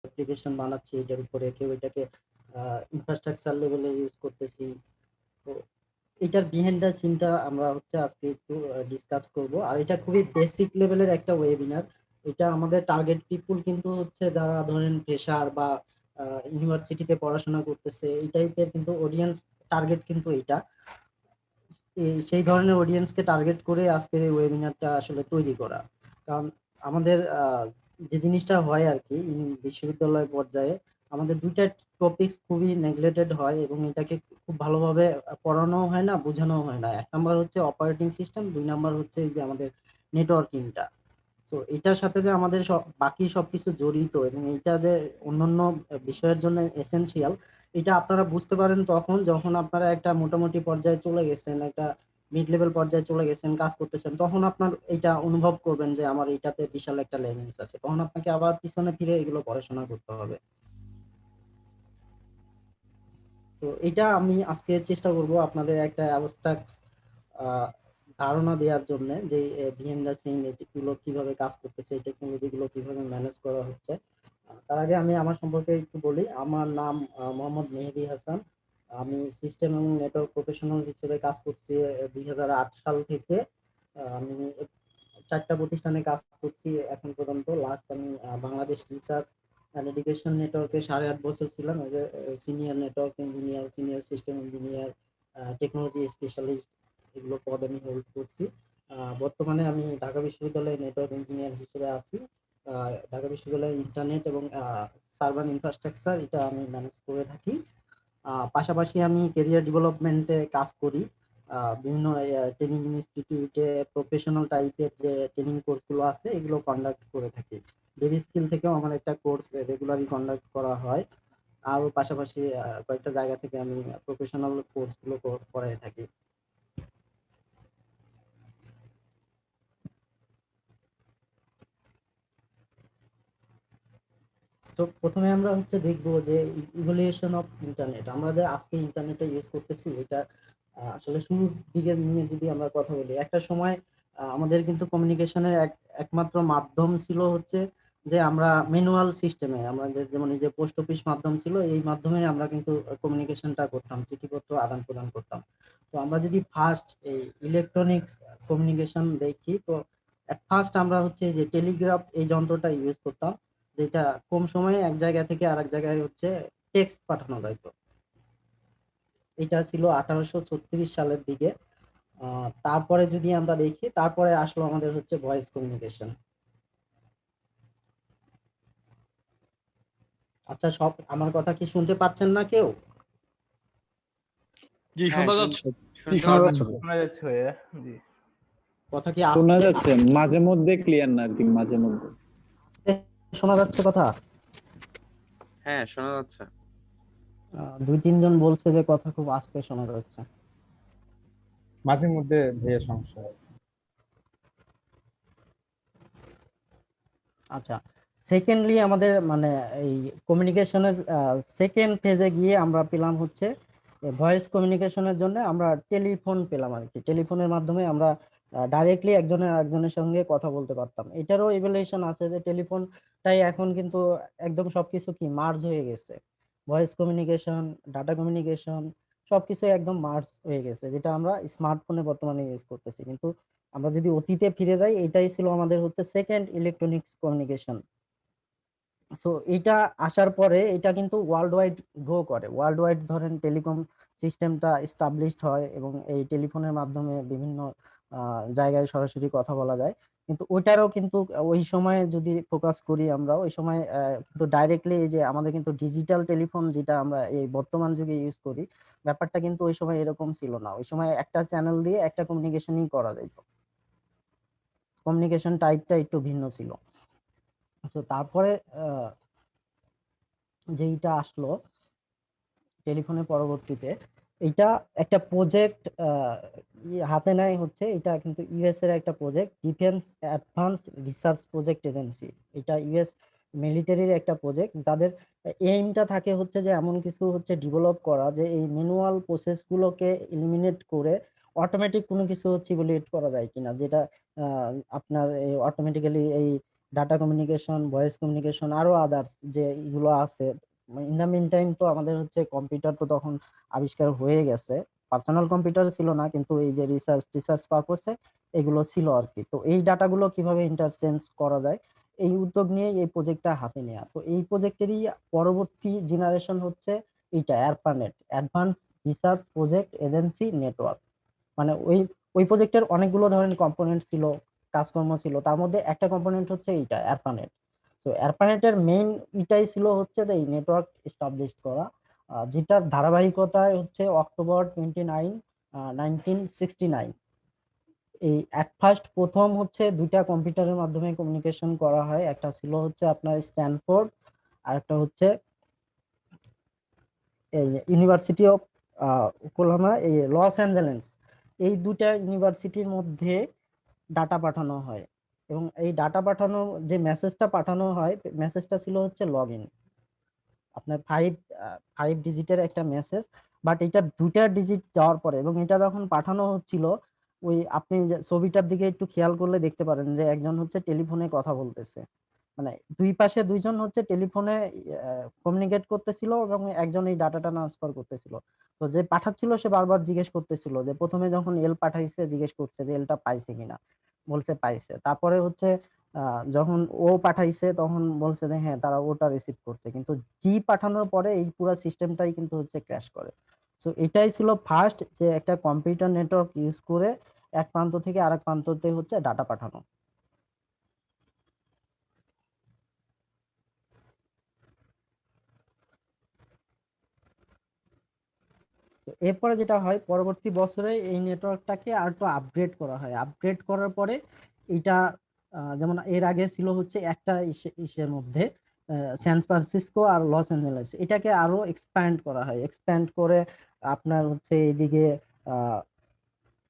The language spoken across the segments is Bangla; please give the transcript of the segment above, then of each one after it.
অ্যাপ্লিকেশন বানাচ্ছি এটার উপরে, কেউ এটাকে ইনফ্রাস্ট্রাকচার লেভেলে ইউজ করতেছি। তো এটার বিহাইন্ড দ্য সিনটা আমরা হচ্ছে আজকে একটু ডিসকাস করব। আর এটা খুবই বেসিক লেভেলের একটা ওয়েবিনার। এটা আমাদের টার্গেট পিপুল কিন্তু হচ্ছে যারা ধরেন ফ্রেশার বা ইউনিভার্সিটিতে পড়াশোনা করতেছে, এই টাইপের কিন্তু অডিয়েন্স টার্গেট কিন্তু এটা। সেই ধরনের অডিয়েন্সকে টার্গেট করে আজকের এই ওয়েবিনারটা আসলে তৈরি করা। কারণ আমাদের যে জিনিসটা হয় আর কি বিশ্ববিদ্যালয় পর্যায়ে, আমাদের দুইটা টপিকস খুবই নেগলেক্টেড হয় এবং এটাকে খুব ভালোভাবে পড়ানো হয় না, বোঝানো হয় না। এক নাম্বার হচ্ছে অপারেটিং সিস্টেম, দুই নাম্বার হচ্ছে এই যে আমাদের নেটওয়ার্কিংটা। তো এটার সাথে যে আমাদের সব বাকি সবকিছু জড়িত এবং এটা যে অন্যান্য বিষয়ের জন্য এসেনশিয়াল, এটা আপনারা বুঝতে পারেন তখন যখন আপনারা একটা মোটামুটি পর্যায়ে চলে গেছেন, একটা মিড লেভেল পর্যায়ে চলে গেছেন, কাজ করতেছেন, তখন আপনার এটা অনুভব করবেন যে আমার এটাতে বিশাল একটা লেভেলস আছে। তখন আপনাকে আবার পিছনে ফিরে এগুলো পড়াশোনা করতে হবে। তো এটা আমি আজকে চেষ্টা করব আপনাদের একটা অ্যাবস্ট্রাক্ট ধারণা দেওয়ার জন্য যে বিহাইন্ড দ্য সিন এগুলো কিভাবে কাজ করতেছে, এই টেকনোলজি গুলো কিভাবে ম্যানেজ করা হচ্ছে। তার আগে আমি আমার সম্পর্কে একটু বলি। আমার নাম মোহাম্মদ মেহেদী হাসান। আমি সিস্টেম এবং নেটওয়ার্ক প্রফেশনাল হিসেবে কাজ করছি 2008 সাল থেকে। আমি 4টা প্রতিষ্ঠানে কাজ করছি এখন পর্যন্ত। লাস্ট আমি বাংলাদেশ রিসার্চ অ্যান্ড এডুকেশন নেটওয়ার্কে 8.5 বছর ছিলাম as a senior network engineer, senior system engineer, technology specialist, এগুলো পদ আমি হোল্ড করছি। বর্তমানে আমি ঢাকা বিশ্ববিদ্যালয়ে নেটওয়ার্ক ইঞ্জিনিয়ার হিসেবে আছি। ঢাকা বিশ্ববিদ্যালয়ের ইন্টারনেট এবং সার্ভার ইনফ্রাস্ট্রাকচার এটা আমি ম্যানেজ করে থাকি। পাশাপাশি আমি ক্যারিয়ার ডেভেলপমেন্টে কাজ করি। বিভিন্ন ট্রেনিং ইনস্টিটিউটে প্রফেশনাল টাইপের যে ট্রেনিং কোর্সগুলো আছে এগুলো কন্ডাক্ট করে থাকি। বেবি স্কিল থেকেও আমার একটা কোর্স রেগুলারলি কন্ডাক্ট করা হয়। আর পাশাপাশি কয়েকটা জায়গা থেকে আমি প্রফেশনাল কোর্সগুলো করাই থাকি। তো প্রথমে আমরা হচ্ছে দেখবো যে ইভলিউশন অফ ইন্টারনেট। আমরা যে আজকে ইন্টারনেটটা ইউজ করতেছি এটা আসলে শুরুর দিকে নিয়ে যদি আমরা কথা বলি, একটা সময় আমাদের কিন্তু কমিউনিকেশনের একমাত্র মাধ্যম ছিল হচ্ছে যে আমরা ম্যানুয়াল সিস্টেমে, আমাদের যেমন এই যে পোস্ট অফিস মাধ্যম ছিল, এই মাধ্যমে আমরা কিন্তু কমিউনিকেশনটা করতাম, চিঠিপত্র আদান প্রদান করতাম। তো আমরা যদি ফার্স্ট এই ইলেকট্রনিক্স কমিউনিকেশন দেখি, তো ফার্স্ট আমরা হচ্ছে যে টেলিগ্রাফ এই যন্ত্রটা ইউজ করতাম, যেটা কম সময়ে এক জায়গা থেকে আরেক জায়গায় হচ্ছে টেক্সট পাঠানো যাইতো। এটা ছিল 1836 সালের দিকে। তারপরে যদি আমরা দেখি, তারপরে আসলো আমাদের হচ্ছে ভয়েস কমিউনিকেশন। আচ্ছা, সব আমার কথা কি শুনতে পাচ্ছেন না কেউ? জি শোনা যাচ্ছে, শোনা যাচ্ছে ভাইয়া। জি কথা কি শোনা যাচ্ছে, মাঝে মধ্যে ক্লিয়ার না আর কি, মাঝে মধ্যে শোনা যাচ্ছে কথা? হ্যাঁ শোনা যাচ্ছে। দুই তিনজন বলছে যে কথা খুব আস্তে শোনা যাচ্ছে। মাঝে মধ্যে ভাইয়া সমস্যা হয়। আচ্ছা, সেকেন্ডলি আমাদের মানে এই কমিউনিকেশনের সেকেন্ড ফেজে গিয়ে আমরা পেলাম হচ্ছে ভয়েস কমিউনিকেশনের জন্য আমরা টেলিফোন পেলাম আর কি। টেলিফোনের মাধ্যমে আমরা ডাইরেক্টলি একজনের আরেকজনের সঙ্গে কথা বলতে পারতাম। এটারও ইভ্যালুয়েশন আছে যে টেলিফোনটাই এখন কিন্তু একদম সবকিছু কি মার্জ হয়ে গেছে। ভয়েস কমিউনিকেশন, ডাটা কমিউনিকেশন সবকিছু একদম মার্জ হয়ে গেছে, যেটা আমরা স্মার্টফোনে বর্তমানে ইউজ করতেছি। কিন্তু আমরা যদি অতীতে ফিরে যাই, এটাই ছিল আমাদের হচ্ছে সেকেন্ড ইলেকট্রনিক্স কমিউনিকেশন। সো এটা আসার পরে এটা কিন্তু ওয়ার্ল্ড ওয়াইড গ্রো করে। ওয়ার্ল্ড ওয়াইড ধরেন টেলিকম সিস্টেমটা এস্টাবলিশড হয় এবং এই টেলিফোনের মাধ্যমে বিভিন্ন জায়গায় সরাসরি কথা বলা যায়। কিন্তু ওইটারও কিন্তু ওই সময় যদি ফোকাস করি আমরা, ওই সময় কিন্তু ডাইরেক্টলি এই যে আমাদের কিন্তু ডিজিটাল টেলিফোন যেটা আমরা এই বর্তমান যুগে ইউজ করি, ব্যাপারটা কিন্তু ওই সময় এরকম ছিল না। ওই সময় একটা চ্যানেল দিয়ে একটা কমিউনিকেশনই করা যেত, কমিউনিকেশন টাইপটা একটু ভিন্ন ছিল। তো তারপরে যেইটা আসলো টেলিফোনের পরবর্তীতে, এটা একটা প্রজেক্ট হাতে নেয় হচ্ছে, এটা কিন্তু ইউএস এর একটা project, defence advance research project agency. এটা ইউএস মিলিটারির একটা প্রজেক্ট, যাদের এইমটা থাকে হচ্ছে যে এমন কিছু হচ্ছে ডেভেলপ করা যে এই ম্যানুয়াল প্রসেস গুলোকে এলিমিনেট করে অটোমেটিক কোনো কিছু হচ্ছে ইভ্যালুয়েট করা যায় কিনা, যেটা আপনার অটোমেটিক্যালি এই ডাটা কমিউনিকেশন, ভয়েস কমিউনিকেশন, আরো আদার্স যে এগুলো আছে। ইন দা মিন টাইম তো আমাদের হচ্ছে কম্পিউটার তো তখন আবিষ্কার হয়ে গেছে। পার্সোনাল কম্পিউটার ছিল না, কিন্তু এই যে রিসার্চ পারপোসে এগুলো ছিল আর কি। তো এই ডাটাগুলো কিভাবে ইন্টারচেঞ্জ করা যায়, এই উদ্যোগ নিয়ে এই প্রজেক্টটা হাতে নেওয়া। তো এই প্রজেক্টেরই পরবর্তী জেনারেশন হচ্ছে এইটা ARPANET, advance research project agency network. মানে ওই ওই প্রজেক্টের অনেকগুলো ধরনের কম্পোনেন্ট ছিল, কাজকর্ম ছিল। তার মধ্যে একটা কম্পোনেন্ট হচ্ছে এইটা অ্যারপানেট। তো অ্যারপানেটের মেইন এটাই ছিল হচ্ছে যে এই নেটওয়ার্ক এস্টাবলিশ করা, যেটার ধারাবাহিকতায় হচ্ছে অক্টোবর 29, 1969 এই অ্যাট ফার্স্ট প্রথম হচ্ছে দুইটা কম্পিউটারের মাধ্যমে কমিউনিকেশন করা হয়। একটা ছিল হচ্ছে আপনার স্ট্যানফোর্ড, আর একটা হচ্ছে এই ইউনিভার্সিটি অফ ওকলাহোমা, এই লস অ্যাঞ্জেলেস। এই দুটা ইউনিভার্সিটির মধ্যে ডাটা পাঠানো হয়, এবং এই ডাটা পাঠানো যে মেসেজটা পাঠানো হয়, মেসেজটা ছিল হচ্ছে লগ ইন। আপনার ফাইভ ডিজিটের একটা মেসেজ, বাট এটা দুইটা ডিজিট যাওয়ার পরে, এবং এটা যখন পাঠানো হচ্ছিল, ওই আপনি যে ছবিটার দিকে একটু খেয়াল করলে দেখতে পারেন যে একজন হচ্ছে টেলিফোনে কথা বলতেছে, মানে দুই পাশে দুইজন হচ্ছে টেলিফোনে কমিউনিকেট করতেছিল, এবং একজন এই ডাটাটা ট্রান্সফার করতেছিল। তো যে পাঠাচ্ছিল সে বারবার জিজ্ঞেস করতেছিল, যে প্রথমে যখন এল পাঠাইছে জিজ্ঞেস করছে যে এলটা পাইছে কিনা, বলছে পাইছে। তারপরে হচ্ছে যখন ও পাঠাইছে তখন বলছে যে হ্যাঁ তারা ওটা রিসিভ করছে, কিন্তু জি পাঠানোর পরে এই পুরো সিস্টেমটাই কিন্তু হচ্ছে ক্র্যাশ করে। সো এটাই ছিল ফার্স্ট যে একটা কম্পিউটার নেটওয়ার্ক ইউজ করে এক প্রান্ত থেকে আরেক প্রান্ততে হচ্ছে ডাটা পাঠানো। তো এরপরে যেটা হয়, পরবর্তী বছরে এই নেটওয়ার্কটাকে আর একটু আপগ্রেড করা হয়। আপগ্রেড করার পরে এটা যেমন এর আগে ছিল হচ্ছে একটা ইসের মধ্যে স্যান ফ্রান্সিসকো আর লস অ্যাঞ্জেলেস, এটাকে আরো এক্সপ্যান্ড করা হয়। এক্সপ্যান্ড করে আপনার হচ্ছে এইদিকে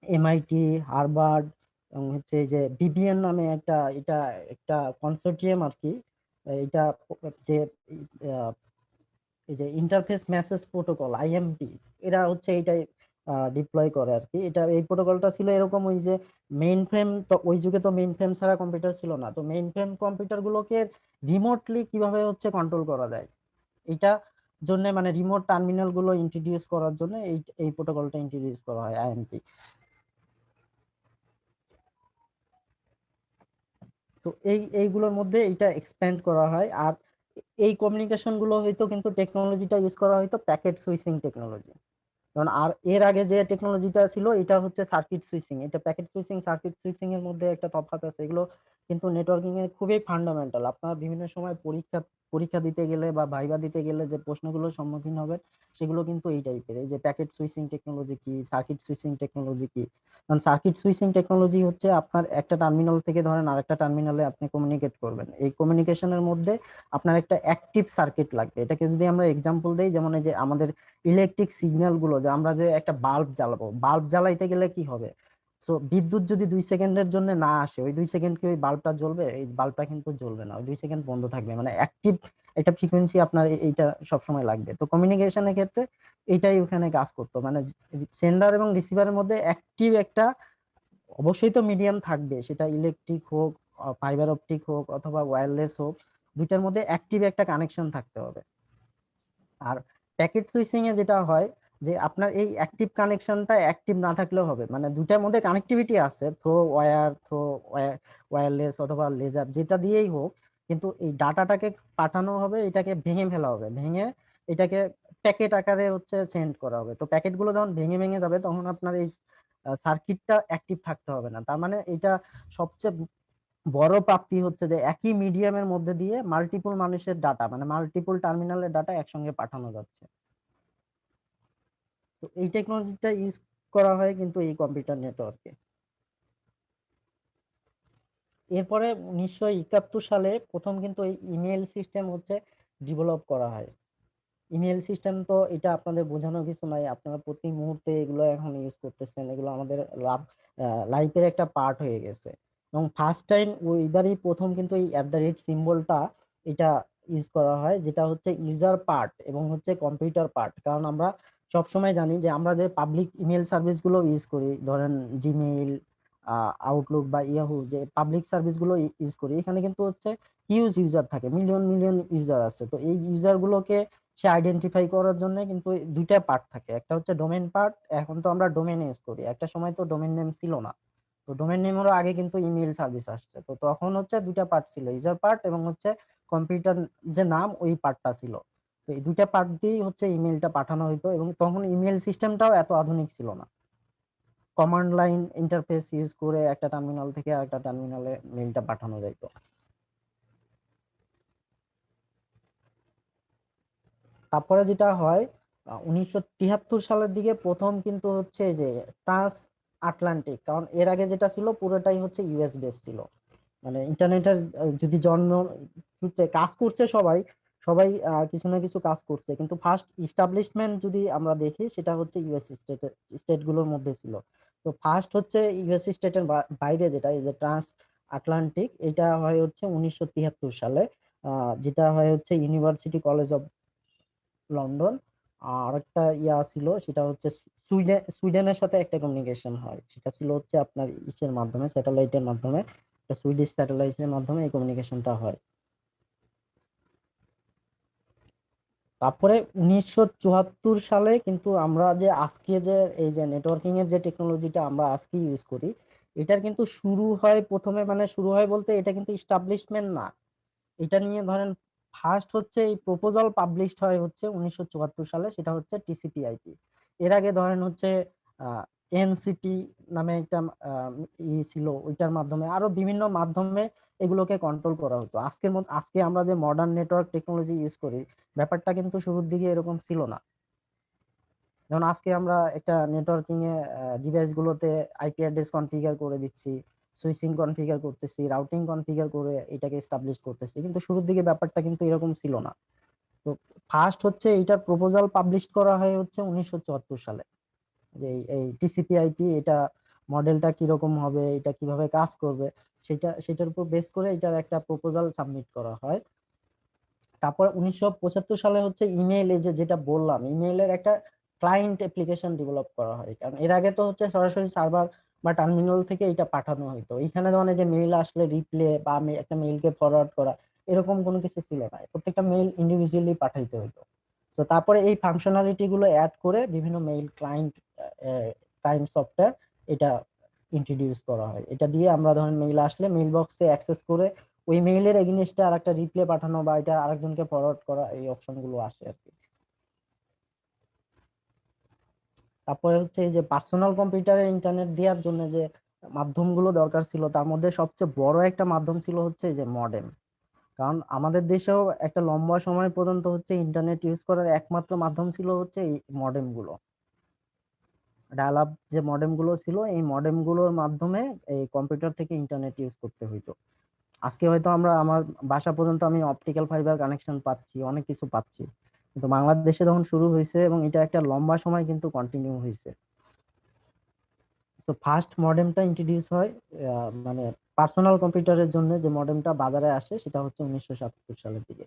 এমআইটি, হার্ভার্ড, এবং হচ্ছে এই যে বিবিএন নামে একটা, এটা একটা কনসোর্টিয়াম আর কি। এটা যে এই যে ইন্টারফেস মেসেজ প্রোটোকল, আইএমপি, এরা হচ্ছে এটাই ডিপ্লয় করে আর কি। এটা এই প্রোটোকলটা ছিল এরকম, ওই যে মেইন ফ্রেম, তো ওই যুগে তো মেইন ফ্রেম ছাড়া কম্পিউটার ছিল না, তো মেইন ফ্রেম কম্পিউটার গুলোকে রিমোটলি কিভাবে হচ্ছে কন্ট্রোল করা যায়, এটা জন্য মানে রিমোট টার্মিনাল গুলো ইন্ট্রোডিউস করার জন্য এই এই প্রোটোকলটা ইন্ট্রোডিউস করা হয়, আইএমপি। তো এইগুলোর মধ্যে এটা এক্সপ্যান্ড করা হয়। আর এই কমিউনিকেশন গুলো হয়তো কিন্তু টেকনোলজিটা ইউজ করা হয়তো প্যাকেট সুইচিং টেকনোলজি। কারণ আর এর আগে যে টেকনোলজিটা ছিল এটা হচ্ছে সার্কিট সুইচিং। এটা প্যাকেট সুইচিং, সার্কিট সুইচিং এর মধ্যে একটা তফাৎ আছে। এগুলো কিন্তু নেটওয়ার্কিং এর খুবই ফান্ডামেন্টাল। আপনার বিভিন্ন সময় পরীক্ষা পরীক্ষা দিতে গেলে বা ভাইবা দিতে গেলে যে প্রশ্নগুলোর সম্মুখীন হবে সেগুলো কিন্তু এই টাইপের, এই যে প্যাকেট সুইচিং টেকনোলজি কি, সার্কিট সুইচিং টেকনোলজি কি। কারণ সার্কিট সুইচিং টেকনোলজি হচ্ছে আপনার একটা টার্মিনাল থেকে ধরেন আরেকটা টার্মিনালে আপনি কমিউনিকেট করবেন, এই কমিউনিকেশনের মধ্যে আপনার একটা অ্যাক্টিভ সার্কিট লাগবে। এটাকে যদি আমরা এক্সাম্পল দেই, যেমন এই যে আমাদের ইলেকট্রিক সিগন্যাল গুলো, যে আমরা যে একটা বাল্ব জ্বালাবো, বাল্ব জ্বালাইতে গেলে কি হবে, তো বিদ্যুৎ যদি 2 সেকেন্ডের জন্য না আসে, ওই 2 সেকেন্ড কি ওই বাল্বটা জ্বলবে? এই বাল্বটা কিন্তু জ্বলবে না, ওই 2 সেকেন্ড বন্ধ থাকবে। মানে অ্যাক্টিভ একটা ফ্রিকোয়েন্সি আপনার এইটা সবসময় লাগবে। তো কমিউনিকেশনের ক্ষেত্রে এইটাই ওখানে কাজ করতো, মানে সেন্ডার এবং রিসিভারের মধ্যে অ্যাক্টিভ একটা অবশ্যই তো মিডিয়াম থাকবে, সেটা ইলেকট্রিক হোক, ফাইবার অপটিক হোক অথবা ওয়্যারলেস হোক, দুইটার মধ্যে অ্যাক্টিভ একটা কানেকশন থাকতে হবে। আর প্যাকেট সুইচিং এ যেটা হয় যে আপনার এই অ্যাক্টিভ কানেকশনটা অ্যাক্টিভ না থাকলেও হবে, মানে দুইটার মধ্যে কানেক্টিভিটি আছে, থ্রো ওয়্যার, থ্রো ওয়্যারলেস অথবা লেজার, যেটা দিয়েই হোক, কিন্তু এই ডাটাটাকে পাঠানো হবে, এটাকে ভেঙে ফেলা হবে, ভেঙে এটাকে প্যাকেট আকারে হচ্ছে সেন্ড করা হবে। তো প্যাকেটগুলো যখন ভেঙে ভেঙে যাবে তখন আপনার এই সার্কিটটা অ্যাক্টিভ থাকতে হবে না। তার মানে এটা সবচেয়ে বড় প্রাপ্তি হচ্ছে যে একই মিডিয়ামের মধ্যে দিয়ে মাল্টিপল মানুষের ডাটা, মানে মাল্টিপল টার্মিনালের ডাটা একসঙ্গে পাঠানো যাচ্ছে। তো এই টেকনোলজিটা ইউজ করা হয় কিন্তু এই কম্পিউটার নেটওয়ার্কে। এরপরে 1971 সালে প্রথম কিন্তু এই ইমেল সিস্টেম হচ্ছে ডেভেলপ করা হয়। ইমেল সিস্টেম তো এটা আপনাদের বোঝানোর কিছু নাই, আপনারা প্রতি মুহূর্তে এগুলো এখন ইউজ করতেছেন, এগুলো আমাদের লাইফের একটা পার্ট হয়ে গেছে। এবং ফার্স্ট টাইম ওইবারই প্রথম কিন্তু এই @, সিম্বলটা এটা ইউজ করা হয়, যেটা হচ্ছে ইউজার পার্ট এবং হচ্ছে কম্পিউটার পার্ট। কারণ আমরা সব সময় জানি যে আমরা যে পাবলিক ইমেল সার্ভিস গুলো ইউজ করি, ধরেন জিমেইল, আউটলুক বা ইয়াহু, যে পাবলিক সার্ভিস গুলো ইউজ করি, এখানে কিন্তু হচ্ছে হিউজ ইউজার থাকে, মিলিয়ন মিলিয়ন ইউজার আছে। তো এই ইউজার গুলোকে সে আইডেন্টিফাই করার জন্য কিন্তু দুইটা পার্ট থাকে, একটা হচ্ছে ডোমেন পার্ট, এখন তো আমরা ডোমেন ইউজ করি, একটা সময় তো ডোমেন নেম ছিল না। তো ডোমেন নেমেরও আগে কিন্তু ইমেল সার্ভিস আসছে, তো তখন হচ্ছে দুইটা পার্ট ছিল, ইউজার পার্ট এবং হচ্ছে কম্পিউটার যে নাম ওই পার্টটা ছিল। তো এই দুইটা পার্ট দিয়েই হচ্ছে ইমেলটা পাঠানো হতো, এবং তখন ইমেল সিস্টেমটাও এত আধুনিক ছিল না, কমান্ড লাইন ইন্টারফেস ইউজ করে একটা টার্মিনাল থেকে আরেকটা টার্মিনালে মেইলটা পাঠানো যাইতো। তারপরে যেটা হয়, 1973 সালের দিকে প্রথম কিন্তু হচ্ছে যে ট্রান্স আটলান্টিক, কারণ এর আগে যেটা ছিল পুরোটাই হচ্ছে ইউএস বেস ছিল। মানে ইন্টারনেটের যদি জন্ম সূত্রে কাজ করছে সবাই, সবাই কিছু না কিছু কাজ করছে, কিন্তু ফার্স্ট ইস্টাবলিশমেন্ট যদি আমরা দেখি সেটা হচ্ছে ইউএস স্টেট গুলোর মধ্যে ছিল। তো ফার্স্ট হচ্ছে ইউএস স্টেটের বাইরে যেটা, এই যে ট্রান্স আটলান্টিক, এটা হয় হচ্ছে 1973 সালে, যেটা হয় হচ্ছে ইউনিভার্সিটি কলেজ অফ লন্ডন। আর একটা ইয়া ছিল, সেটা হচ্ছে সুইডেনের সাথে একটা কমিউনিকেশন হয়, সেটা ছিল হচ্ছে আপনার ইসের মাধ্যমে, স্যাটেলাইটের মাধ্যমে, সুইডিশ স্যাটেলাইটের মাধ্যমে এই কমিউনিকেশনটা হয়। তারপরে 1974 সালে কিন্তু আমরা যে আজকে যে এই যে নেটওয়ার্কিং এর যে টেকনোলজিটা আমরা আজকে ইউজ করি, এটার কিন্তু শুরু হয় প্রথমে, মানে শুরু হয় বলতে এটা কিন্তু ইস্টাবলিশমেন্ট না, এটা নিয়ে ধরেন ফার্স্ট হচ্ছে এই প্রপোজাল পাবলিশড হয় হচ্ছে 1974 সালে, সেটা হচ্ছে টিসিপি/আইপি। এর আগে ধরেন হচ্ছে এনসিপি নামে একটা ছিল, ওইটার মাধ্যমে আরো বিভিন্ন মাধ্যমে এগুলোকে কন্ট্রোল করা হতো। আজকে আমরা যে মডার্ন নেটওয়ার্ক টেকনোলজি ইউজ করি, ব্যাপারটা কিন্তু শুরুর দিকে এরকম ছিল না। যেমন আজকে আমরা একটা নেটওয়ার্কিং এ ডিভাইস গুলোতে আইপি অ্যাড্রেস কনফিগার করে দিচ্ছি, সুইচিং কনফিগার করতেছি, রাউটিং কনফিগার করে এটাকে এস্টাবলিশ করতেছি, কিন্তু শুরুর দিকে ব্যাপারটা কিন্তু এরকম ছিল না। তো ফার্স্ট হচ্ছে এটার প্রপোজাল পাবলিশ করা হয় হচ্ছে 1974 সালে, যে এই টিসিপি/আইপি এটা মডেলটা কিরকম হবে, এটা কিভাবে কাজ করবে, সেটার উপর বেস করে এটার একটা প্রপোজাল সাবমিট করা হয়। তারপর 1975 সালে হচ্ছে ইমেইল, এই যে যেটা বললাম, ইমেইলের একটা ক্লায়েন্ট অ্যাপ্লিকেশন ডেভেলপ করা হয়। কারণ এর আগে তো হচ্ছে সরাসরি সার্ভার বা টার্মিনাল থেকে এটা পাঠানো হতো, এখানে মানে যে মেইল আসলে রিপ্লে বা একটা মেইলকে ফরওয়ার্ড করা, এরকম কোনো কিছু ছিল না, প্রত্যেকটা মেইল ইন্ডিভিজুয়ালি পাঠাইতে হতো। তো তারপরে এই ফাংশনালিটি গুলো অ্যাড করে বিভিন্ন মেইল ক্লায়েন্ট সফটওয়্যার এটা ইন্ট্রোডিউস করা হয়। এটা দিয়ে আমরা ধরেন মেইল আসলে মেইল বক্সে অ্যাক্সেস করে ওই মেইলের এগেইনস্টে আরেকটা রিপ্লে পাঠানো বা এটা আরেকজনকে ফরওয়ার্ড করা, এই অপশন গুলো আসে আর কি। তারপরে হচ্ছে এই যে পার্সোনাল কম্পিউটারে ইন্টারনেট দেওয়ার জন্য যে মাধ্যমগুলো দরকার ছিল, তার মধ্যে সবচেয়ে বড় একটা মাধ্যম ছিল হচ্ছে এই যে মডেম। কারণ আমাদের দেশেও একটা লম্বা সময় পর্যন্ত হচ্ছে ইন্টারনেট ইউজ করার একমাত্র মাধ্যম ছিল হচ্ছে এই মডেম গুলো, ডায়াল আপ যে মডেম গুলো ছিল, এই মডেম গুলোর মাধ্যমে এই কম্পিউটার থেকে ইন্টারনেট ইউজ করতে হইতো। আজকে হয়তো আমরা আমার বাসা পর্যন্ত আমি অপটিক্যাল ফাইবার কানেকশন পাচ্ছি, অনেক কিছু পাচ্ছি, কিন্তু বাংলাদেশে যখন শুরু হয়েছে এবং এটা একটা লম্বা সময় কিন্তু কন্টিনিউ হয়েছে। তো ফার্স্ট মডেমটা ইন্ট্রোডিউস হয় মানে পার্সোনাল কম্পিউটারের জন্য যে মডেমটা বাজারে আসে সেটা হচ্ছে 1977 সালের দিকে।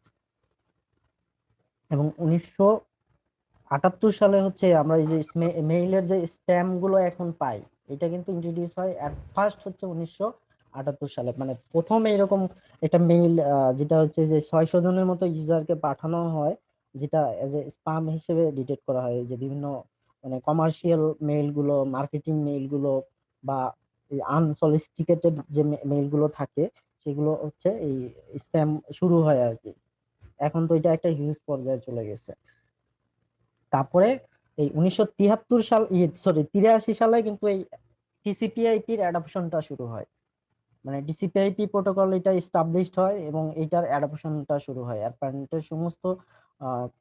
এবং 1978 সালে হচ্ছে আমরা এই যে মেইলের যে স্প্যাম গুলো এখন পাই, এটা কিন্তু ইন্ট্রোডিউস হয় এট ফার্স্ট হচ্ছে 1978 সালে। মানে প্রথম এরকম একটা মেইল যেটা হচ্ছে যে 600 জনের মতো ইউজারকে পাঠানো হয়, যেটা এজ এ স্প্যাম হিসেবে ডিটেক্ট করা হয়। যে বিভিন্ন মানে কমার্শিয়াল মেইল গুলো, মার্কেটিং মেইল গুলো বা আনসলিসিটেটেড যে মেইল গুলো থাকে, সেগুলো হচ্ছে এই স্প্যাম শুরু হয় আর কি। এখন তো এটা একটা হিউজ পর্যায়ে চলে গেছে। তারপরে এই 1973 সাল, 83 সালে কিন্তু এই টিসিপি/আইপির অ্যাডাপশনটা শুরু হয়। মানে টিসিপি/আইপি প্রোটোকল এটা এস্টাবলিশড হয় এবং এটার অ্যাডাপশনটা শুরু হয়। অ্যাপারেন্টের সমস্ত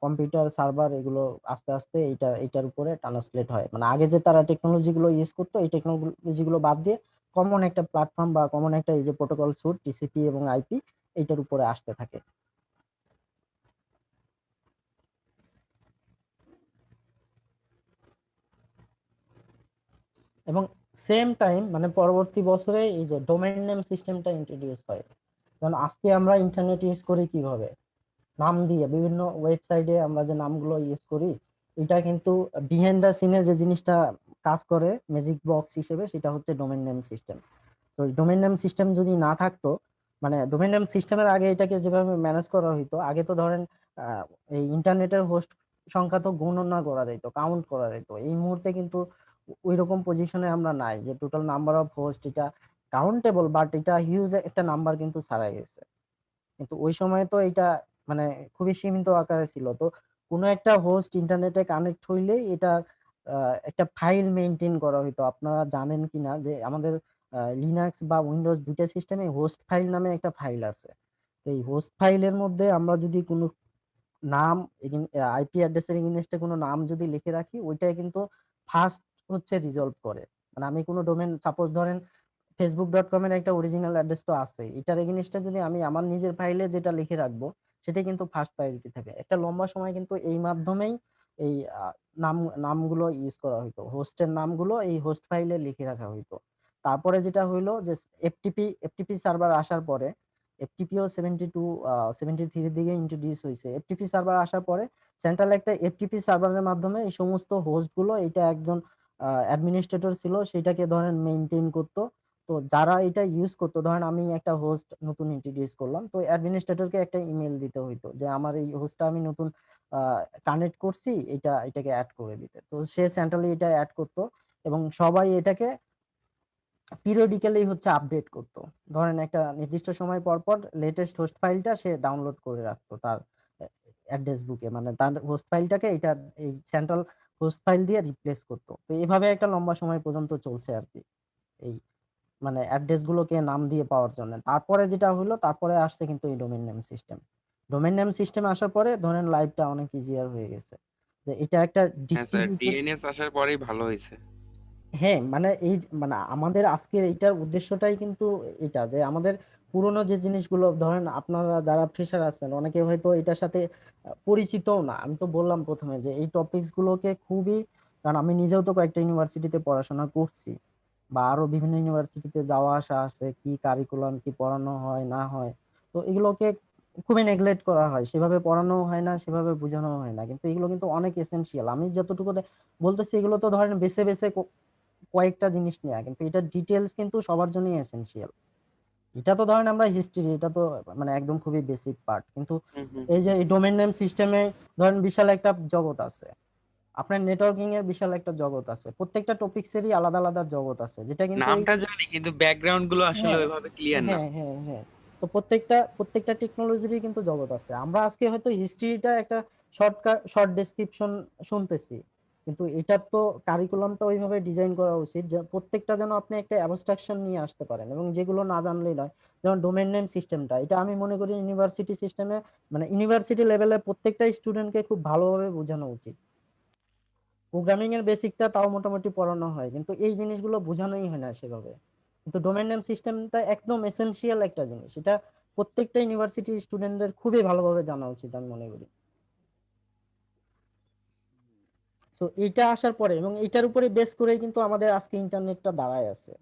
কম্পিউটার সার্ভার এগুলো আস্তে আস্তে এটার উপরে ট্রান্সলেট হয়। মানে আগে যে তারা টেকনোলজি গুলো ইউজ করতো, এই টেকনোলজি গুলো বাদ দিয়ে কমন একটা প্ল্যাটফর্ম বা কমন একটা এই যে প্রোটোকল স্যুট টিসিপি এবং আইপি, এইটার উপরে আসতে থাকে। এবং সেম টাইম মানে পরবর্তী বছরে এই যে ডোমেইন নেম সিস্টেমটা ইন্ট্রোডিউস হয়। কারণ আজকে আমরা ইন্টারনেট ইউজ করি কিভাবে, নাম দিয়ে বিভিন্ন ওয়েবসাইটে আমরা যে নামগুলো ইউজ করি, এটা কিন্তু বিহাইন্ড দ্য সিনে যে জিনিসটা কাজ করে ম্যাজিক বক্স হিসেবে, সেটা হচ্ছে ডোমেইন নেম সিস্টেম। তো ডোমেইন নেম সিস্টেম যদি না থাকতো, মানে ডোমেইন নেম সিস্টেমের আগে এটাকে যেভাবে ম্যানেজ করা হইতো, আগে তো ধরেন আহ, এই ইন্টারনেটের হোস্ট সংখ্যা তো গণনা করা যেত, কাউন্ট করা যেত। এই মুহূর্তে কিন্তু ওই রকম পজিশনে আমরা নাই যে টোটাল নাম্বার অফ হোস্ট এটা কাউন্টেবল, বাট এটা হিউজ একটা নাম্বার কিন্তু ছাড়াই গেছে। কিন্তু ওই সময় তো এটা মানে খুবই সীমিত আকারে ছিল। তো কোনো একটা হোস্ট ইন্টারনেটে কানেক্ট হইলে এটা একটা ফাইল মেনটেন করা হইতো। আপনারা জানেন কিনা যে আমাদের লিনাক্স বা উইন্ডোজ দুইটা সিস্টেমে হোস্ট ফাইল নামে একটা ফাইল আছে। তো এই হোস্ট ফাইলের মধ্যে আমরা যদি কোনো নাম, আইপি অ্যাড্রেসের এগেইনস্টে কোনো নাম যদি লিখে রাখি, ওইটাই কিন্তু ফার্স্ট হচ্ছে রিজলভ করে। মানে আমি কোনো ডোমেন, সাপোজ ধরেন facebook.com এর একটা অরিজিনাল অ্যাড্রেস তো আছে, এটার এগেইনস্টে যদি আমি আমার নিজের ফাইলে যেটা লিখে রাখবো, সেটা কিন্তু ফার্স্ট প্রায়োরিটি থাকে। একটা লম্বা সময় কিন্তু এই মাধ্যমেই এই আহ, নাম নামগুলো ইউজ করা হইতো, হোস্টের নামগুলো এই হোস্ট ফাইলে লিখে রাখা হইতো। তারপরে যেটা হইলো যে এফটিপি সার্ভার আসার পরে, এফটিপিও 73 দিকে ইন্ট্রোডিউস হয়েছে। এফটিপি সার্ভার আসার পরে সেন্ট্রাল একটা এফটিপি সার্ভারের মাধ্যমে এই সমস্ত হোস্ট গুলো, এটা একজন অ্যাডমিনিস্ট্রেটর ছিল, সেটাকে ধরেন মেইনটেইন করতো। তো যারা এটা ইউজ করতো, ধরেন আমি একটা হোস্ট নতুন ইন্ট্রোডিউস করলাম, তো অ্যাডমিনিস্ট্রেটরকে একটা ইমেল দিতে হইতো যে আমার এই হোস্টটা আমি নতুন কানেক্ট করছি, এটাকে অ্যাড করে দিতে। তো সে সেন্ট্রালি এটা অ্যাড করতো এবং সবাই এটাকে পিরিয়ডিক্যালি হচ্ছে আপডেট করতো। ধরেন একটা নির্দিষ্ট সময় পর পর লেটেস্ট হোস্ট ফাইলটা সে ডাউনলোড করে রাখতো তার অ্যাড্রেস বুকে, মানে তার হোস্ট ফাইলটাকে এটা এই সেন্ট্রাল হোস্ট ফাইল দিয়ে রিপ্লেস করতো। তো এইভাবে একটা লম্বা সময় পর্যন্ত চলছে আর কি, এই মানে অ্যাড্রেস গুলোকে নাম দিয়ে পাওয়ার জন্য। তারপরে যেটা হলো, তারপরে আসছে কিন্তু এই domain name system. Domain name system আসার পরে ধরেন লাইফটা অনেক ইজিয়ার হয়ে গেছে, যে এটা একটা হ্যাঁ স্যার, ডিস্ট্রিবিউটেড। ডিএনএস আসার পরেই ভালো হয়েছে। হ্যাঁ, মানে এই মানে আমাদের আজকের এইটার উদ্দেশ্যটাই কিন্তু এটা, যে আমাদের পুরোনো যে জিনিসগুলো, ধরেন আপনারা যারা ফ্রেশার আছেন অনেকে হয়তো এটার সাথে পরিচিতও না। আমি তো বললাম প্রথমে যে এই টপিকস গুলোকে খুবই, কারণ আমি নিজেও তো কয়েকটা ইউনিভার্সিটিতে পড়াশোনা করছি বা আরো বিভিন্ন ইউনিভার্সিটিতে যাওয়া আসা আছে, কি কারিকুলাম কি পড়ানো হয় না হয়, তো এগুলোকে খুবই নেগলেক্ট করা হয়, সেভাবে পড়ানো হয় না, সেভাবে বোঝানো হয় না। কিন্তু এগুলো কিন্তু অনেক এসেনশিয়াল। আমি যতটুকু বলতেছি, এগুলো তো ধরেন বেছে বেছে কয়েকটা জিনিস নেওয়া, কিন্তু এটা ডিটেলস কিন্তু সবার জন্যই এসেনশিয়াল। এটা তো ধরেন আমরা হিস্ট্রি, এটা তো মানে একদম খুবই বেসিক পার্ট, কিন্তু হুম হুম এই হুম। যে ডোমেইন নেম সিস্টেমে ধরেন বিশাল একটা জগৎ আছে, আপনার নেটওয়ার্কিং এর বিশাল একটা জগৎ আছে, প্রত্যেকটা টপিক্সেরই আলাদা আলাদা জগৎ আছে, যেটা কিন্তু এই নামটা জানি কিন্তু ব্যাকগ্রাউন্ড গুলো আসলে হ্যাঁ ওইভাবে ক্লিয়ার না। হ্যাঁ। তো প্রত্যেকটা টেকনোলজিরই কিন্তু জগৎ আছে। আমরা আজকে হয়তো হিস্ট্রিটা একটা শর্ট ডেসক্রিপশন শুনতেছি, কিন্তু এটার তো কারিকুলামটা ওইভাবে ডিজাইন করা উচিত যে প্রত্যেকটা যেন আপনি একটা অ্যাবস্ট্রাকশন নিয়ে আসতে পারেন, এবং যেগুলো না জানলেই নয়। যেমন ডোমেন নেম সিস্টেমটা, এটা আমি মনে করি ইউনিভার্সিটি সিস্টেমে মানে ইউনিভার্সিটি লেভেলে প্রত্যেকটা স্টুডেন্টকে খুব ভালোভাবে বোঝানো উচিত। প্রোগ্রামিং এর বেসিকটা তাও মোটামুটি পড়ানো হয়, কিন্তু এই জিনিসগুলো বোঝানোই হয় না সেভাবে। কিন্তু ডোমেন নেম সিস্টেমটা একদম এসেনশিয়াল একটা জিনিস, এটা প্রত্যেকটা ইউনিভার্সিটি স্টুডেন্টদের খুবই ভালোভাবে জানা উচিত আমি মনে করি। তো এইটা আসার পরে এবং এটার উপরে বেস করেই কিন্তু আমাদের আজকে ইন্টারনেটটা দাঁড়ায় আছে।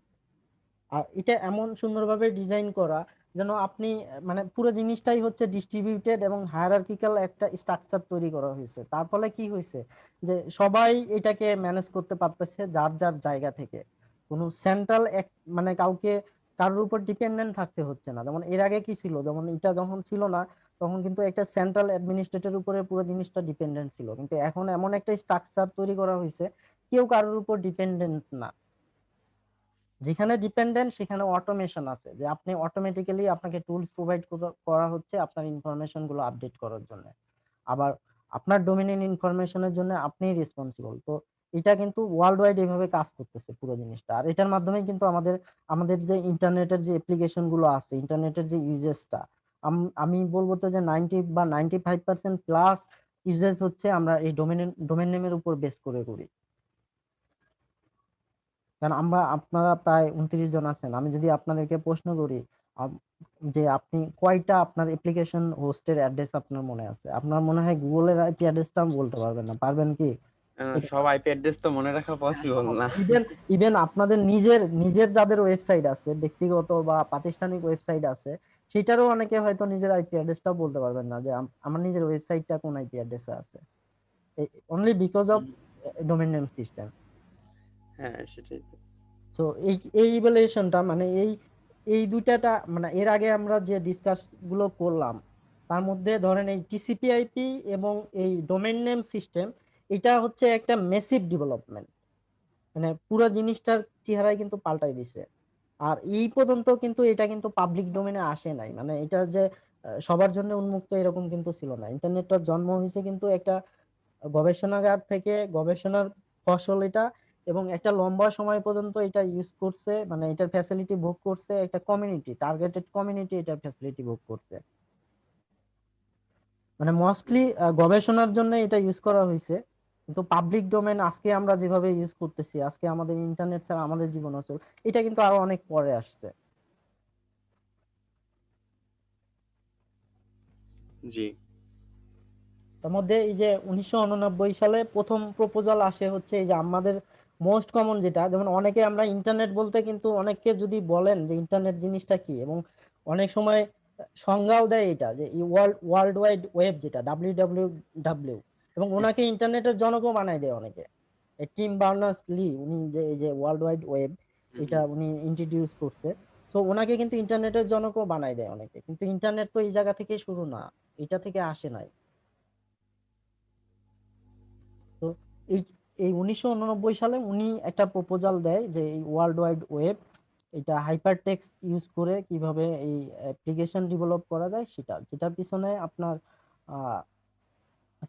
আর এটা এমন সুন্দরভাবে ডিজাইন করা যেন আপনি মানে পুরো জিনিসটাই হচ্ছে ডিস্ট্রিবিউটেড এবং হায়ারার্কিক্যাল একটা স্ট্রাকচার তৈরি করা হয়েছে। তার ফলে কি হয়েছে যে সবাই এটাকে ম্যানেজ করতে পারতেছে যার যার জায়গা থেকে। কোনো সেন্ট্রাল এক মানে কাউকে কারোর উপর ডিপেন্ডেন্ট থাকতে হচ্ছে না। যেমন এর আগে কি ছিল, যেমন এটা যখন ছিল না তখন কিন্তু একটা সেন্ট্রাল অ্যাডমিনিস্ট্রেটর উপরে পুরো জিনিসটা ডিপেন্ডেন্ট ছিল, কিন্তু এখন এমন একটা স্ট্রাকচার তৈরি করা হয়েছে কেউ কারোর উপর ডিপেন্ডেন্ট না। যেখানে ডিপেন্ডেন্ট সেখানে অটোমেশন আছে, যে আপনি অটোমেটিক্যালি আপনাকে টুলস প্রোভাইড করা হচ্ছে আপনার ইনফরমেশন গুলো আপডেট করার জন্য। আবার আপনার ডোমেইন ইনফরমেশনের জন্য আপনিই রেসপন্সিবল। তো এটা কিন্তু ওয়ার্ল্ড ওয়াইড এইভাবে কাজ করতেছে পুরো জিনিসটা। আর এটার মাধ্যমে কিন্তু আমাদের আমাদের যে ইন্টারনেটের যে অ্যাপ্লিকেশন গুলো আছে, ইন্টারনেটের যে ইউজেসটা, আমি বলবো তো যে 95% প্লাস ইউজেস হচ্ছে আমরা এই ডোমেন নেমের উপর বেস করে করি। কারণ আমরা আপনারা প্রায় 29 জন আছেন, আমি যদি আপনাদেরকে প্রশ্ন করি যে আপনি কয়টা আপনার অ্যাপ্লিকেশন হোস্টের অ্যাড্রেস আপনার মনে আছে, আপনার মনে হয় গুগলের আইপি অ্যাড্রেসটা বলতে পারবেন না, পারবেন কি? সব আইপি অ্যাড্রেস তো মনে রাখা পসিবল না। ইভেন ইভেন আপনাদের নিজের নিজের যাদের ওয়েবসাইট আছে, ব্যক্তিগত বা প্রাতিষ্ঠানিক ওয়েবসাইট আছে, সেটারও অনেকে হয়তো নিজের আইপি অ্যাড্রেসটাও বলতে পারবেন না যে আমার নিজের ওয়েবসাইটটা কোন আইপি অ্যাড্রেসে আছে, only because of domain name system. হ্যাঁ সেটাই তো। তো এই এই ইভ্যালুয়েশনটা মানে এই এই দুইটাটা মানে এর আগে আমরা যে ডিসকাস গুলো করলাম তার মধ্যে ধরেন এই টিসিপি আইপি এবং এই ডোমেইন নেম সিস্টেম, এটা হচ্ছে একটা মেসিভ ডেভেলপমেন্ট, মানে পুরো জিনিসটার চেহারাই কিন্তু পাল্টাই দিছে। আর এই পর্যন্ত কিন্তু এটা কিন্তু পাবলিক ডোমেইনে আসে নাই, মানে এটা যে সবার জন্য উন্মুক্ত এরকম কিন্তু ছিল না। ইন্টারনেটটার জন্ম হয়েছে কিন্তু একটা গবেষণাগার থেকে, গবেষণার ফসল এটা, এবং একটা লম্বা সময় পর্যন্ত এটা ইউজ করছে, মানে এটার ফ্যাসিলিটি ভোগ করছে একটা কমিউনিটি, টার্গেটেড কমিউনিটি এটার ফ্যাসিলিটি ভোগ করছে। মানে মোস্টলি গবেষণার জন্য এটা ইউজ করা হয়েছে, কিন্তু পাবলিক ডোমেন আজকে আমরা যেভাবে ইউজ করতেছি, আজকে আমাদের ইন্টারনেট ছাড়া আমাদের জীবন অচল, এটা কিন্তু আরো অনেক পরে আসছে। জি। তার মধ্যে এই যে 1989 সালে প্রথম প্রপোজাল আসে হচ্ছে এই যে আমাদের মোস্ট কমন যেটা, যেমন অনেকে আমরা ইন্টারনেট বলতে কিন্তু অনেককে যদি বলেন যে ইন্টারনেট জিনিসটা কি, এবং অনেক সময় সংজ্ঞাও দেয় এটা যে ওয়ার্ল্ড ওয়াইড ওয়েব যেটা WWW, এবং ওনাকে ইন্টারনেটের জনকও বানাই দেয় অনেকে। টিম বার্নার্স লি উনি যে এই যে ওয়ার্ল্ড ওয়াইড ওয়েব এটা উনি ইন্ট্রোডিউস করছে, তো ওনাকে কিন্তু ইন্টারনেটের জনকও বানাই দেয় অনেকে। কিন্তু ইন্টারনেট তো এই জায়গা থেকে শুরু না, এটা থেকে আসে নাই। তো এই এই 1989 সালে উনি একটা প্রপোজাল দেয় যে এই ওয়ার্ল্ড ওয়াইড ওয়েব এটা হাইপার টেক্সট ইউজ করে কিভাবে এই অ্যাপ্লিকেশন ডেভেলপ করা যায়, সেটা যেটার পিছনে আপনার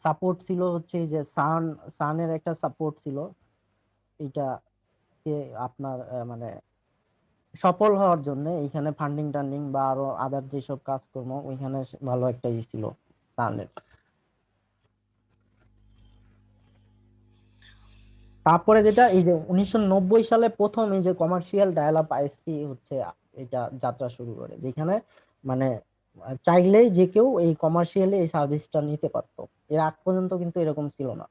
সাপোর্ট ছিল হচ্ছে এই যে সানের একটা সাপোর্ট ছিল। এটাকে আপনার মানে সফল হওয়ার জন্য এইখানে ফান্ডিং টান্ডিং বা আরো আদার যেসব কাজকর্ম ওইখানে ভালো একটা ই ছিল সানের। তারপরে যেটা এই যে 1990 সালে প্রথম এই যে কমার্শিয়াল ডায়াল আপ আইএসপি হচ্ছে এটা যাত্রা শুরু করে, যেখানে মানে চাইলেই যে কেউ এই কমার্শিয়ালি এই সার্ভিসটা নিতে পারতো। এর আগ পর্যন্ত কিন্তু এরকম ছিল না।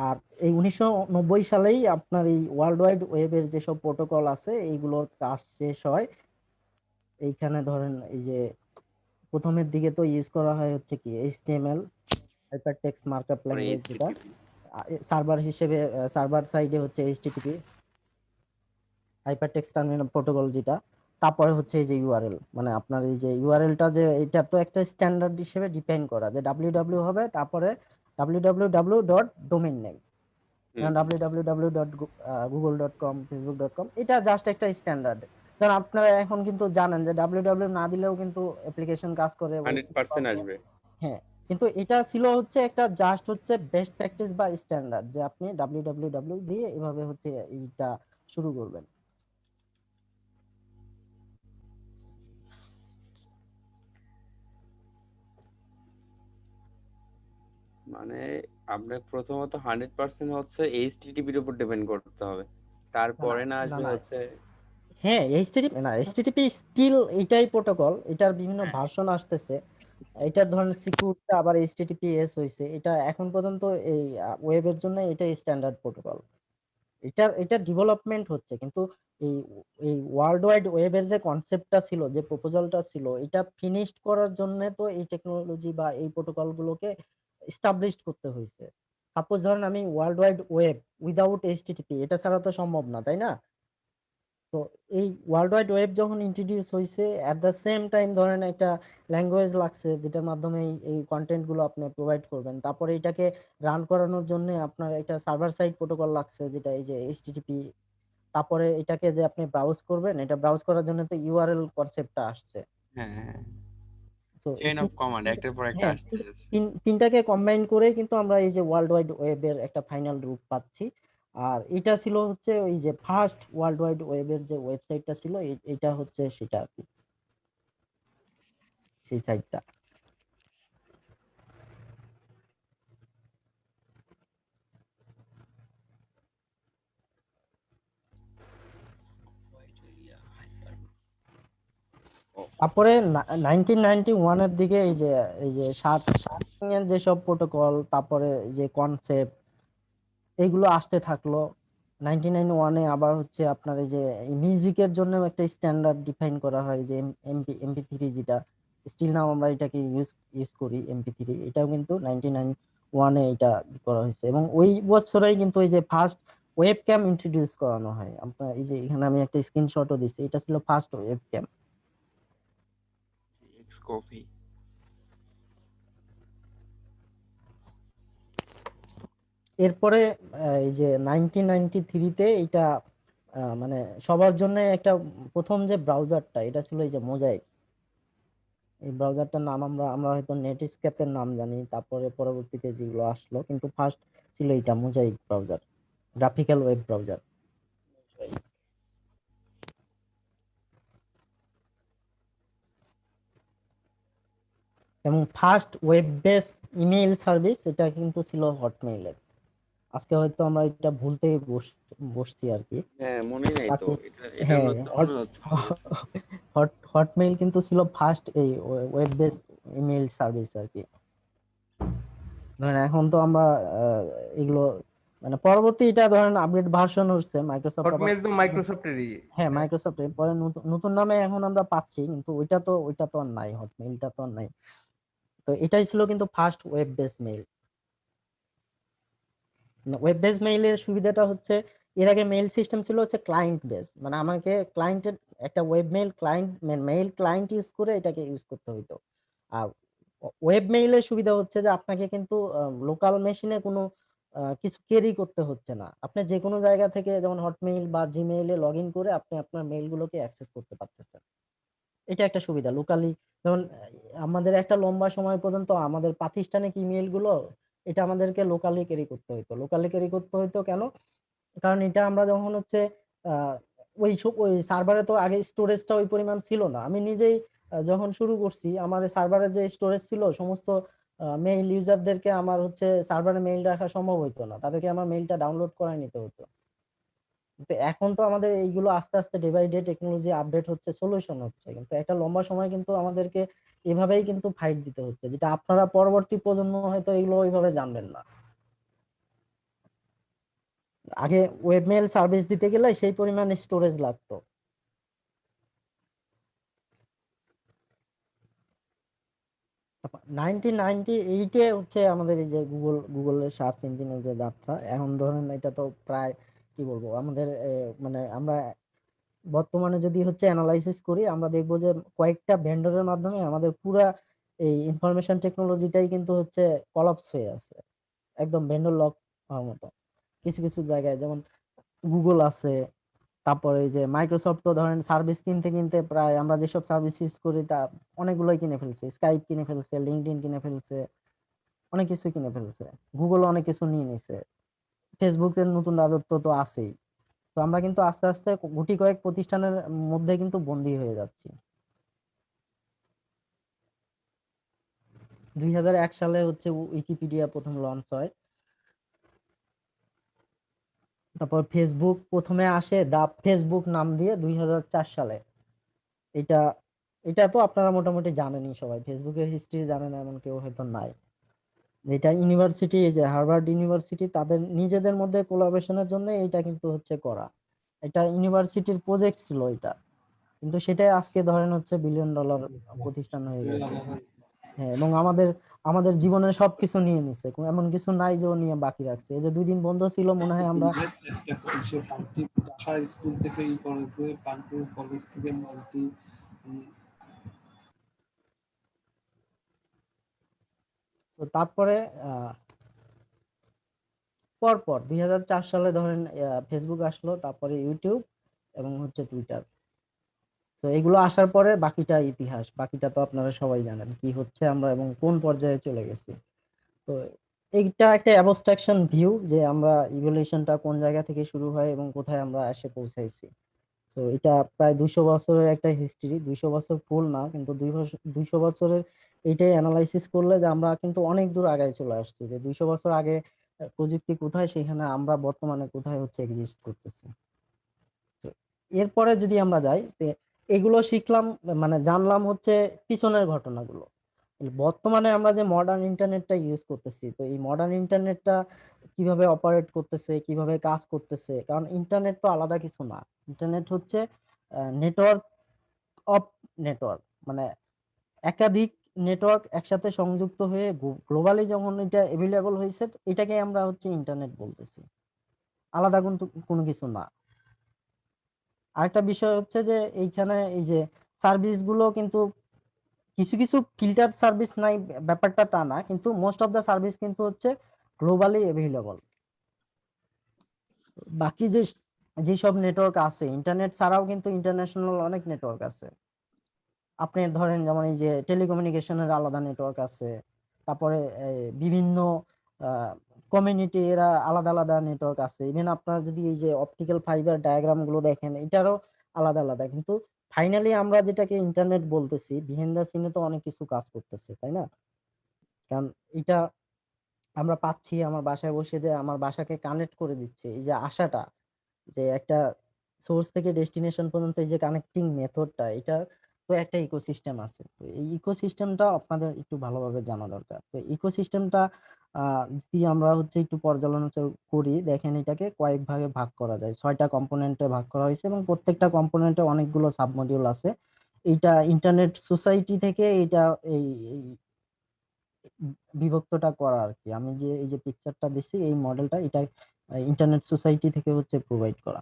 আর এই 1990 সালেই আপনার এই ওয়ার্ল্ড ওয়াইড ওয়েবের যেসব প্রোটোকল আছে এইগুলোর কাজ শেষ হয়। এইখানে ধরেন এই যে প্রথমের দিকে তো ইউজ করা হয় হচ্ছে কি HTML, হাইপার টেক্সট মার্কআপ পরে ল্যাঙ্গুয়েজ, যেটা HTTP। সার্ভার হিসেবে সার্ভার সাইডে হচ্ছে HTTP hyper text terminal protocol যেটা। তারপরে হচ্ছে এই যে ইউআরএল, মানে আপনার এই যে ইউআরএলটা যে এটা তো একটা স্ট্যান্ডার্ড হিসেবে ডিফাইন করা যে www হবে, তারপরে www.domain name, www.google.com facebook.com, এটা জাস্ট একটা স্ট্যান্ডার্ড। কারণ আপনারা এখন কিন্তু জানেন যে ডাব্লিউ না দিলেও কিন্তু অ্যাপ্লিকেশন কাজ করে, 100% আসবে। হ্যাঁ। কিন্তু এটা ছিল হচ্ছে একটা জাস্ট হচ্ছে বেস্ট প্র্যাকটিস বা স্ট্যান্ডার্ড, যে আপনি ডাব্লিউ দিয়ে এভাবে হচ্ছে এইটা শুরু করবেন। মানে আপনার প্রথমত 100% হচ্ছে এইচটিটিপির উপর ডিপেন্ড করতে হবে, তারপরে না না আসবে না, হচ্ছে। হ্যাঁ এইচটিটিপি না, এইচটিটিপি স্টিল এটাই প্রোটোকল, এটার বিভিন্ন ভার্সন আসতেছে। এটা ধরেন সিকিউরটা আবার এইচটিটিপিএস হইছে, এটা এখন পর্যন্ত এই ওয়েবের জন্য এটা স্ট্যান্ডার্ড প্রোটোকল। এটা ডেভেলপমেন্ট হচ্ছে, কিন্তু এই এই ওয়ার্ল্ড ওয়াইড ওয়েবের যে কনসেপ্টটা ছিল, যে প্রপোজালটা ছিল, এটা ফিনিশড করার জন্য তো এই টেকনোলজি বা এই প্রোটোকল গুলোকে এস্টাবলিশড করতে হয়েছে। সাপোজ ধরেন আমি world wide web without HTTP, এটা ছাড়া তো সম্ভব না, তাই না? তো এই ওয়ার্ল্ড ওয়াইড ওয়েব যখন ইন্ট্রোডিউস হয়েছে, এট দ্য সেম টাইম ধরেন একটা ল্যাঙ্গুয়েজ লাগছে যেটার মাধ্যমে এই কন্টেন্ট গুলো আপনি প্রোভাইড করবেন, তারপরে এটাকে রান করানোর জন্য আপনার একটা সার্ভার সাইড প্রোটোকল লাগছে, যেটা এই যে এইচটিটিপি। তারপরে এটাকে যে আপনি ব্রাউজ করবেন, এটা ব্রাউজ করার জন্য তো ইউআরএল কনসেপ্টটা আসছে। হ্যাঁ, হ্যাঁ, তো এই চেইন অফ কমান্ড একটার পর একটা হ্যাঁ, আসতে আছে। তিনটাকে কম্বাইন করে কিন্তু আমরা এই যে ওয়ার্ল্ড ওয়াইড ওয়েবের একটা ফাইনাল রূপ পাচ্ছি। আর এটা ছিল হচ্ছে ওই যে ফার্স্ট ওয়ার্ল্ড ওয়াইড ওয়েবের যে ওয়েবসাইটটা ছিল, এটা হচ্ছে সেটা আর কি, সেই সাইটটা। ও, তারপরে 1991-এর দিকে এই যে শার্পিং এর যেসব প্রোটোকল, তারপরে যে কনসেপ্ট, এইগুলো আসতে থাকলো। 1991-এ আবার হচ্ছে আপনার এই যে মিউজিকের জন্য একটা স্ট্যান্ডার্ড ডিফাইন করা হয়, যে এমপি3, যেটা স্টিল নাও আমরা এটাকে ইউজ ইউজ করি, এমপি3। এটাও কিন্তু 1991-এ এটা করা হয়েছে, এবং ওই বছরেই কিন্তু এই যে ফার্স্ট ওয়েব ক্যাম ইন্ট্রোডিউস করানো হয়। আপনার এই যে এখানে আমি একটা স্ক্রিনশটও দিচ্ছি, এটা ছিল first webcam. X copy. এরপরে এই যে 1993-তে এটা মানে সবার জন্য একটা প্রথম যে ব্রাউজারটা, এটা ছিল এই যে মোজাইক। এই ব্রাউজারটার নাম আমরা আমরা হয়তো নেটস্কেপের নাম জানি, তারপরে পরবর্তীতে যেগুলো আসলো, কিন্তু ফার্স্ট ছিল এটা Mosaic browser, graphical web browser. এবং first web base email service এটা কিন্তু ছিল হটমেইলের। আজকে হয়তো আমরা এটা ভুলতেই বসছি আর কি। হ্যাঁ, মনেই নাই তো, বাকি এটার হ্যাঁ, মধ্যে মনে হচ্ছে যে হটমেইল কিন্তু ছিল ফার্স্ট এই ওয়েব বেস ইমেইল সার্ভিস আর কি। ধরেন এখন তো আমরা এগুলো মানে পরবর্তী এটা ধরেন আপডেট ভার্সন হচ্ছে মাইক্রোসফট আবার, হটমেইল তো মাইক্রোসফটেরই। হ্যাঁ মাইক্রোসফটের পরে নতুন নতুন নামে এখন আমরা পাচ্ছি, কিন্তু ওইটা তো আর নাই, হটমেইলটা তো আর নাই। তো এটাই ছিল কিন্তু first web base mail. Web base মেইলের সুবিধাটা হচ্ছে, এর আগে মেইল সিস্টেম ছিল হচ্ছে ক্লায়েন্ট বেস, মানে আমাকে ক্লায়েন্টের একটা web mail client, mail client use করে এটাকে ইউজ করতে হইতো। আর ওয়েব মেইলের সুবিধা হচ্ছে যে আপনাকে কিন্তু লোকাল মেশিনে কোনো কিছু ক্যারি করতে হচ্ছে না, আপনি যে কোনো জায়গা থেকে যেমন হটমেইল বা জিমেইলে লগ ইন করে আপনি আপনার মেইলগুলোকে অ্যাক্সেস করতে পারতেছেন। এটা একটা সুবিধা লোকালি। যেমন আমাদের একটা লম্বা সময় পর্যন্ত আমাদের প্রাতিষ্ঠানিক ইমেইল গুলো, এটা আমাদেরকে লোকালি ক্যারি করতে হতো। লোকালি ক্যারি করতে হতো কেন? কারণ এটা আমরা যখন হচ্ছে আহ ওই সার্ভারে তো আগে স্টোরেজটা ওই পরিমাণ ছিল না। আমি নিজেই যখন শুরু করছি, আমার সার্ভারে যে স্টোরেজ ছিল, সমস্ত মেইল ইউজারদেরকে আমার হচ্ছে সার্ভারে মেইল রাখা সম্ভব হতো না, তাদেরকে আমার মেইলটা ডাউনলোড করায় নিতে হতো। কিন্তু এখন তো আমাদের এইগুলো আস্তে আস্তে day by day technology update হচ্ছে, সলিউশন হচ্ছে, কিন্তু একটা লম্বা সময় কিন্তু আমাদেরকে এভাবেই কিন্তু ফাইট দিতে হচ্ছে, যেটা আপনারা পরবর্তী প্রজন্ম হয়তো এগুলো ওইভাবে জানবেন না। আগে ওয়েবমেল সার্ভিস দিতে গেলে সেই পরিমাণ স্টোরেজ লাগতো। 1998 হচ্ছে আমাদের এই যে গুগলের সার্চ ইঞ্জিনের যে যাত্রা, এখন ধরেন এটা তো প্রায় কি বলবো আমাদের মানে আমরা বর্তমানে যদি হচ্ছে অ্যানালাইসিস করি, আমরা দেখবো যে কয়েকটা ভেন্ডরের মাধ্যমে আমাদের পুরা এই ইনফরমেশন টেকনোলজিটাই কিন্তু হচ্ছে কলাপস হয়ে আছে, একদম ভেন্ডর লক হওয়ার মতো। কিছু কিছু জায়গায় যেমন গুগল আছে, তারপরে এই যে মাইক্রোসফট তো ধরেন সার্ভিস কিনতে কিনতে প্রায় আমরা যেসব সার্ভিস ইউজ করি তা অনেকগুলোই কিনে ফেলছে, স্কাইপ কিনে ফেলছে, লিঙ্কডইন কিনে ফেলছে, অনেক কিছু কিনে ফেলছে, গুগল অনেক কিছু নিয়ে নিছে, ফেসবুকের নতুন রাজত্ব তো আছেই। তো আমরা কিন্তু আস্তে আস্তে গুটি কয়েক প্রতিষ্ঠানের মধ্যে কিন্তু বন্দী হয়ে যাচ্ছি। 2001 সালে হচ্ছে উইকিপিডিয়া প্রথম লঞ্চ হয়। তারপর ফেসবুক প্রথমে আসে দা ফেসবুক নাম দিয়ে 2004 সালে। এটা এটা তো আপনারা মোটামুটি জানেনই সবাই, ফেসবুকের হিস্ট্রি জানেন এমন কেউ হয়তো নাই। এটা ইউনিভার্সিটি, এই যে হার্ভার্ড ইউনিভার্সিটি তাদের নিজেদের মধ্যে কোলাবোরেশনের জন্য এটা কিন্তু হচ্ছে করা। এটা ইউনিভার্সিটির প্রজেক্ট ছিল এটা, কিন্তু সেটাই আজকে ধরেন হচ্ছে $1 বিলিয়ন প্রতিষ্ঠান হয়ে গেছে। হ্যাঁ, এবং আমাদের আমাদের জীবনের সবকিছু নিয়ে নিছে, এমন কিছু নাই যে ও নিয়ে বাকি রাখছে। এই যে 2 দিন বন্ধ ছিল মনে হয় আমরা সে প্রান্তিক ভাষা স্কুল থেকে ই করেছে, প্রান্তিক কলেজ থেকে মাল্টি। তো তারপরে পরপর 2004 সালে ধরেন ফেসবুক আসলো, তারপরে ইউটিউব এবং হচ্ছে টুইটার। তো এগুলো আসার পরে বাকিটা ইতিহাস, বাকিটা তো আপনারা সবাই জানেন কি হচ্ছে আমরা এবং কোন পর্যায়ে চলে গেছি। তো এইটা একটা অ্যাবস্ট্রাকশন ভিউ যে আমরা ইভলিউশনটা কোন জায়গা থেকে শুরু হয় এবং কোথায় আমরা এসে পৌঁছাইছি। তো এটা প্রায় 200 বছরের একটা হিস্ট্রি, 200 বছর ফুল না কিন্তু 200 বছরের এইটাই অ্যানালাইসিস করলে যে আমরা কিন্তু অনেক দূর আগে চলে আসছি, যে 200 বছর আগে প্রযুক্তি কোথায় সেখানে আমরা বর্তমানে কোথায় হচ্ছে এক্সিস্ট করতেছি। তো এরপরে যদি আমরা যাই এগুলো শিখলাম, মানে জানলাম হচ্ছে পিছনের ঘটনাগুলো। বর্তমানে আমরা যে মডার্ন ইন্টারনেটটা ইউজ করতেছি, তো এই মডার্ন ইন্টারনেটটা কিভাবে অপারেট করতেছে, কিভাবে কাজ করতেছে, কারণ ইন্টারনেট তো আলাদা কিছু না। ইন্টারনেট হচ্ছে নেটওয়ার্ক অফ নেটওয়ার্ক, মানে একাধিক নেটওয়ার্ক একসাথে সংযুক্ত হয়ে গ্লোবালি যখন এটা এভেলেবল হয়েছে, তো এটাকে আমরা হচ্ছে ইন্টারনেট বলতেছি, আলাদা কিন্তু কোনো কিছু না। আরেকটা বিষয় হচ্ছে যে এইখানে এই যে সার্ভিস গুলো কিন্তু কিছু কিছু ফিল্টার সার্ভিস নাই, ব্যাপারটা তা না, কিন্তু মোস্ট অফ দা সার্ভিস কিন্তু হচ্ছে গ্লোবালি এভেলেবল। বাকি যে যেসব নেটওয়ার্ক আছে ইন্টারনেট ছাড়াও কিন্তু ইন্টারন্যাশনাল অনেক নেটওয়ার্ক আছে। আপনি ধরেন যেমন এই যে টেলিকমিউনিকেশনের আলাদা নেটওয়ার্ক আছে, তারপরে বিভিন্ন কমিউনিটি এরা আলাদা আলাদা নেটওয়ার্ক আছে। ইভেন আপনারা যদি এই যে অপটিক্যাল ফাইবার ডায়াগ্রাম গুলো দেখেন এটারও আলাদা আলাদা, কিন্তু ফাইনালি আমরা যেটাকে ইন্টারনেট বলতেছি বিহাইন্ড দ্য সিনে তো অনেক কিছু কাজ করতেছে, তাই না? কারণ এটা আমরা পাচ্ছি আমার বাসায় বসে, যে আমার বাসাকে কানেক্ট করে দিচ্ছে, এই যে আশাটা, যে একটা সোর্স থেকে ডেস্টিনেশন পর্যন্ত এই যে কানেক্টিং মেথডটা, এটা তো একটা ইকোসিস্টেম আছে। তো এই ইকোসিস্টেমটা আপনাদের একটু ভালোভাবে জানা দরকার। তো ইকোসিস্টেমটা যদি আমরা হচ্ছে একটু পর্যালোচনা করি, দেখেন এটাকে কয়েক ভাগে ভাগ করা যায়, 6টা কম্পোনেন্টে ভাগ করা হয়েছে এবং প্রত্যেকটা কম্পোনেন্টে অনেকগুলো সাবমডিউল আছে। এইটা ইন্টারনেট সোসাইটি থেকে এটা এই এই বিভক্তটা করা আর কি। আমি যে এই যে পিকচারটা দিছি এই মডেলটা, এটা ইন্টারনেট সোসাইটি থেকে হচ্ছে প্রোভাইড করা।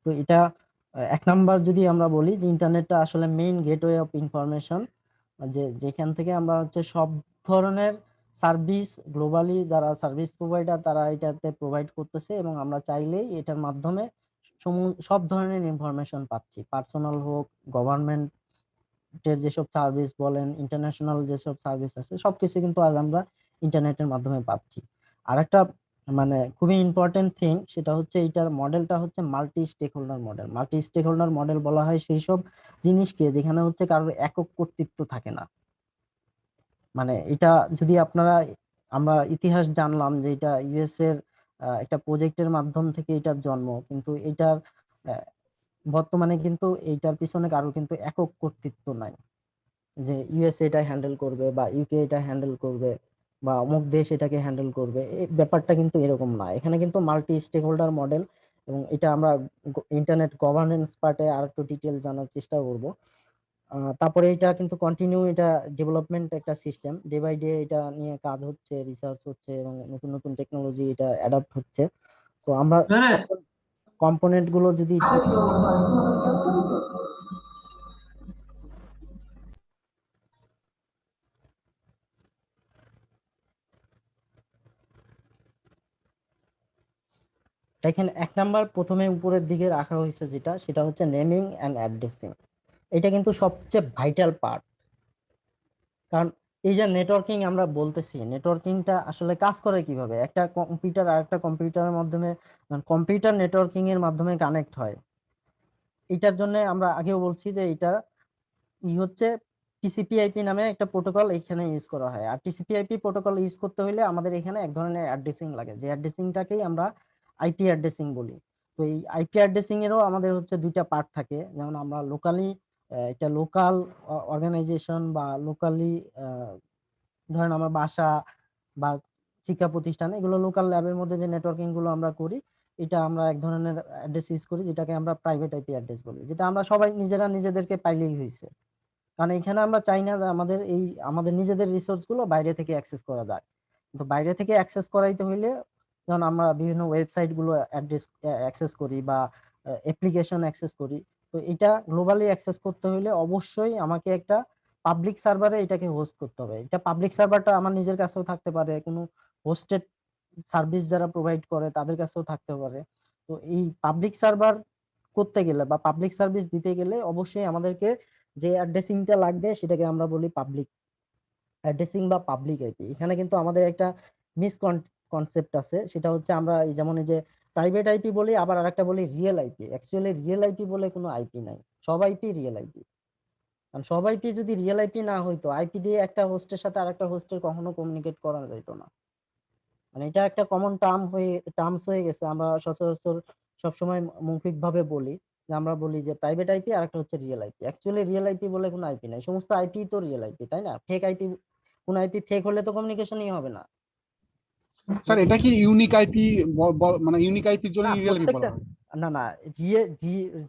তো এটা 1 নাম্বার যদি আমরা বলি যে ইন্টারনেটটা আসলে মেইন গেটওয়ে অফ ইনফরমেশন, যে যেখান থেকে আমরা হচ্ছে সব ধরনের সার্ভিস গ্লোবালি যারা সার্ভিস প্রোভাইডার তারা এটাতে প্রোভাইড করতেছে এবং আমরা চাইলেই এটার মাধ্যমে সব ধরনের ইনফরমেশন পাচ্ছি, পার্সোনাল হোক, গভর্নমেন্টের যেসব সার্ভিস বলেন, ইন্টারন্যাশনাল যেসব সার্ভিস আছে সবকিছু কিন্তু আজ আমরা ইন্টারনেটের মাধ্যমে পাচ্ছি। আর একটা মানে খুবই ইম্পর্টেন্ট থিং সেটা হচ্ছে এইটার মডেলটা হচ্ছে multi stakeholder model. Multi stakeholder model বলা হয় সেই সব জিনিসকে যেখানে হচ্ছে কারোর একক কর্তৃত্ব থাকে না। মানে এটা যদি আপনারা আমরা ইতিহাস জানলাম যে এটা ইউএস এর একটা প্রজেক্টের মাধ্যম থেকে এটার জন্ম, কিন্তু এটার আহ, বর্তমানে কিন্তু এইটার পিছনে কারোর কিন্তু একক কর্তৃত্ব নাই, যে ইউএস এটা হ্যান্ডেল করবে বা ইউকে এটা হ্যান্ডেল করবে বা অমুক দেশ এটাকে হ্যান্ডেল করবে, এই ব্যাপারটা কিন্তু এরকম না। এখানে কিন্তু মাল্টি স্টেক হোল্ডার মডেল, এবং এটা আমরা ইন্টারনেট গভর্নেন্স পার্টে আর একটু ডিটেল জানার চেষ্টা করব। তারপরে এটা কিন্তু কন্টিনিউ, এটা ডেভেলপমেন্ট একটা সিস্টেম, ডে বাই ডে এটা নিয়ে কাজ হচ্ছে, রিসার্চ হচ্ছে এবং নতুন নতুন টেকনোলজি এটা অ্যাডাপ্ট হচ্ছে। তো আমরা কম্পোনেন্ট গুলো যদি একটু দেখেন, এক নাম্বার প্রথমে উপরের দিকে রাখা হয়েছে যেটা, সেটা হচ্ছে নেমিং অ্যান্ড অ্যাড্রেসিং। এটা কিন্তু সবচেয়ে ভাইটাল পার্ট। কারণ এই যে নেটওয়ার্কিং আমরা বলতেছি, নেটওয়ার্কিংটা আসলে কাজ করে কিভাবে? একটা কম্পিউটার আর একটা কম্পিউটারের মাধ্যমে, কম্পিউটার নেটওয়ার্কিং এর মাধ্যমে কানেক্ট হয়। এটার জন্য আমরা আগেও বলছি যে এটা হচ্ছে টিসিপি/আইপি নামে একটা প্রোটোকল এখানে ইউজ করা হয়। আর টিসিপি/আইপি প্রোটোকল ইউজ করতে হলে আমাদের এখানে এক ধরনের অ্যাড্রেসিং লাগে, যে অ্যাড্রেসিংটাকেই আমরা আইপি অ্যাড্রেসিং বলি। তো এই আইপি অ্যাড্রেসিং এরও আমাদের হচ্ছে দুইটা পার্ট থাকে। যেমন আমরা লোকালি, একটা লোকাল অর্গানাইজেশন বা লোকালি, ধরেন আমার বাসা বা শিক্ষা প্রতিষ্ঠান, এগুলো লোকাল ল্যাবের মধ্যে যে নেটওয়ার্কিং গুলো আমরা করি, এটা আমরা এক ধরনের অ্যাড্রেস ইউজ করি, যেটাকে আমরা প্রাইভেট আইপি অ্যাড্রেস বলি, যেটা আমরা সবাই নিজেরা নিজেদেরকে পাইলেই হয়েছে। কারণ এখানে আমরা চাই না যে আমাদের নিজেদের রিসোর্স গুলো বাইরে থেকে অ্যাক্সেস করা যায়। কিন্তু বাইরে থেকে অ্যাক্সেস করাইতে হইলে, যেমন আমরা বিভিন্ন ওয়েবসাইট গুলো অ্যাড্রেস অ্যাক্সেস করি বা অ্যাপ্লিকেশন অ্যাক্সেস করি, তো এটা গ্লোবালি অ্যাক্সেস করতে হইলে অবশ্যই আমাকে একটা পাবলিক সার্ভারে এটাকে হোস্ট করতে হবে। এটা পাবলিক সার্ভারটা আমার নিজের কাছেও থাকতে পারে, কোনো হোস্টেড সার্ভিস যারা প্রোভাইড করে তাদের কাছেও থাকতে পারে। তো এই পাবলিক সার্ভার করতে গেলে বা পাবলিক সার্ভিস দিতে গেলে অবশ্যই আমাদেরকে যে অ্যাড্রেসিংটা লাগবে সেটাকে আমরা বলি পাবলিক অ্যাড্রেসিং বা পাবলিক আইপি। এখানে কিন্তু আমাদের একটা মিস কনসেপ্ট আছে, সেটা হচ্ছে আমরা যেমন এই যে প্রাইভেট আইপি বলি, আবার আরেকটা বলি real IP. Actually real IP বলে কোনো আইপি নাই, সব আইপি রিয়েল আইপি। কারণ সব আইপি যদি রিয়েল আইপি না হইতো, আইপি দিয়ে একটা হোস্টের সাথে আরেকটা হোস্টের কখনো কমিউনিকেট করা যেত না। মানে এটা একটা কমন টার্মস হয়ে গেছে, আমরা সচরাচর সবসময় মৌখিক ভাবে বলি, যে আমরা বলি যে প্রাইভেট আইপি আর একটা হচ্ছে real IP. Actually real IP বলে কোনো আইপি নাই, সমস্ত আইপি তো রিয়েল আইপি, তাই না? ফেক আইপি, কোন আইপি ফেক হলে তো কমিউনিকেশনই হবে না। স্যার এটা কি ইউনিক আইপি, মানে ইউনিক আইপির জন্য না, রিয়েল আইপি বলা প্রত্যেকটা, হয়? না না,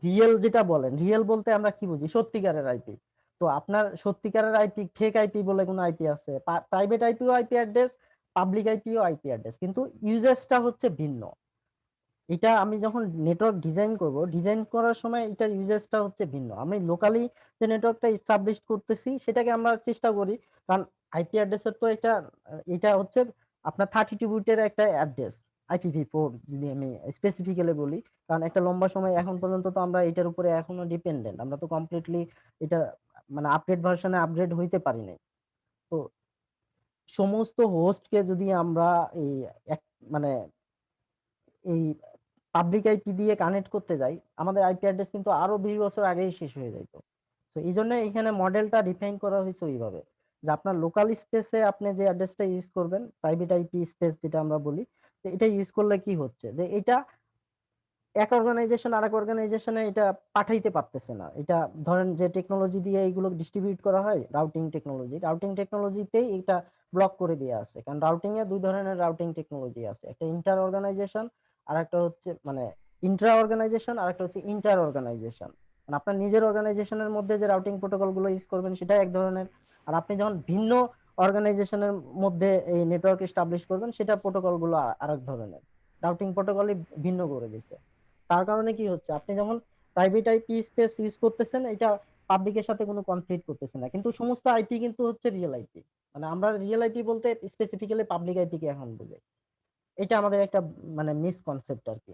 রিয়েল যেটা বলেন, রিয়েল বলতে আমরা কি বুঝি? সত্যিকারের আইপি। তো আপনার সত্যিকারের আইপি, ফেক আইপি বলে কোনো আইপি আছে? Private IPO IP address, public IPO IP address, কিন্তু ইউজেসটা হচ্ছে ভিন্ন। এটা আমি যখন নেটওয়ার্ক ডিজাইন করব, ডিজাইন করার সময় এটার ইউজেসটা হচ্ছে ভিন্ন। আমি লোকালি যে নেটওয়ার্কটা এস্টাবলিশ করতেছি সেটাকে আমরা চেষ্টা করি, কারণ আইপি অ্যাড্রেসের তো এটা হচ্ছে আপনার 32 বিটের একটা অ্যাড্রেস, IPv4 যদি আমি স্পেসিফিক্যালি বলি। কারণ একটা লম্বা সময় এখন পর্যন্ত তো আমরা এটার উপরে এখনো ডিপেন্ডেন্ট, আমরা তো কমপ্লিটলি এটা মানে আপডেট ভার্সনে আপগ্রেড হইতে পারি নাই। তো সমস্ত হোস্টকে যদি আমরা এই মানে এই পাবলিক আইপি দিয়ে কানেক্ট করতে যাই, আমাদের আইপি অ্যাড্রেস কিন্তু আরো 20 বছর আগেই শেষ হয়ে যাইতো। তো এই জন্য এখানে মডেলটা ডিফাইন করা হয়েছে ওইভাবে, যে আপনার লোকাল স্পেসে আপনি যে অ্যাড্রেসটা ইউজ করবেন, প্রাইভেট আইপি স্পেস যেটা আমরা বলি, তো এটা ইউজ করলে কি হচ্ছে, যে এটা এক অর্গানাইজেশন আরেক অর্গানাইজেশনে এটা পাঠাইতে পারতেছে না। এটা ধরেন যে টেকনোলজি দিয়ে এইগুলো ডিস্ট্রিবিউট করা হয়, রাউটিং টেকনোলজিতেই এটা ব্লক করে দেওয়া আছে। কারণ রাউটিং এ দুই ধরনের রাউটিং টেকনোলজি আছে, একটা ইন্টার অর্গানাইজেশন আর একটা হচ্ছে মানে ইন্ট্রা অর্গানাইজেশন, আর একটা হচ্ছে ইন্টার অর্গানাইজেশন। মানে আপনার নিজের অর্গানাইজেশনের মধ্যে যে রাউটিং প্রোটোকল গুলো ইউজ করবেন সেটা এক ধরনের, আর আপনি যখন ভিন্ন অর্গানাইজেশনের মধ্যে এই নেটওয়ার্ক এস্টাবলিশ করবেন সেটা প্রোটোকল গুলো আরেক ধরনের। রাউটিং প্রোটোকলই ভিন্ন করে দিচ্ছে। তার কারণে কি হচ্ছে, আপনি যখন প্রাইভেট আইপি স্পেস ইউজ করতেছেন, এটা পাবলিকের সাথে কোনো কনফ্লিক্ট করতেছে না, কিন্তু সমস্ত আইপি কিন্তু হচ্ছে রিয়েল আইপি। মানে আমরা রিয়েল আইপি বলতে স্পেসিফিক্যালি পাবলিক আইপি কে এখন বুঝাই। এটা আমাদের একটা মানে মিসকনসেপ্ট আর কি।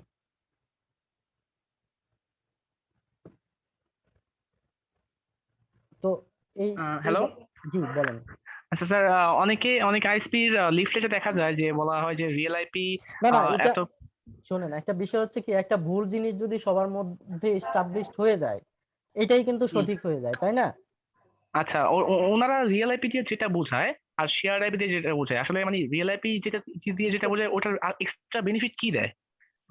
তো এই হ্যালো। জি বলেন। আচ্ছা স্যার, অনেক আইএসপির লিফলেটে দেখা যায় যে বলা হয় যে রিয়েল আইপি না না, এটা এত। শোনেন, একটা বিষয় হচ্ছে কি, একটা ভুল জিনিস যদি সবার মধ্যে এস্টাবলিশড হয়ে যায়, এটাই কিন্তু হুম, সঠিক হয়ে যায়, তাই না? আচ্ছা, ওনারা রিয়েল আইপি দিয়ে যেটা বোঝায় আর শেয়ার আইপি দিয়ে যেটা বোঝায়, আসলে মানে রিয়েল আইপি যেটা বোঝায় ওটার এক্সট্রা বেনিফিট কি দেয়?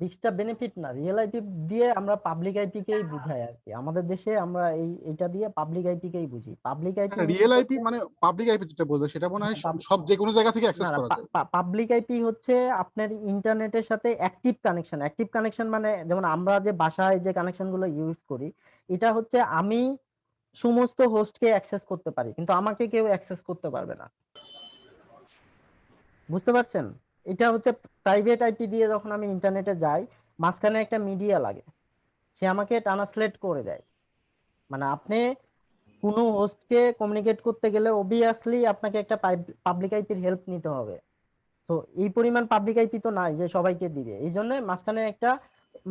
রিক্সটা বেনিফিট না, রিয়েল আইপি দিয়ে আমরা পাবলিক আইপি কেই বুঝাই আর কি। আমাদের দেশে আমরা এটা দিয়ে পাবলিক আইপি কেই বুঝি। পাবলিক আইপি রিয়েল আইপি মানে পাবলিক আইপি যেটা বলবো সেটা মনে হয় সব যে কোনো জায়গা থেকে না অ্যাক্সেস না, করা যায়। পাবলিক আইপি হচ্ছে আপনার ইন্টারনেটের সাথে অ্যাক্টিভ কানেকশন। অ্যাক্টিভ কানেকশন মানে যেমন আমরা যে বাসায় যে কানেকশন গুলো ইউজ করি, এটা হচ্ছে আমি সমস্ত হোস্টকে অ্যাক্সেস করতে পারি, কিন্তু আমাকে কেউ অ্যাক্সেস করতে পারবে না। বুঝতে পারছেন? এটা হচ্ছে প্রাইভেট আইপি দিয়ে যখন আমি ইন্টারনেটে যাই, মাঝখানে একটা মিডিয়া লাগে, সে আমাকে ট্রান্সলেট করে দেয়। মানে আপনি কোনো হোস্টকে কমিউনিকেট করতে গেলে অবভিয়াসলি আপনাকে একটা পাবলিক আইপির হেল্প নিতে হবে। তো তো এই পরিমাণ পাবলিক আইপি তো নাই যে সবাইকে দিবে, এই জন্য মাঝখানে একটা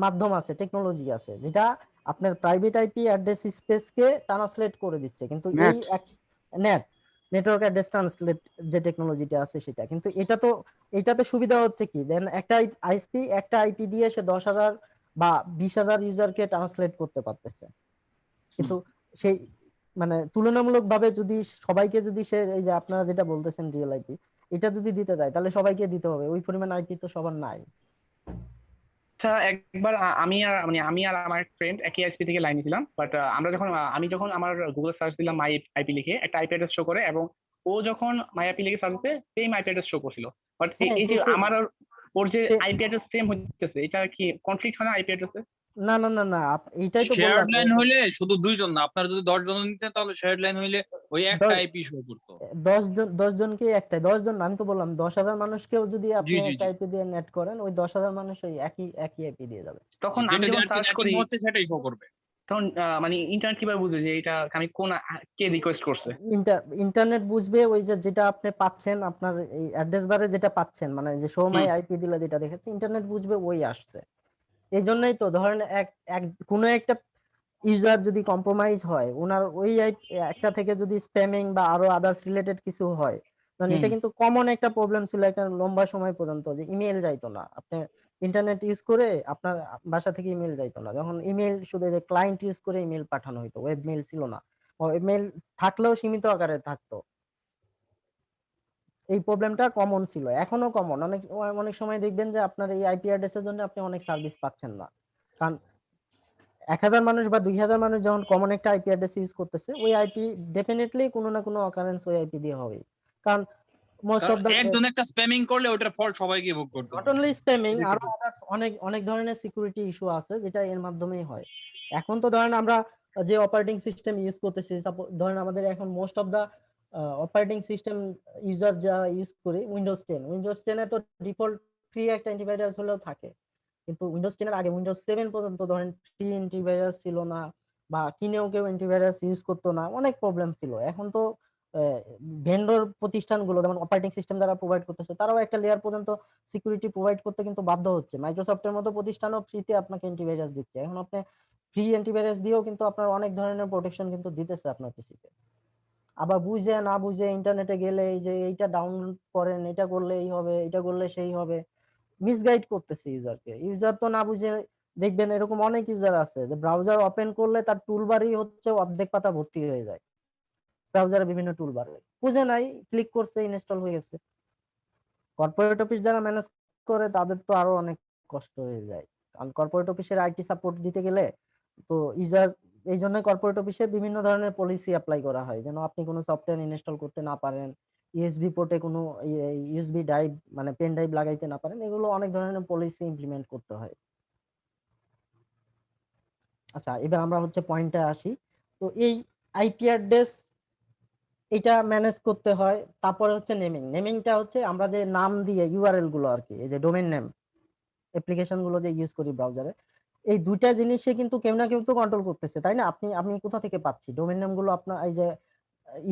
মাধ্যম আছে, টেকনোলজি আছে, যেটা আপনার প্রাইভেট আইপি অ্যাড্রেস স্পেসকে ট্রান্সলেট করে দিচ্ছে। কিন্তু এই net net network address translate যে টেকনোলজিটা আছে সেটা কিন্তু, এটাতে সুবিধা হচ্ছে কি, দেন একটা আইএসপি একটা আইপি দিয়ে সে 10,000 বা 20,000 ইউজারকে ট্রান্সলেট করতে পারতেছে। কিন্তু সেই মানে তুলনামূলক ভাবে যদি সবাইকে যদি সে, এই যে আপনারা যেটা বলতেছেন রিয়েল আইপি, এটা যদি দিতে যায় তাহলে সবাইকে দিতে হবে, ওই পরিমাণ আইপি তো সবার নাই। আচ্ছা, একবার আমি আর আমার ফ্রেন্ড একই আইপি থেকে লাইনে ছিলাম, বাট আমি যখন আমার গুগল সার্চ দিলাম মাই আইপি লিখে, একটা আইপি অ্যাড্রেস শো করে, এবং ও যখন মাই আইপি লিখে সার্চ দিতে সেম আইপি অ্যাড্রেস শো করছিল। বাট হ্যাঁ, এই যে আমার আর ওর যে সে- আইপি অ্যাড্রেস সেম হচ্ছে, এটা কি কনফ্লিক্ট হয় না আইপি অ্যাড্রেসে? না না না না, এইটাই তো শেয়ার্ড বললাম। লাইন হইলে শুধু 2 জন না, আপনারা যদি 10 জন নিতেন তাহলে শেয়ার্ড লাইন হইলে ওই একটা আইপি শো করতো। 10 জনকে একটাই, 10 জন না, আমি তো বললাম 10,000 মানুষকেও যদি আপনি জি, জি, একটা জি। আইপি দিয়ে নেট করেন, ওই 10,000 মানুষ ওই একই আইপি দিয়ে যাবে। তখন আমি যেটা যখন দিয়ে সার্চ নেটিং করি, হচ্ছে সেটাই শো করবে। তখন মানে ইন্টারনেট কিভাবে বুঝবে যে এটা আমি কে রিকোয়েস্ট করছে? ইন্টারনেট বুঝবে ওই যে যেটা আপনি পাচ্ছেন, আপনার এই অ্যাড্রেস বারে যেটা পাচ্ছেন, মানে যে শো মাই আইপি দিলে যেটা দেখাচ্ছে, ইন্টারনেট বুঝবে ওই আসছে। এই জন্যই তো ধরেন কোনো একটা ইউজার যদি কম্প্রোমাইজ হয়, ওনার ওই একটা থেকে যদি স্প্যামিং বা আরো আদার্স রিলেটেড কিছু হয়, কারণ এটা কিন্তু কমন একটা প্রবলেম ছিল একটা লম্বা সময় পর্যন্ত, যে ইমেল যাইতো না। আপনি ইন্টারনেট ইউজ করে আপনার বাসা থেকে ইমেল যাইতো না, যখন ইমেল শুধু যে ক্লায়েন্ট ইউজ করে ইমেল পাঠানো হইতো, ওয়েব মেল ছিল না, ওয়েব মেল থাকলেও সীমিত আকারে থাকতো। এই প্রবলেমটা কমন ছিল, এখনো কমন। অনেক অনেক সময় দেখবেন যে আপনার এই আইপি অ্যাড্রেসের জন্য আপনি অনেক সার্ভিস পাচ্ছেন না, কারণ 1,000 মানুষ বা 2,000 মানুষ যখন কমন একটা আইপি অ্যাড্রেস ইউজ করতেছে, ওই আইপি ডেফিনেটলি কোনো না কোনো অকারেন্স ওই আইপি দিয়ে হবে। কারণ মোস্ট কারণ অফ দা, একজন একটা স্প্যামিং করলে ওটার ফল্ট সবাইকে ভোগ করতে নট হবে। অনলি স্প্যামিং, আরো others অনেক অনেক ধরনের সিকিউরিটি ইস্যু আছে যেটা এর মাধ্যমেই হয়। এখন তো ধরেন আমরা যে অপারেটিং সিস্টেম ইউজ করতেছি, ধরেন আমাদের এখন most of the operating system user যারা ইউজ করি উইন্ডোজ 10 এ তো ডিফল্ট ফ্রি একটা অ্যান্টিভাইরাস হলেও থাকে, কিন্তু উইন্ডোজ 10 এর আগে উইন্ডোজ 7 পর্যন্ত ধরেন ফ্রি অ্যান্টিভাইরাস ছিল না, বা কিনেও কেউ অ্যান্টিভাইরাস ইউজ করতো না, অনেক প্রবলেম ছিল। এখন তো ভেন্ডর প্রতিষ্ঠানগুলো যেমন অপারেটিং সিস্টেম যারা প্রোভাইড করতেছে, তারাও একটা লেয়ার পর্যন্ত সিকিউরিটি প্রোভাইড করতে কিন্তু বাধ্য হচ্ছে। মাইক্রোসফটের মতো প্রতিষ্ঠানও ফ্রিতে আপনাকে অ্যান্টিভাইরাস দিচ্ছে। এখন আপনি ফ্রি অ্যান্টিভাইরাস দিয়েও কিন্তু আপনার অনেক ধরনের প্রোটেকশন কিন্তু দিতেছে আপনার পিসিতে। আবার বুঝে না বুঝে ইন্টারনেটে গেলে এই যে এইটা ডাউনলোড করেন, এটা করলে এই হবে, এটা করলে সেই হবে, মিসগাইড করতেছে ইউজারকে। ইউজার তো না বুঝে, দেখবেন এরকম অনেক ইউজার আছে যে ব্রাউজার ওপেন করলে তার টুলবারই হচ্ছে অর্ধেক পাতা ভর্তি হয়ে যায়, ব্রাউজারে বিভিন্ন টুলবারে বুঝে নাই, ক্লিক করছে, ইনস্টল হয়ে গেছে। কর্পোরেট অফিস যারা ম্যানেজ করে তাদের তো আরো অনেক কষ্ট হয়ে যায়, কারণ কর্পোরেট অফিসের আইটি সাপোর্ট দিতে গেলে তো ইউজার, এই জন্য কর্পোরেট অফিসে বিভিন্ন ধরনের পলিসি অ্যাপ্লাই করা হয় যেন আপনি কোনো সফটওয়্যার ইনস্টল করতে না পারেন, ইউএসবি পোর্টে কোনো ইউএসবি ড্রাইভ মানে পেন ড্রাইভ লাগাইতে না পারেন, এগুলো অনেক ধরনের পলিসি ইমপ্লিমেন্ট করতে হয়। আচ্ছা, এবার আমরা হচ্ছে পয়েন্টে আসি। তো এই আইপি অ্যাড্রেস এটা ম্যানেজ করতে হয়। তারপরে হচ্ছে নেমিংটা হচ্ছে আমরা যে নাম দিয়ে ইউআরএল গুলো আর কি, এই যে ডোমেইন নেম অ্যাপ্লিকেশন গুলো যে ইউজ করি ব্রাউজারে, এই দুইটা জিনিসে কিন্তু কেউ না কেউ তো কন্ট্রোল করতেছে, তাই না? আমি কোথা থেকে পাচ্ছি ডোমেইন নেম গুলো, আপনার এই যে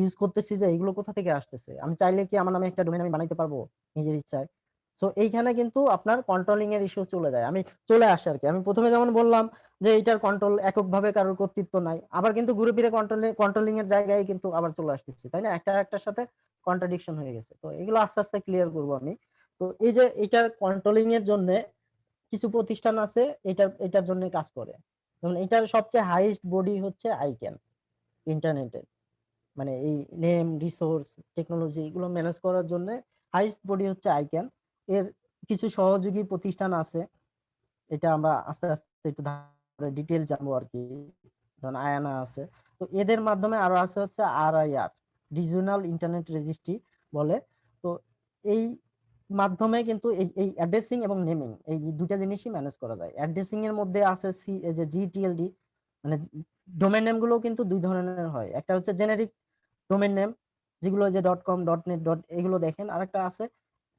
ইউজ করতেছি, যে এগুলো কোথা থেকে আসতেছে? আমি চাইলে কি আমার নামে একটা ডোমেইন আমি বানাইতে পারবো নিজের ইচ্ছায়? সো এইখানে কিন্তু আপনার কন্ট্রোলিং এর ইস্যু চলে আসে আর কি। আমি প্রথমে যেমন বললাম যে এইটার কন্ট্রোল এককভাবে কারোর কর্তৃত্ব নাই, আবার কিন্তু ঘুরে ফিরে কন্ট্রোলিং এর জায়গায় কিন্তু আবার চলে আসতেছে, তাই না? একটার সাথে কন্ট্রাডিকশন হয়ে গেছে। তো এগুলো আস্তে আস্তে ক্লিয়ার করবো আমি। তো এই যে এটার কন্ট্রোলিং এর জন্য কিছু প্রতিষ্ঠান আছে এটার জন্য কাজ করে। যেমন এটার সবচেয়ে হাইয়েস্ট বডি হচ্ছে আইক্যান, ইন্টারনেটের মানে এই নেম রিসোর্স টেকনোলজি এগুলো ম্যানেজ করার জন্য হাইয়েস্ট বডি হচ্ছে আইক্যান। এর কিছু সহযোগী প্রতিষ্ঠান আছে, এটা আমরা আস্তে আস্তে একটু ডিটেল জানবো আর কি। যেমন আয়ানা আছে, তো এদের মাধ্যমে আরো আছে হচ্ছে RIR, রিজিওনাল ইন্টারনেট রেজিস্ট্রি বলে। তো এই মাধ্যমে কিন্তু এই অ্যাড্রেসিং এবং নেমিং এই দুটা জিনিসই ম্যানেজ করা যায়। অ্যাড্রেসিং এর মধ্যে আছে এই যে GTLD, মানে ডোমেইন নেম গুলো কিন্তু দুই ধরনের হয়, একটা হচ্ছে জেনেরিক ডোমেইন নেম যেগুলো যে .com .net এগুলো দেখেন, আরেকটা আছে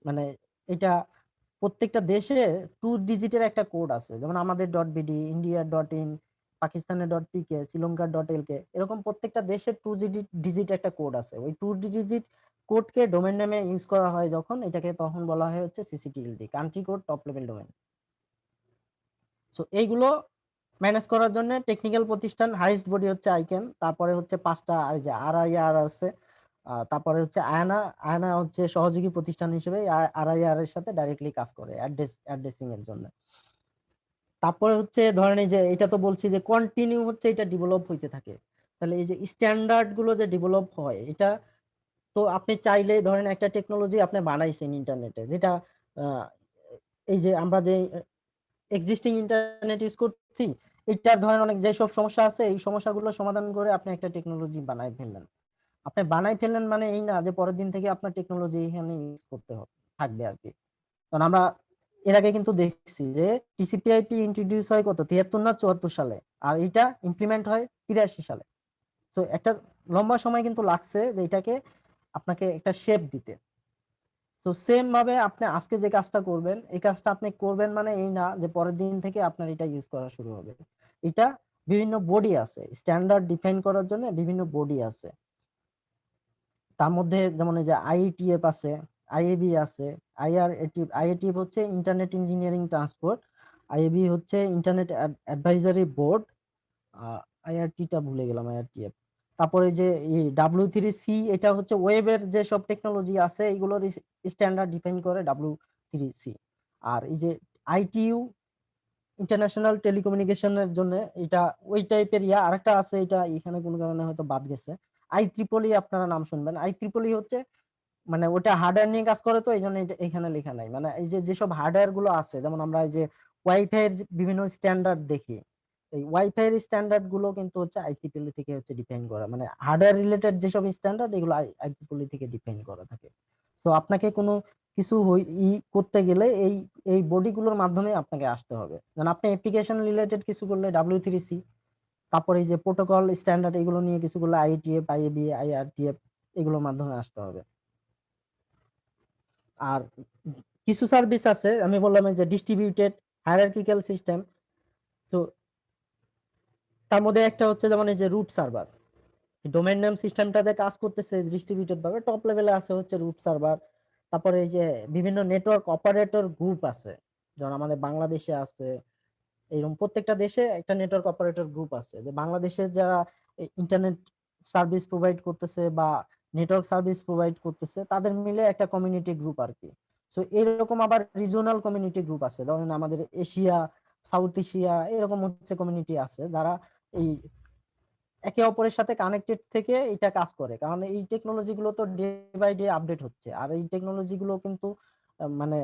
মানে এটা প্রত্যেকটা দেশে 2 ডিজিটের একটা কোড আছে, যেমন আমাদের .bd, ইন্ডিয়ার .in, পাকিস্তানের .pk, শ্রীলঙ্কার .lk, এরকম প্রত্যেকটা দেশের 2 ডিজিট একটা কোড আছে। ওই 2 ডিজিট কোডকে ডোমেন নেমে ইউজ করা হয় যখন, এটাকে তখন বলা হয় হচ্ছে CCTLD, country code top level domain. So এইগুলো ম্যানেজ করার জন্য টেকনিক্যাল প্রতিষ্ঠান হাইয়েস্ট বডি হচ্ছে আইক্যান, তারপরে হচ্ছে 5টা এই যে আরআইআর আছে, তারপরে হচ্ছে আয়না। আয়না হচ্ছে সহযোগী প্রতিষ্ঠান হিসেবে আরআইআর এর সাথে ডাইরেক্টলি কাজ করে অ্যাড্রেসিং এর জন্য। তারপরে হচ্ছে ধরেন এই যে এটা তো বলছি যে কন্টিনিউ হচ্ছে এটা ডেভেলপ হইতে থাকে, তাহলে এই যে স্ট্যান্ডার্ড গুলো যে ডেভেলপ হয় এটা তো আপনি চাইলে ধরেন একটা টেকনোলজি আপনি বানাইছেন ইন্টারনেটে, যেটা আহ, এই যে আমরা যে এক্সিস্টিং ইন্টারনেট ইউজ করছি, এটার ধরেন অনেক যেসব সমস্যা আছে এই সমস্যাগুলো সমাধান করে আপনি একটা টেকনোলজি বানাই ফেললেন। আপনি বানাই ফেললেন মানে এই না যে পরের দিন থেকে আপনার টেকনোলজি এখানে ইউজ করতে থাকবে আর কি। কারণ আমরা এর আগে কিন্তু দেখছি যে টিসিপি/আইপি ইন্ট্রোডিউস হয় কত 73 না 74 সালে, আর এটা ইমপ্লিমেন্ট হয় 83 সালে। তো একটা লম্বা সময় কিন্তু লাগছে যে এটাকে আপনাকে একটা শেপ দিতে। তো সেম ভাবে আপনি আজকে যে কাজটা করবেন এই কাজটা আপনি করবেন মানে এই না যে পরের দিন থেকে আপনার এটা ইউজ করা শুরু হবে। এটা বিভিন্ন বডি আছে, স্ট্যান্ডার্ড ডিফাইন করার জন্য বিভিন্ন বডি আছে। তার মধ্যে যেমন এই যে আইইটিএফ আছে, আইএবি আছে, আইআরএটিএফ হচ্ছে ইন্টারনেট ইঞ্জিনিয়ারিং ট্রান্সপোর্ট, আইএবি হচ্ছে ইন্টারনেট অ্যাডভাইজারি বোর্ড, আইআরটিটা ভুলে গেলাম, আইআরটিএফ। তারপরে যে W3C এটা হচ্ছে ওয়েবের যে সব টেকনোলজি আছে এইগুলোর স্ট্যান্ডার্ড ডিফাইন করে W3C। আর এই যে আইটিইউ ইন্টারন্যাশনাল টেলিকমিউনিকেশনের জন্য এটা ওই টাইপের আরেকটা আছে, এটা এখানে কোনো কারণে হয়তো বাদ গেছে, IEEE আপনারা নাম শুনবেন। IEEE হচ্ছে মানে ওটা হার্ডওয়্যার নিয়ে কাজ করে, তো এই জন্য এখানে লেখা নাই। মানে এই যে যেসব হার্ডওয়্যার গুলো আছে, যেমন আমরা এই যে ওয়াইফাই এর বিভিন্ন স্ট্যান্ডার্ড দেখি, এই ওয়াইফাই এর স্ট্যান্ডার্ড গুলো কিন্তু হচ্ছে IEEE থেকে হচ্ছে ডিফাইন করা, মানে হার্ডওয়্যার রিলেটেড যেসব স্ট্যান্ডার্ড এগুলো IEEE থেকে ডিফাইন করা থাকে। সো আপনাকে কোনো কিছু করতে গেলে এই এই বডি গুলোর মাধ্যমে আপনাকে আসতে হবে। যেমন আপনি অ্যাপ্লিকেশন রিলেটেড কিছু করলে W3C, তারপরে এই যে প্রোটোকল স্ট্যান্ডার্ড এগুলো নিয়ে কিছু করলে IETF, IAB, IRTF এগুলোর মাধ্যমে আসতে হবে। আর কিছু সার্ভিস আছে আমি বললাম যে ডিস্ট্রিবিউটেড হায়ারার্কিক্যাল সিস্টেম, তো তার মধ্যে একটা হচ্ছে যেমন এই যে রুট সার্ভার, ডোমেইন নেম সিস্টেমটাতে কাজ করতেছে ডিস্ট্রিবিউটেড ভাবে, টপ লেভেলে আছে হচ্ছে রুট সার্ভার। তারপরে এই যে বিভিন্ন নেটওয়ার্ক অপারেটর গ্রুপ আছে, যেমন আমাদের বাংলাদেশে আছে, এরকম প্রত্যেকটা দেশে একটা নেটওয়ার্ক অপারেটর গ্রুপ আছে, যে বাংলাদেশে যারা ইন্টারনেট সার্ভিস প্রোভাইড করতেছে বা নেটওয়ার্ক সার্ভিস প্রোভাইড করতেছে তাদের মিলে একটা কমিউনিটি গ্রুপ আর কি। সো এরকম আবার রিজিওনাল কমিউনিটি গ্রুপ আছে, ধরেন আমাদের এশিয়া, সাউথ এশিয়া এরকম হচ্ছে কমিউনিটি আছে যারা এই একে অপরের সাথে কানেক্টেড থেকে এটা কাজ করে। কারণ এই টেকনোলজি গুলো তো ডে বাই ডে আপডেট হচ্ছে, আর এই টেকনোলজি গুলো কিন্তু মানে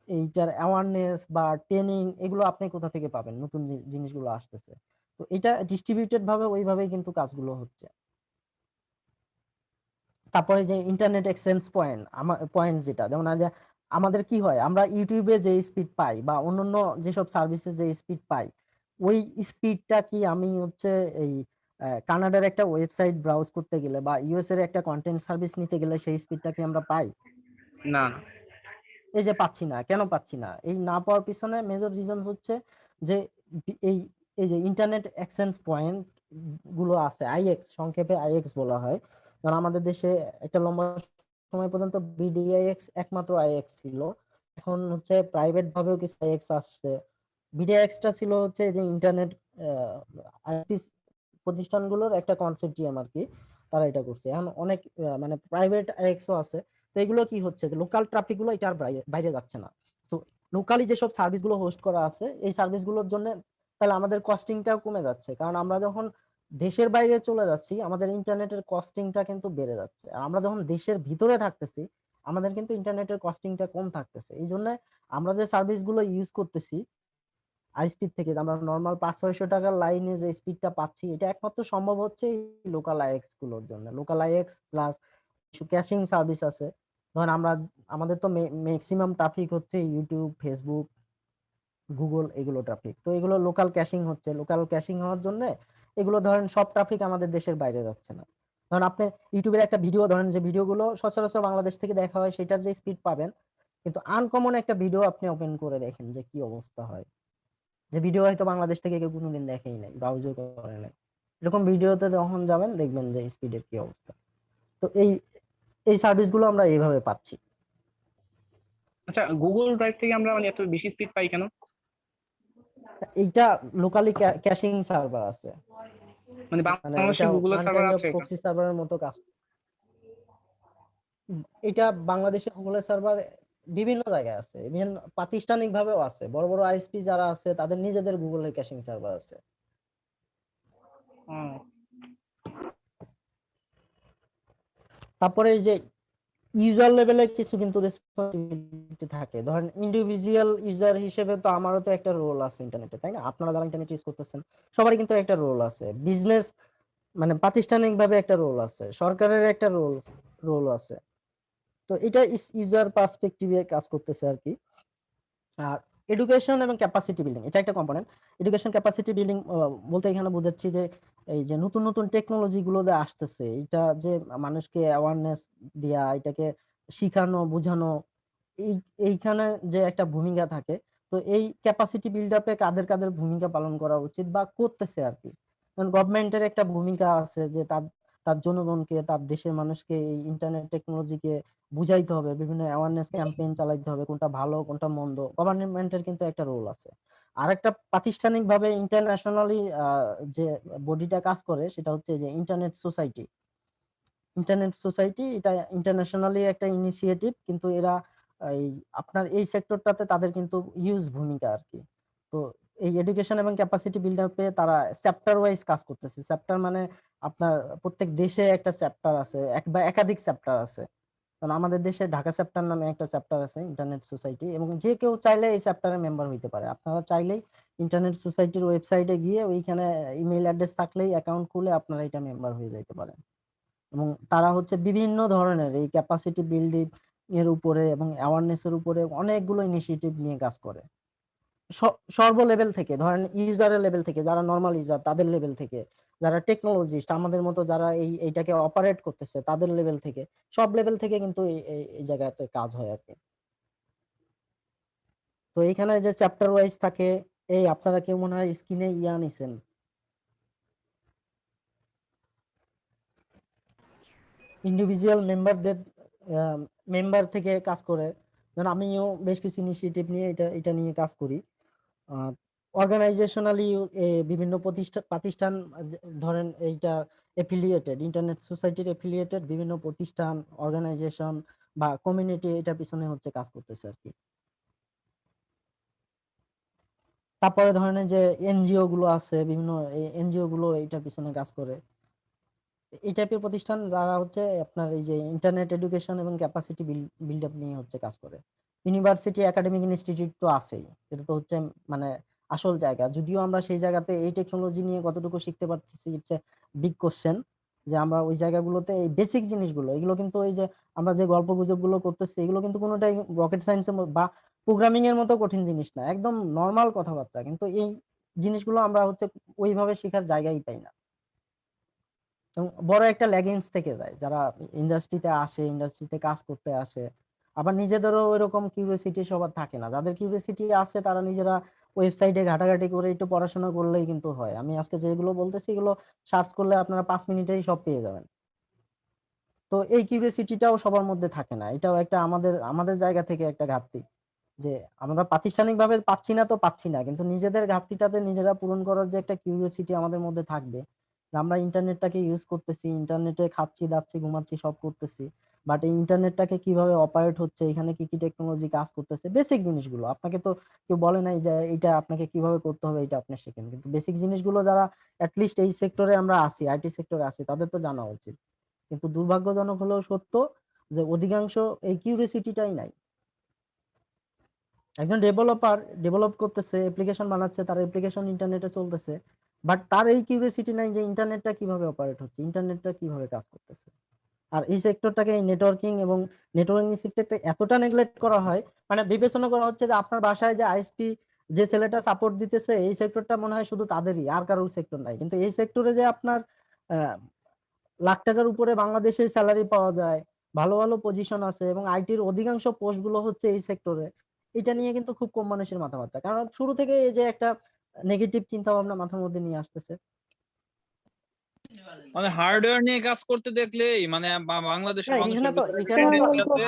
এইটার অ্যাওয়ারনেস বা ট্রেনিং এগুলো আপনি কোথা থেকে পাবেন, নতুন জিনিসগুলো আসতেছে। তো এটা ডিস্ট্রিবিউটেড ভাবে ওইভাবেই কিন্তু কাজগুলো হচ্ছে। তারপরে যে ইন্টারনেট এক্সচেঞ্জ পয়েন্ট যেটা, যেমন আজ আমাদের কি হয়, আমরা ইউটিউবে যে স্পিড পাই বা অন্যান্য যেসব সার্ভিসে যে স্পিড পাই, ওই স্পিডটা কি আমি হচ্ছে এই কানাডার একটা ওয়েবসাইট ব্রাউজ করতে গেলে বা ইউএস এর একটা কন্টেন্ট সার্ভিস নিতে গেলে সেই স্পিডটা কি আমরা পাই? না। এই যে পাচ্ছি না, কেন পাচ্ছি না? এই না পাওয়ার পিছনে মেজর রিজন হচ্ছে যে এই এই যে ইন্টারনেট এক্সচেঞ্জ পয়েন্ট গুলো আছে, আইএক্স, সংক্ষেপে আইএক্স বলা হয়। কারণ আমাদের দেশে একটা লম্বা সময় পর্যন্ত বিডিআইএক্স একমাত্র আইএক্স ছিল, এখন হচ্ছে প্রাইভেট ভাবেও কিছু আইএক্স আসছে। বিডিআইএক্সটা ছিল হচ্ছে যে ইন্টারনেট আইটি প্রতিষ্ঠানগুলোর একটা কনসেপ্টিয়াম আর কি, তারা এটা করছে। এখন অনেক মানে প্রাইভেট আইএক্সও আছে। তো এগুলো কি হচ্ছে যে লোকাল ট্রাফিক গুলো এটার বাইরে যাচ্ছে না। তো লোকালি যেসব সার্ভিস গুলো হোস্ট করা আছে এই সার্ভিস গুলোর জন্য তাহলে আমাদের কস্টিংটাও কমে যাচ্ছে, কারণ আমরা যখন দেশের বাইরে চলে যাচ্ছি আমাদের ইন্টারনেটের কস্টিংটা কিন্তু বেড়ে যাচ্ছে, আর আমরা যখন দেশের ভিতরে থাকতেছি আমাদের কিন্তু ইন্টারনেটের কস্টিংটা কম থাকতেছে। এই জন্য আমরা যে সার্ভিস গুলো ইউজ করতেছি হাই স্পিড থেকে, আমরা নর্মাল 500-600 টাকার লাইনে যে স্পিডটা পাচ্ছি এটা একমাত্র সম্ভব হচ্ছে লোকাল আইএক্স গুলোর জন্য। লোকাল আইএক্স প্লাস কিছু ক্যাশিং সার্ভিস আছে। ধরেন আমাদের তো ম্যাক্সিমাম ট্রাফিক হচ্ছে ইউটিউব, ফেসবুক, গুগল, এগুলো ট্রাফিক। তো এগুলো লোকাল ক্যাশিং হচ্ছে, লোকাল ক্যাশিং হওয়ার জন্য এগুলো ধরেন সব ট্রাফিক আমাদের দেশের বাইরে যাচ্ছে না। ধরেন আপনি ইউটিউবের একটা ভিডিও ধরেন, যে ভিডিওগুলো সচরাচর বাংলাদেশ থেকে দেখা হয় সেটার যে স্পিড পাবেন, কিন্তু আনকমন একটা ভিডিও আপনি ওপেন করে দেখেন যে কি অবস্থা হয়, যে ভিডিও হয়তো বাংলাদেশ থেকে কেউ কোনোদিন দেখেই নাই, ব্রাউজও করে নাই, এরকম ভিডিওতে যখন যাবেন দেখবেন যে স্পিডের কি অবস্থা। তো এই সার্ভিসগুলো আমরা এইভাবে পাচ্ছি। আচ্ছা, গুগল ড্রাইভ থেকে আমরা মানে এত বেশি স্পিড পাই কেন? এইটা লোকালি ক্যাশিং সার্ভার আছে, মানে মানে বাংলাদেশে এটা গুগলের ওয়ান সার্ভার কাইন্ড অফ আছে? প্রক্সি সার্ভারের মতো কাজ। এটা বাংলাদেশে গুগলের সার্ভার বিভিন্ন জায়গায় আছে, ইভেন প্রাতিষ্ঠানিক ভাবেও আছে, বড় বড় আইএসপি যারা আছে তাদের নিজেদের গুগলের ক্যাশিং সার্ভার আছে। হুম। তারপরে এই যে ইউজার লেভেলে কিছু কিন্তু রেসপন্সিবিলিটি থাকে, ধরেন ইন্ডিভিজুয়াল ইউজার হিসেবে তো আমারও তো একটা রোল আছে ইন্টারনেটে, তাই না? আপনারা যারা ইন্টারনেট ইউজ করতেছেন সবারই কিন্তু একটা রোল আছে, বিজনেস মানে প্রাতিষ্ঠানিক ভাবে একটা রোল আছে, সরকারের একটা রোল আছে। তো এটা ইউজার পার্সপেক্টিভে কাজ করতেছে আর কি। আর এডুকেশন এবং ক্যাপাসিটি বিল্ডিং এটা একটা কম্পোনেন্ট। এডুকেশন ক্যাপাসিটি বিল্ডিং বলতে এখানে বোঝাচ্ছি যে এই যে নতুন নতুন টেকনোলজি গুলো যে আসতেছে, এটা যে মানুষকে অ্যাওয়ারনেস দেয়া, এটাকে শিখানো বোঝানো, এই এইখানে যে একটা ভূমিকা থাকে। তো এই ক্যাপাসিটি বিল্ড আপে কাদের কাদের ভূমিকা পালন করা উচিত বা করতেছে আর কি। গভর্নমেন্টের একটা ভূমিকা আছে যে তার তার জনগণকে, তার দেশের মানুষকে এই ইন্টারনেট টেকনোলজিকে বুঝাইতে হবে, বিভিন্ন অ্যাওয়ারনেস ক্যাম্পেইন চালাইতে হবে, কোনটা ভালো কোনটা মন্দ। গভর্নমেন্টের কিন্তু একটা রোল আছে। আর একটা প্রাতিষ্ঠানিক ভাবে ইন্টারন্যাশনালি যে বডিটা কাজ করে সেটা হচ্ছে যে ইন্টারনেট সোসাইটি। এটা ইন্টারন্যাশনালি একটা ইনিশিয়েটিভ, কিন্তু এরা এই আপনার এই সেক্টরটাতে তাদের কিন্তু ইউজ ভূমিকা আর কি। তো এই এডুকেশন এবং ক্যাপাসিটি বিল্ড আপে তারা চ্যাপ্টার ওয়াইজ কাজ করতেছে। চ্যাপ্টার মানে আপনার প্রত্যেক দেশে একটা চ্যাপ্টার আছে, এক বা একাধিক চ্যাপ্টার আছে। কারণ আমাদের দেশে ঢাকা চ্যাপ্টার নামে একটা চ্যাপ্টার আছে ইন্টারনেট সোসাইটি, এবং যে কেউ চাইলে এই চ্যাপ্টারে মেম্বার হইতে পারে। আপনারা চাইলেই ইন্টারনেট সোসাইটির ওয়েবসাইটে গিয়ে ওইখানে ইমেইল অ্যাড্রেস থাকলেই অ্যাকাউন্ট খুলে আপনারা এটা মেম্বার হয়ে যাইতে পারেন। এবং তারা হচ্ছে বিভিন্ন ধরনের এই ক্যাপাসিটি বিল্ডিং এর উপরে এবং অ্যাওয়ারনেস এর উপরে অনেকগুলো ইনিশিয়েটিভ নিয়ে কাজ করে। সর্ব লেভেল থেকে, ধরেন ইউজারের লেভেল থেকে, যারা নর্মাল ইউজার তাদের লেভেল থেকে, যারা টেকনোলজিস্ট আমাদের মতো যারা এইটাকে অপারেট করতেছে তাদের লেভেল থেকে, সব লেভেল থেকে কিন্তু এই জায়গাতে কাজ হয় আর কি। তো এইখানে যে চ্যাপ্টার ওয়াইজ থাকে, এই আপনারা কেউ মনে হয় স্ক্রিনে নিছেন, ইন্ডিভিজুয়াল মেম্বারদের মেম্বার থেকে কাজ করে। যেমন আমিও বেশ কিছু ইনিশিয়েটিভ নিয়ে এটা এটা নিয়ে কাজ করি। অর্গানাইজেশনালি বিভিন্ন প্রতিষ্ঠান ধরেন এইটা এফিলিয়েটেড, ইন্টারনেট সোসাইটির এফিলিয়েটেড বিভিন্ন প্রতিষ্ঠান, অর্গানাইজেশন বা কমিউনিটি এটার পিছনে হচ্ছে কাজ করতেছে আর কি। তারপরে ধরেন যে এনজিও গুলো আছে, বিভিন্ন এনজিও গুলো এটার পিছনে কাজ করে। এই টাইপের প্রতিষ্ঠান যারা হচ্ছে আপনার এই যে ইন্টারনেট এডুকেশন এবং ক্যাপাসিটি বিল্ড আপ নিয়ে হচ্ছে কাজ করে। ইউনিভার্সিটি একাডেমিক ইনস্টিটিউট তো আছেই, এটা তো হচ্ছে মানে আসল জায়গা। যদিও আমরা সেই জায়গাতে এই টেকনোলজি নিয়ে কতটুকু শিখতে পারতেছি হচ্ছে বিগ কোশ্চেন, যে আমরা ওই জায়গাগুলোতে এই বেসিক জিনিসগুলো, এগুলো কিন্তু ওই যে আমরা যে গল্প গুজব গুলো করতেছি এগুলো কিন্তু কোনোটাই রকেট সায়েন্স বা প্রোগ্রামিং এর মতো কঠিন জিনিস না, একদম নর্মাল কথাবার্তা। কিন্তু এই জিনিসগুলো আমরা হচ্ছে ওইভাবে শেখার জায়গাই পাই না, এবং বড় একটা ল্যাগিংস থেকে যায়। যারা ইন্ডাস্ট্রিতে আসে, ইন্ডাস্ট্রিতে কাজ করতে আসে, আবার নিজেদেরও ওইরকম কিউরিওসিটি সবার থাকে না। যাদের কিউরিওসিটি আছে তারা নিজেরা ওয়েবসাইটে ঘাটাঘাটি করে একটু পড়াশোনা করলেই কিন্তু হয়। আমি আজকে যেগুলো বলতেছি এগুলো সার্চ করলে আপনারা 5 মিনিটেই সব পেয়ে যাবেন। তো এই কিউরিওসিটিটাও সবার মধ্যে থাকে না, এটাও একটা আমাদের আমাদের জায়গা থেকে একটা ঘাটতি, যে আমরা প্রাতিষ্ঠানিক ভাবে পাচ্ছি না তো পাচ্ছি না, কিন্তু নিজেদের ঘাটতিটাতে নিজেরা পূরণ করার যে একটা কিউরিওসিটি আমাদের মধ্যে থাকবে, যে আমরা ইন্টারনেটটাকে ইউজ করতেছি, ইন্টারনেটে খাচ্ছি দাচ্ছি ঘুমাচ্ছি সব করতেছি, বাট এই ইন্টারনেটটাকে কিভাবে অপারেট হচ্ছে, এখানে কি কি টেকনোলজি কাজ করতেছে, বেসিক জিনিসগুলো আপনাকে তো কেউ বলে নাই যে এটা আপনাকে কিভাবে করতে হবে এটা আপনি শিখেন, কিন্তু বেসিক জিনিসগুলো যারা অ্যাটলিস্ট এই সেক্টরে আমরা আছি, আইটি সেক্টরে আছি, তাদের তো জানা উচিত। কিন্তু দুর্ভাগ্যজনক হলেও সত্য যে অধিকাংশ এই কিউরিওসিটিটাই নাই। একজন ডেভেলপার ডেভেলপ করতেছে, অ্যাপ্লিকেশন বানাচ্ছে, তার অ্যাপ্লিকেশন ইন্টারনেটে চলতেছে, বাট তার এই কিউরিওসিটি নাই যে ইন্টারনেটটা কিভাবে অপারেট হচ্ছে, ইন্টারনেটটা কিভাবে কাজ করতেছে। আর এই সেক্টরটাকে নেটওয়ার্কিং এবং নেটওয়ার্কিং সেক্টরটা এতটা নেগলেক্ট করা হয়, মানে বিবেচনা করা হচ্ছে যে আপনার বাসায় যে আইএসপি যে ছেলেটা সাপোর্ট দিতেছে এই সেক্টরটা মনে হয় শুধু তাদেরই, আর কারোর সেক্টর নাই। কিন্তু এই সেক্টরে যে আপনার লাখ টাকার উপরে বাংলাদেশে স্যালারি পাওয়া যায়, ভালো ভালো পজিশন আছে, এবং আইটির অধিকাংশ পোস্ট গুলো হচ্ছে এই সেক্টরে, এটা নিয়ে কিন্তু খুব কম মানুষের মাথাব্যথা, কারণ শুরু থেকে এই যে একটা নেগেটিভ চিন্তা ভাবনা মাথার মধ্যে নিয়ে আসতেছে। মানে হার্ডওয়্যার নিয়ে কাজ করতে দেখলেই মানে বাংলাদেশের হ্যাঁ, মানুষের ভিতরে একটা এখানে তো টেন্ডেন্সি আছে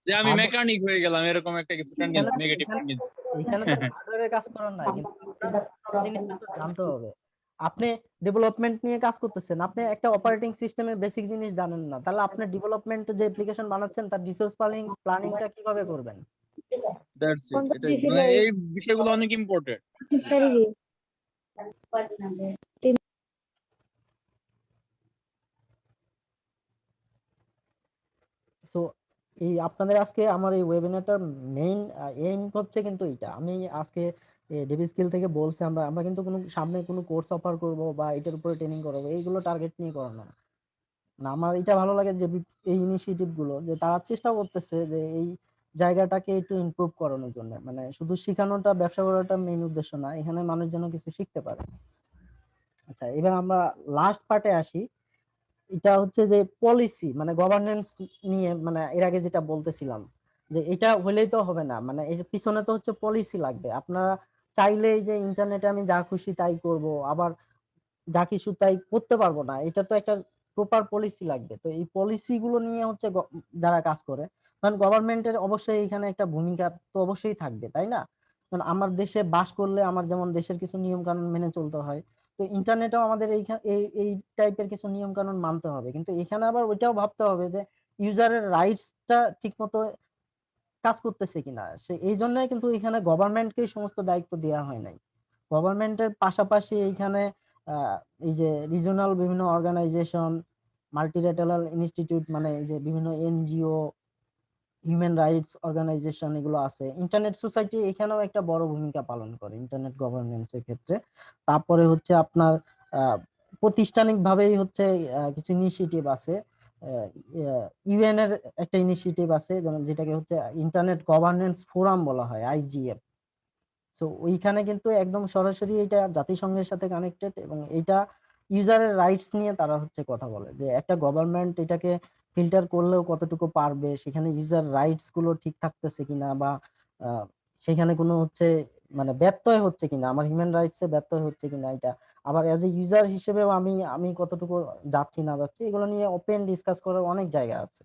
যে আমি hard- মেকানিক হয়ে গেলাম, এরকম একটা কিছু এখানে টেন্ডেন্সি, নেগেটিভ এখানে টেন্ডেন্সি। এখানে তো হার্ডওয়্যারের কাজ করার নাই, কিন্তু আপনার সব জিনিসটা তো জানতে হবে। আপনি ডেভেলপমেন্ট নিয়ে কাজ করতেছেন, আপনি একটা অপারেটিং সিস্টেমের বেসিক জিনিস জানেন না, তাহলে আপনি ডেভেলপমেন্ট যে অ্যাপ্লিকেশন বানাচ্ছেন তার রিসোর্স প্ল্যানিংটা কিভাবে করবেন? দ্যাটস ইট, এটাই মানে এই বিষয়গুলো অনেক ইম্পর্টেন্ট। সো এই আপনাদের আজকে আমার এই ওয়েবিনারটার মেইন এইম হচ্ছে কিন্তু এটা। আমি আজকে ডিবি স্কিল থেকে বলছি, আমরা আমরা কিন্তু কোনো সামনে কোনো কোর্স অফার করব বা এটার উপরে ট্রেনিং করাবো, এইগুলো টার্গেট নিয়ে করানো না। না, আমার এটা ভালো লাগে যে এই ইনিশিয়েটিভ গুলো যে তারা চেষ্টা করতেছে যে এই জায়গাটাকে একটু ইমপ্রুভ করানোর জন্য, মানে শুধু শেখানোটা, ব্যবসা করাটা মেইন উদ্দেশ্য না, এখানে মানুষ যেন কিছু শিখতে পারে। আচ্ছা, এবার আমরা লাস্ট পার্টে আসি। এটা হচ্ছে যে পলিসি মানে গভর্নেন্স নিয়ে, মানে এর আগে যেটা বলতেছিলাম যে এটা হলেই তো হবে না, মানে এর পিছনে তো হচ্ছে পলিসি লাগবে। আপনারা চাইলেই যে ইন্টারনেটে আমি যা খুশি তাই করব, আবার যা কিছু তাই করতে পারবো না, এটা তো একটা প্রপার পলিসি লাগবে। তো এই পলিসি গুলো নিয়ে হচ্ছে যারা কাজ করে, কারণ গভর্নমেন্টের অবশ্যই এখানে একটা ভূমিকা তো অবশ্যই থাকবে, তাই না? কারণ আমার দেশে বাস করলে আমার যেমন দেশের কিছু নিয়ম কানুন মেনে চলতে হয়, তো ইন্টারনেটেও আমাদের এই টাইপের কিছু নিয়ম কানুন মানতে হবে। কিন্তু এখানে আবার ওইটাও ভাবতে হবে যে ইউজারের রাইটসটা ঠিক মতো কাজ করতেছে কিনা। এই জন্যই কিন্তু এখানে গভর্নমেন্টকে সমস্ত দায়িত্ব দেওয়া হয় নাই। গভর্নমেন্টের পাশাপাশি এইখানে এই যে রিজিওনাল বিভিন্ন অর্গানাইজেশন, মাল্টিল্যাটারাল ইনস্টিটিউট, মানে এই যে বিভিন্ন এনজিও, হিউম্যান রাইটস অর্গানাইজেশন, এগুলো আছে। ইন্টারনেট সোসাইটি এখানেও একটা বড় ভূমিকা পালন করে ইন্টারনেট গভর্নেন্সের ক্ষেত্রে। তারপরে হচ্ছে আপনার প্রাতিষ্ঠানিক ভাবেই হচ্ছে কিছু ইনিশিয়েটিভ আছে। ইউএন এর একটা ইনিশিয়েটিভ আছে, যেমন যেটাকে হচ্ছে ইন্টারনেট গভর্নেন্স ফোরাম বলা হয়, আইজিএফ। সো ওইখানে কিন্তু একদম সরাসরি এটা জাতিসংঘের সাথে কানেক্টেড, এবং এটা ইউজারের রাইটস নিয়ে তারা হচ্ছে কথা বলে যে একটা গভর্নমেন্ট এটাকে ফিল্টার করলেও কতটুকু পারবে, সেখানে ইউজার রাইটস গুলো ঠিক থাকতেছে কিনা, বা আহ, সেখানে কোনো হচ্ছে মানে ব্যত্যয় হচ্ছে কিনা, আমার হিউম্যান রাইটস এ ব্যত্যয় হচ্ছে কিনা, এটা আবার এজ এ ইউজার হিসেবেও আমি আমি কতটুকু যাচ্ছি না যাচ্ছি, এগুলো নিয়ে ওপেন ডিসকাস করার অনেক জায়গা আছে।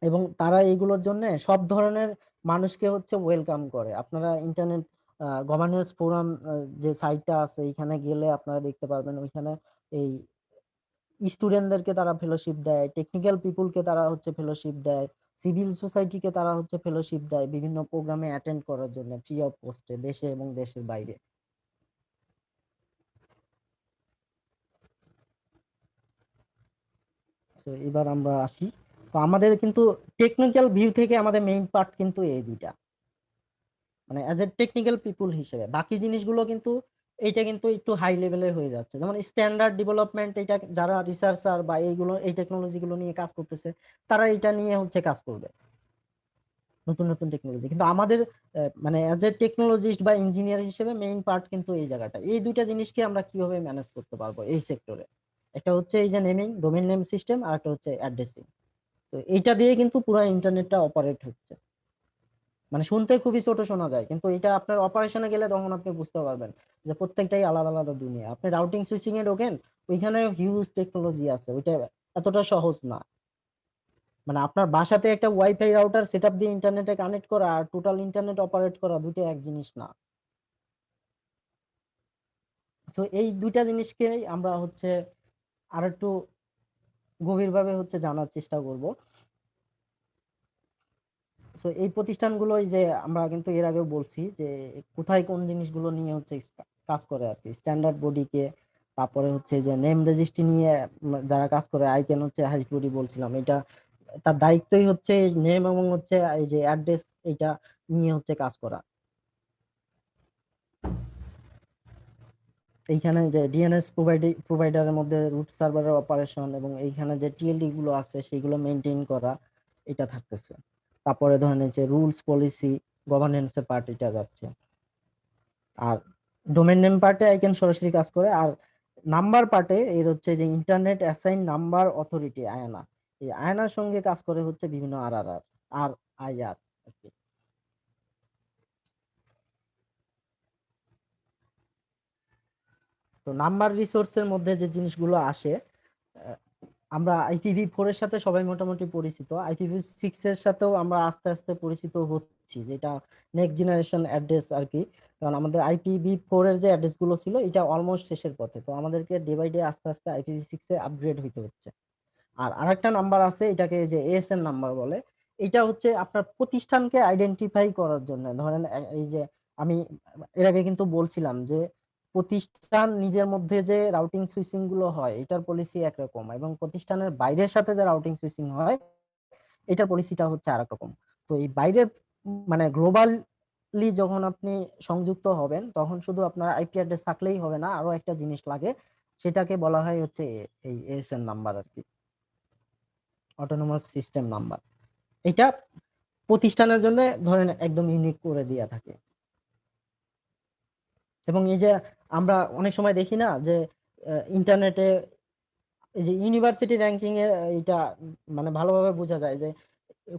এবং তারা এইগুলোর জন্য সব ধরনের মানুষকে হচ্ছে ওয়েলকাম করে। আপনারা ইন্টারনেট গভর্নেন্স ফোরাম যে সাইটটা আছে, এখানে গেলে আপনারা দেখতে পারবেন ওইখানে এই স্টুডেন্টদেরকে তারা ফেলোশিপ দেয়, টেকনিক্যাল পিপুলকে তারা হচ্ছে ফেলোশিপ দেয়, সিভিল সোসাইটিকে তারা হচ্ছে ফেলোশিপ দেয় বিভিন্ন প্রোগ্রামে অ্যাটেন্ড করার জন্য ফ্রি অফ কস্টে, দেশে এবং দেশের বাইরে। তো এবার আমরা আসি, তো আমাদের কিন্তু টেকনিক্যাল ভিউ থেকে আমাদের মেইন পার্ট কিন্তু এই দুইটা, মানে অ্যাজ এ টেকনিক্যাল পিপুল হিসেবে। বাকি জিনিসগুলো কিন্তু এইটা কিন্তু একটু হাই লেভেলের হয়ে যাচ্ছে, যেমন স্ট্যান্ডার্ড ডেভেলপমেন্ট, এটা যারা রিসার্চার বা এইগুলো এই টেকনোলজি গুলো নিয়ে কাজ করতেছে, তারা এটা নিয়ে হচ্ছে কাজ করবে, নতুন নতুন টেকনোলজি। কিন্তু আমাদের মানে অ্যাজ এ টেকনোলজিস্ট বা ইঞ্জিনিয়ার হিসেবে মেইন পার্ট কিন্তু এই জায়গাটা। এই দুইটা জিনিসকে আমরা কিভাবে ম্যানেজ করতে পারবো এই সেক্টরে, একটা হচ্ছে এই যে নেমিং, ডোমেইন নেম সিস্টেম, আর একটা হচ্ছে অ্যাড্রেসিং। তো এইটা দিয়ে কিন্তু পুরো ইন্টারনেটটা অপারেট হচ্ছে। মানে শুনতে খুবই ছোট শোনা যায়, কিন্তু এটা আপনার অপারেশনে গেলে তখন আপনি বুঝতে পারবেন যে প্রত্যেকটাই আলাদা আলাদা দুনিয়া। আপনি রাউটিং সুইচিং এ ঢোকেন, ওইখানে হিউজ টেকনোলজি আছে, ওইটা এতটা সহজ না। মানে আপনার বাসাতে একটা ওয়াইফাই রাউটার সেটআপ দিয়ে ইন্টারনেটে কানেক্ট করা আর টোটাল ইন্টারনেট অপারেট করা দুটো এক জিনিস না। তো এই দুইটা জিনিসকে আমরা হচ্ছে আর একটু গভীরভাবে হচ্ছে জানার চেষ্টা করব। তো এই প্রতিষ্ঠানগুলোই যে আমরা কিন্তু এর আগেও বলছি যে কোথায় কোন জিনিসগুলো নিয়ে হচ্ছে কাজ করে আর কি, স্ট্যান্ডার্ড বডিকে, তারপরে হচ্ছে যে নেম রেজিস্ট্রি নিয়ে যারা কাজ করে, আইক্যান হচ্ছে হাইস্ট বডি বলছিলাম, এটা তার দায়িত্বই হচ্ছে নেম এবং হচ্ছে এই যে অ্যাড্রেস, এটা নিয়ে হচ্ছে কাজ করা। এইখানে যে ডিএনএস প্রোভাইডারের মধ্যে রুট সার্ভারের অপারেশন এবং এইখানে যে টিএলডি গুলো আছে সেগুলো মেনটেন করা, এটা থাকতেছে। তারপরে ধরেন যে রুলস পলিসি গভর্নেন্সের পার্ট এটা যাচ্ছে। আর ডোমেন নেম পার্টে আইক্যান সরাসরি কাজ করে। আর নাম্বার পার্টে এর হচ্ছে যে ইন্টারনেট অ্যাসাইন নাম্বার অথরিটি, আয়না, এই আয়নার সঙ্গে কাজ করে হচ্ছে বিভিন্ন আর আইআর আর কি। তো তো নাম্বার রিসোর্সের মধ্যে যে জিনিসগুলো আসে, আহ, আমরা IPv4 এর সাথে সবাই মোটামুটি পরিচিত, IPv6 এর সাথেও আমরা আস্তে আস্তে পরিচিত হচ্ছি, যেটা নেক্সট জেনারেশন অ্যাড্রেস আর কি। কারণ আমাদের IPv4 এর যে অ্যাড্রেস গুলো ছিল এটা অলমোস্ট শেষের পথে, তো আমাদেরকে ডে বাই ডে আস্তে আস্তে IPv6 এ আপগ্রেড হইতে হচ্ছে। আর আরেকটা নাম্বার আছে, এটাকে যে ASN নাম্বার বলে। এটা হচ্ছে আপনার প্রতিষ্ঠানকে আইডেন্টিফাই করার জন্য। ধরেন এই যে আমি এর আগে কিন্তু বলছিলাম যে প্রতিষ্ঠান নিজের মধ্যে যে রাউটিং সুইচিং গুলো হয় এটার পলিসি একরকম, এবং প্রতিষ্ঠানের বাইরের সাথে যে রাউটিং সুইচিং হয় এটার পলিসিটা হচ্ছে আরেক রকম। তো এই বাইরের মানে গ্লোবালি যখন আপনি সংযুক্ত হবেন তখন শুধু আপনার IP অ্যাড্রেস থাকলেই হবে না, আরো একটা জিনিস লাগে, সেটাকে বলা হয় হচ্ছে এই ASN নাম্বার আর কি, অটোনোমাস সিস্টেম নাম্বার। এটা প্রতিষ্ঠানের জন্য ধরেন একদম ইউনিক করে দেয়া থাকে। এবং এই যে আমরা অনেক সময় দেখি না যে ইন্টারনেটে এই যে ইউনিভার্সিটি র্যাঙ্কিং এ এটা মানে ভালোভাবে বোঝা যায় যে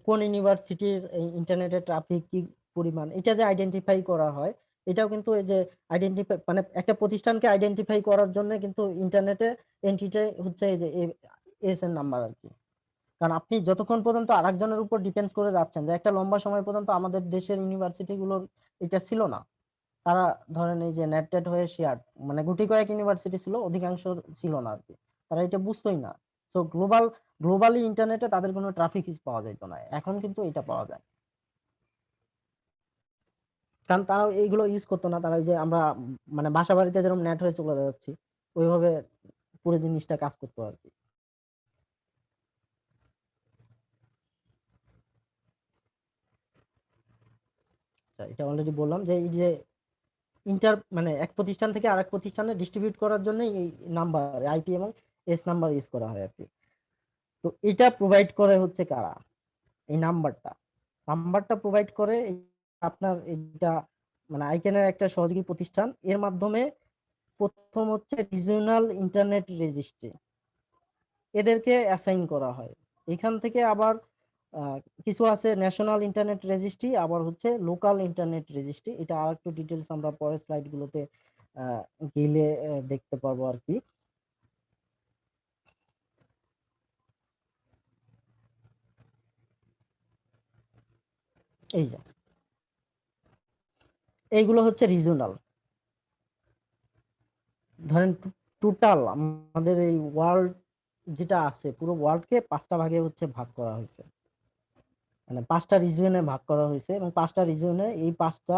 কোন ইউনিভার্সিটির ইন্টারনেটের ট্রাফিক কি পরিমাণ, এটা যে আইডেন্টিফাই করা হয়, এটাও কিন্তু এই যে আইডেন্টিফাই মানে একটা প্রতিষ্ঠানকে আইডেন্টিফাই করার জন্য কিন্তু ইন্টারনেটে এন্ট্রিটা হচ্ছে এই যে ASN নাম্বার আর কি। কারণ আপনি যতক্ষণ পর্যন্ত আরেকজনের উপর ডিপেন্ড করে যাচ্ছেন, যে একটা লম্বা সময় পর্যন্ত আমাদের দেশের ইউনিভার্সিটি গুলোর এটা ছিল না, তারা ধরেন এই যে নেটেড হয়ে শেয়ার মানে গুটি কয়েক ইউনিভার্সিটি ছিল, অধিকাংশ ছিল না আর কি, তারা এটা বুঝতোই না। সো গ্লোবালি ইন্টারনেটে তাদের কোনো ট্রাফিক পাওয়া যেত না, এখন কিন্তু এটা পাওয়া যায়। কারণ তারা এইগুলো ইউজ করতো না, তারা এই যে আমরা মানে বাসা বাড়িতে যেরকম নেট হয়ে চলে যাচ্ছি ওইভাবে পুরো জিনিসটা কাজ করতো আর কি। আচ্ছা, এটা অলরেডি বললাম যে এই যে মানে এক প্রতিষ্ঠান থেকে আরেক প্রতিষ্ঠানে ডিস্ট্রিবিউট করার জন্য এই নাম্বার IP এবং S নাম্বার ইউজ করা হয় আর কি। তো এটা প্রোভাইড করে হচ্ছে কারা, এই নাম্বারটা প্রোভাইড করে আপনার এটা মানে আইক্যানের একটা সহযোগী প্রতিষ্ঠান, এর মাধ্যমে প্রথম হচ্ছে রিজিওনাল ইন্টারনেট রেজিস্ট্রি, এদেরকে অ্যাসাইন করা হয়। এখান থেকে আবার আহ, কিছু আছে ন্যাশনাল ইন্টারনেট রেজিস্ট্রি, আবার হচ্ছে লোকাল ইন্টারনেট রেজিস্ট্রি। এটা আর একটু ডিটেলস আমরা পরের স্লাইড গুলোতে আহ, গেলে দেখতে পারবো আর কি। এই যে এইগুলো হচ্ছে রিজিওনাল। ধরেন টোটাল আমাদের এই ওয়ার্ল্ড যেটা আছে পুরো ওয়ার্ল্ডকে 5টা ভাগে হচ্ছে ভাগ করা হয়েছে, মানে 5টা রিজিয়নে ভাগ করা হয়েছে, এবং 5টা রিজিয়নে এই 5টা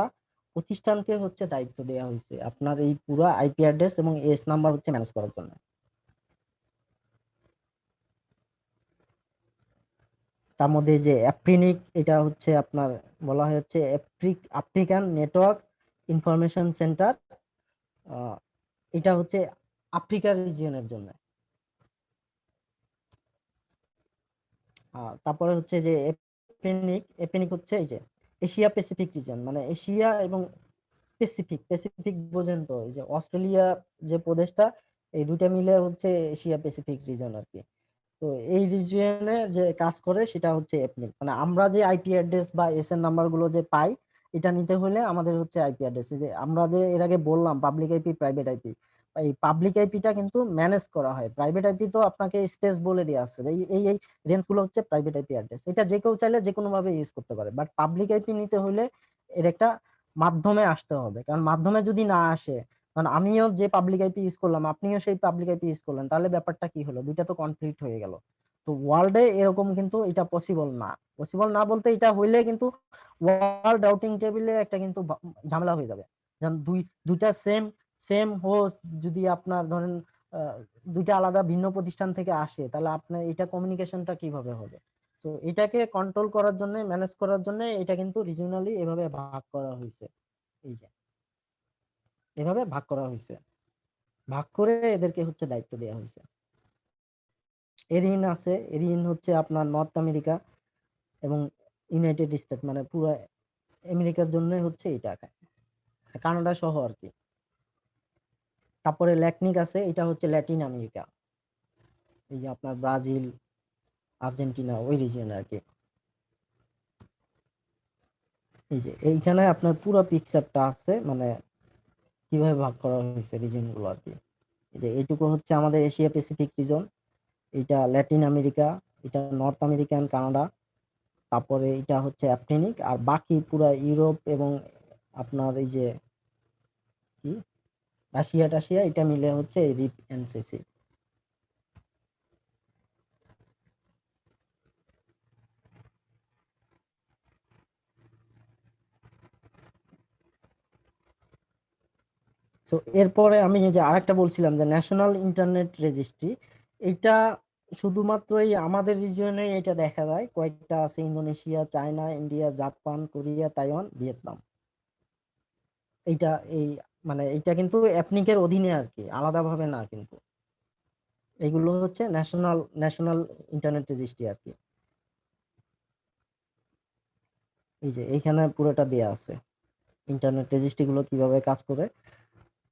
প্রতিষ্ঠানকে হচ্ছে দায়িত্ব দেওয়া হয়েছে আপনার এই পুরো IP অ্যাড্রেস এবং AS নাম্বার হচ্ছে ম্যানেজ করার জন্য। তার মধ্যে যে অ্যাপ্রিনিক, এটা হচ্ছে আপনার বলা হয় হচ্ছে আফ্রিকান নেটওয়ার্ক ইনফরমেশন সেন্টার, এটা হচ্ছে আফ্রিকা রিজিয়নের জন্য। তারপরে হচ্ছে যে এপেনিক হচ্ছে এই যে এশিয়া প্যাসিফিক রিজন, মানে এশিয়া এবং প্যাসিফিক বোঝেন তো, এই যে অস্ট্রেলিয়া যে প্রদেশটা, এই দুইটা মিলে হচ্ছে এশিয়া প্যাসিফিক রিজন আর কি। তো এই রিজিয়নে যে কাজ করে সেটা হচ্ছে এপনিক, মানে আমরা যে IP অ্যাড্রেস বা SN নাম্বার গুলো যে পাই এটা নিতে হলে আমাদের হচ্ছে IP অ্যাড্রেস, যে আমরা যে এর আগে বললাম পাবলিক IP প্রাইভেট IP, এই পাবলিক আইপিটা কিন্তু ম্যানেজ করা হয়, প্রাইভেট আইপি তো আপনাকে স্পেস বলে দেওয়া আছে, এই রেঞ্জ গুলো হচ্ছে প্রাইভেট IP অ্যাড্রেস, এটা যে কেউ চাইলে যে কোনো ভাবে ইউজ করতে পারে। বাট পাবলিক আইপি নিতে হলে এর একটা মাধ্যমে আসতে হবে, কারণ মাধ্যমে যদি না আসে, কারণ আমিও যে পাবলিক আইপি ইউজ করলাম আপনিও সেই পাবলিক আইপি ইউজ করলেন, তাহলে ব্যাপারটা কি হলো, দুইটা তো কনফ্লিক্ট হয়ে গেল। তো ওয়ার্ল্ডে এরকম কিন্তু এটা পসিবল না বলতে এটা হইলে কিন্তু ওয়ার্ল্ড রাউটিং টেবিলে একটা কিন্তু ঝামেলা হয়ে যাবে। যেমন দুইটা সেম সেম হোস্ট যদি আপনার ধরেন আহ, দুইটা আলাদা ভিন্ন প্রতিষ্ঠান থেকে আসে, তাহলে আপনার এটা কমিউনিকেশনটা কিভাবে হবে। তো এটাকে কন্ট্রোল করার জন্য ম্যানেজ করার জন্য এটা কিন্তু রিজিওনালি এভাবে ভাগ করা হয়েছে, এই যে এভাবে ভাগ করা হয়েছে, ভাগ করে এদেরকে হচ্ছে দায়িত্ব দেওয়া হয়েছে। এরিন আছে, এরিন হচ্ছে আপনার নর্থ আমেরিকা এবং ইউনাইটেড স্টেট, মানে পুরো আমেরিকার জন্য হচ্ছে এটা, কানাডা সহ আর কি। তারপরে ল্যাকনিক আছে, এটা হচ্ছে ল্যাটিন আমেরিকা, এই যে আপনার ব্রাজিল আর্জেন্টিনা ওই রিজিয়ন আর কি। এই যে এইখানে আপনার পুরো পিকচারটা আছে, মানে কিভাবে ভাগ করা হয়েছে রিজিয়ন গুলো আর কি। যে এইটুকু হচ্ছে আমাদের এশিয়া প্যাসিফিক রিজন, এটা ল্যাটিন আমেরিকা, এটা নর্থ আমেরিকা এন্ড কানাডা, তারপরে এটা হচ্ছে অ্যাপ্টেনিক, আর বাকি পুরা ইউরোপ এবং আপনার এই যে কি রাশিয়া টাশিয়া এটা মিলে হচ্ছে এই রিপ এনসিসি। তো এরপরে আমি এই যে আরেকটা বলছিলাম যে ন্যাশনাল ইন্টারনেট রেজিস্ট্রি, এটা শুধুমাত্র এই আমাদের রিজিয়নে এটা দেখা যায়, কয়েকটা আছে Indonesia, China, India, Japan, Korea, Taiwan, Vietnam. এইটা এই মানে এটা কিন্তু অ্যাপনিকের অধীনে আর কি, আলাদাভাবে না কিন্তু। এগুলো হচ্ছে ন্যাশনাল ন্যাশনাল ইন্টারনেট রেজিস্ট্রি আর কি। এই যে এইখানে পুরোটা দেয়া আছে ইন্টারনেট রেজিস্ট্রি গুলো কিভাবে কাজ করে।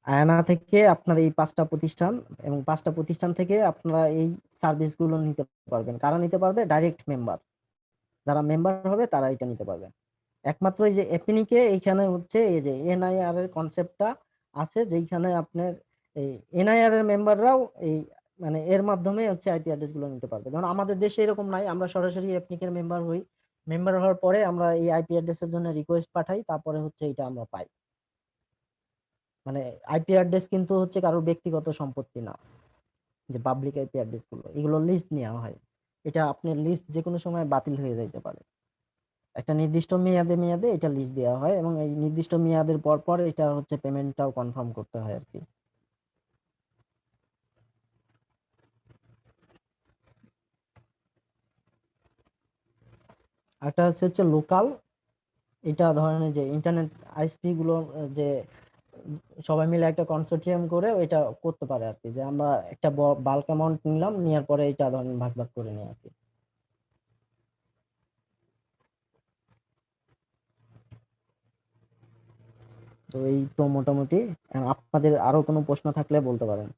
আয়না থেকে আপনার এই 5টা প্রতিষ্ঠান, এবং 5টা প্রতিষ্ঠান থেকে আপনারা এই সার্ভিস গুলো নিতে পারবেন। কারা নিতে পারবে? ডাইরেক্ট মেম্বার, যারা মেম্বার হবে তারা এটা নিতে পারবে। একমাত্র এই যে এপনিকে এইখানে হচ্ছে এই যে এনআইআর এর কনসেপ্টটা আছে, যেখানে আপনার এই এনআইআর এর মেম্বাররাও এই মানে এর মাধ্যমে হচ্ছে আইপি অ্যাড্রেস গুলো নিতে পারবে। যেমন আমাদের দেশে এরকম নাই, আমরা সরাসরি এপনিকের মেম্বার হই, মেম্বার হওয়ার পরে আমরা এই আইপি অ্যাড্রেসের জন্য রিকোয়েস্ট পাঠাই, তারপরে হচ্ছে এটা আমরা পাই। মানে আইপি অ্যাড্রেস কিন্তু হচ্ছে কারোর ব্যক্তিগত সম্পত্তি না, যে পাবলিক আইপি অ্যাড্রেস গুলো এগুলো লিস্ট নেওয়া হয়। এটা আপনার লিস্ট যে কোনো সময় বাতিল হয়ে যাইতে পারে, একটা নির্দিষ্ট মেয়াদে মেয়াদে এটা লিস্ট দেওয়া হয়, এবং এই নির্দিষ্ট মেয়াদের পর পর এটা হচ্ছে পেমেন্টটাও কনফার্ম করতে হয় আর কি। একটা হচ্ছে লোকাল, এটা ধরেন যে ইন্টারনেট আইএসপি গুলো যে সবাই মিলে একটা কনসোর্টিয়াম করে এটা করতে পারে আর কি, যে আমরা একটা বাল্ক অ্যামাউন্ট নিলাম, নেওয়ার পরে এটা ধরেন ভাগ ভাগ করে নিই আর কি। তো এই তো মোটামুটি। আপনাদের আরো কোনো প্রশ্ন থাকলে বলতে পারেন।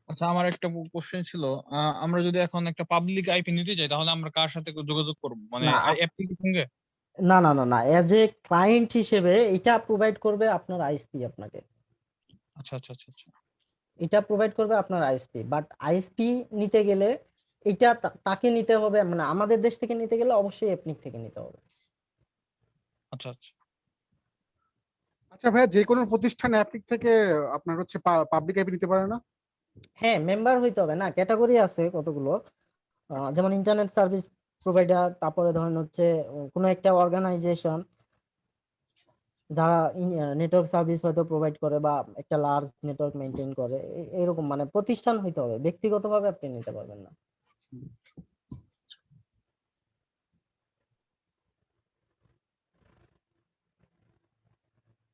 আচ্ছা, আমার একটা কোশ্চেন ছিল। আমরা যদি এখন একটা পাবলিক আইপি নিতে চাই, তাহলে আমরা কার সাথে যোগাযোগ করব? মানে না অ্যাপ্লিকেশন সঙ্গে? না না না না, এজ এ ক্লায়েন্ট হিসেবে এটা প্রোভাইড করবে আপনার আইএসপি আপনাকে, আচ্ছা আচ্ছা আচ্ছা আচ্ছা এটা প্রোভাইড করবে আপনার আইএসপি। বাট আইএসপি নিতে গেলে এটা তাকে নিতে হবে, মানে আমাদের দেশ থেকে নিতে গেলে অবশ্যই এপনিক থেকে নিতে হবে। আচ্ছা আচ্ছা। আচ্ছা ভাইয়া, যে কোনো প্রতিষ্ঠান অ্যাপ্লিক থেকে আপনার হচ্ছে পাবলিক আইপি নিতে পারে না? হ্যাঁ, মেম্বার হইতে হবে না, ক্যাটাগরি আছে কতগুলো। আচ্ছা যেমন ইন্টারনেট সার্ভিস প্রোভাইডার, তারপরে ধরেন হচ্ছে কোনো একটা অর্গানাইজেশন যারা নেটওয়ার্ক সার্ভিস হয়তো প্রোভাইড করে, বা একটা লার্জ নেটওয়ার্ক মেনটেন করে, এরকম মানে প্রতিষ্ঠান হইতে হবে, ব্যক্তিগতভাবে আপনি নিতে পারবেন না।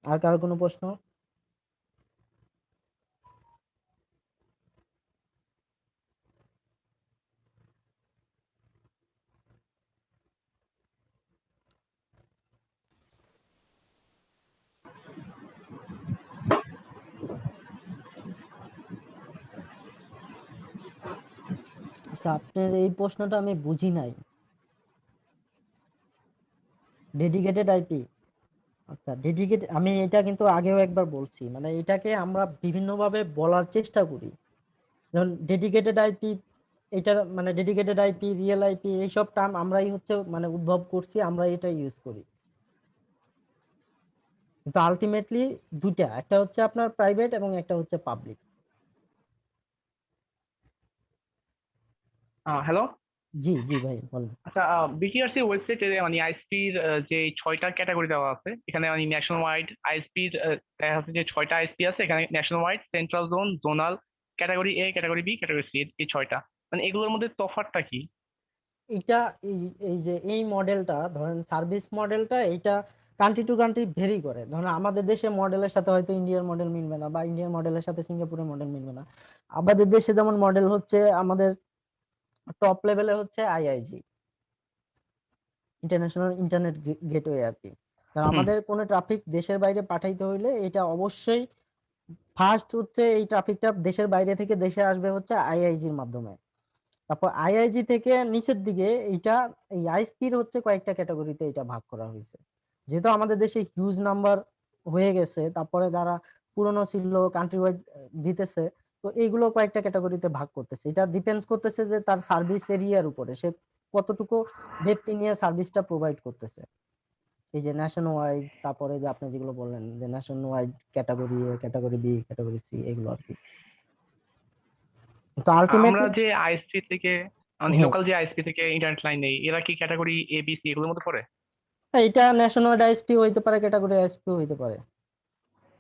আর কারো কোনো প্রশ্ন? আচ্ছা, আপনার এই প্রশ্নটা আমি বুঝি নাই। ডেডিকেটেড আইপি, আচ্ছা ডেডিকেট, আমি এটা কিন্তু আগেও একবার বলছি, মানে এটাকে আমরা বিভিন্নভাবে বলার চেষ্টা করি। যেমন ডেডিকেটেড আইপি, এটা মানে ডেডিকেটেড আইপি, রিয়েল আইপি, এইসব টার্ম আমরাই হচ্ছে মানে উদ্ভব করছি, আমরা এটা ইউজ করি। কিন্তু আলটিমেটলি দুইটা, একটা হচ্ছে আপনার প্রাইভেট এবং একটা হচ্ছে পাবলিক। হ্যালো। জি জি ভাই বলেন। আচ্ছা, বিটিআরসি ওয়েবসাইটে মানে আইএসপির যে 6টা ক্যাটাগরি দেওয়া আছে, এখানে মানে ন্যাশনাল ওয়াইড আইএসপির দেখা যাচ্ছে যে 6টা আইএসপি আছে এখানে, national wide, central zone, zonal, category A, category B, category C, এই 6টা। মানে এগুলোর মধ্যে তফাৎটা কি? এটা এই যে এই মডেলটা ধরেন সার্ভিস মডেলটা, এটা কান্ট্রি টু কান্ট্রি ভেরি করে। ধরেন আমাদের দেশে মডেলের সাথে হয়তো ইন্ডিয়ার মডেল মিলবে না, বা ইন্ডিয়ার মডেলের সাথে সিঙ্গাপুরের মডেল মিলবে না। আমাদের দেশে যেমন মডেল হচ্ছে, আমাদের টপ লেভেলে হচ্ছে আইআইজি, ইন্টারন্যাশনাল ইন্টারনেট গেটওয়ে আর কি। কারণ হুম। আমাদের কোনো ট্রাফিক দেশের বাইরে পাঠাইতে হইলে এটা অবশ্যই ফার্স্ট হচ্ছে এই ট্রাফিকটা দেশের বাইরে থেকে দেশে আসবে হচ্ছে আইআইজির মাধ্যমে। তারপর আইআইজি থেকে নিচের দিকে এটা এই আইএসপির হচ্ছে কয়েকটা ক্যাটাগরিতে এটা ভাগ করা হয়েছে। যেহেতু আমাদের দেশে হিউজ নাম্বার হয়ে গেছে, তারপরে যারা পুরনো ছিল, কান্ট্রি ওয়াইড দিতেছে। তো এইগুলো কয়েকটা ক্যাটাগরিতে ভাগ করতেছে। এটা ডিপেন্ডস করতেছে যে তার সার্ভিস এরিয়ার উপরে সে কতটুকু ডেপথ নিয়ে সার্ভিসটা প্রোভাইড করতেছে। এই যে ন্যাশন ওয়াইড, তারপরে যে আপনি যেগুলো বললেন যে nationwide category A, category B, category C, এগুলো আর কি। তো আমরা আলটিমেটলি যে আইএসপি থেকে হ্যাঁ, লোকাল যে আইএসপি থেকে ইন্টারনেট লাইন নেই, এরা কি ক্যাটাগরি এ বি সি এগুলোর মধ্যে পড়ে? এটা ন্যাশন ওয়াইড আইএসপি হইতে পারে, ক্যাটাগরি আইএসপি হইতে পারে।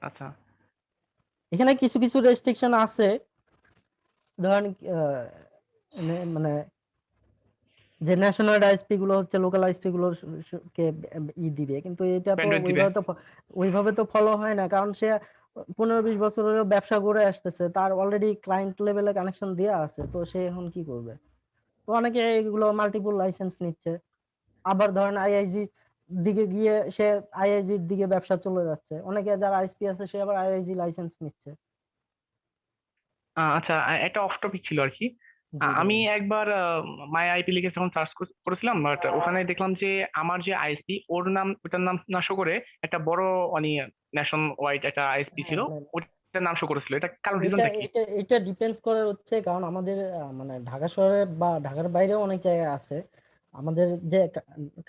আচ্ছা। এখানে কিছু কিছু রেস্ট্রিকশন আছে, ধরেন মানে যে ন্যাশনাল আইএসপি গুলো হচ্ছে লোকাল আইএসপি গুলো কে দিবে, কিন্তু এটা তো ব্যান্ডউইথ দিবে। ওইভাবে তো ফলো হয় না, কারণ সে 15-20 বছর হলো ব্যবসা করে আসতেছে, তার অলরেডি ক্লায়েন্ট লেভেলে কানেকশন দেওয়া আছে, তো সে এখন কি করবে? তো অনেকে এগুলো মাল্টিপল লাইসেন্স নিচ্ছে। আবার ধরেন আইআইজি দিকে গিয়ে সে আইআইজির দিকে ব্যবসা চলে যাচ্ছে, অনেকে যারা আইএসপি আছে সে আবার আইআইজি লাইসেন্স নিচ্ছে। আচ্ছা, একটা অফ টপিক ছিল আর কি। জি আমি বলুন। একবার মাই আইপি লিখে যখন সার্চ করেছিলাম, বাট ওখানে দেখলাম যে আমার যে আইএসপি ওটার নাম না শো করে একটা বড় মানে ন্যাশন ওয়াইড একটা আইএসপি ছিল, হ্যাঁ, ওটার নাম শো করেছিল। এটা কারণ এটা রিজনটা কি? এটা এটা ডিপেন্ডস করে হচ্ছে, কারণ আমাদের মানে ঢাকা শহরে বা ঢাকার বাইরেও অনেক জায়গায় আছে, আমাদের যে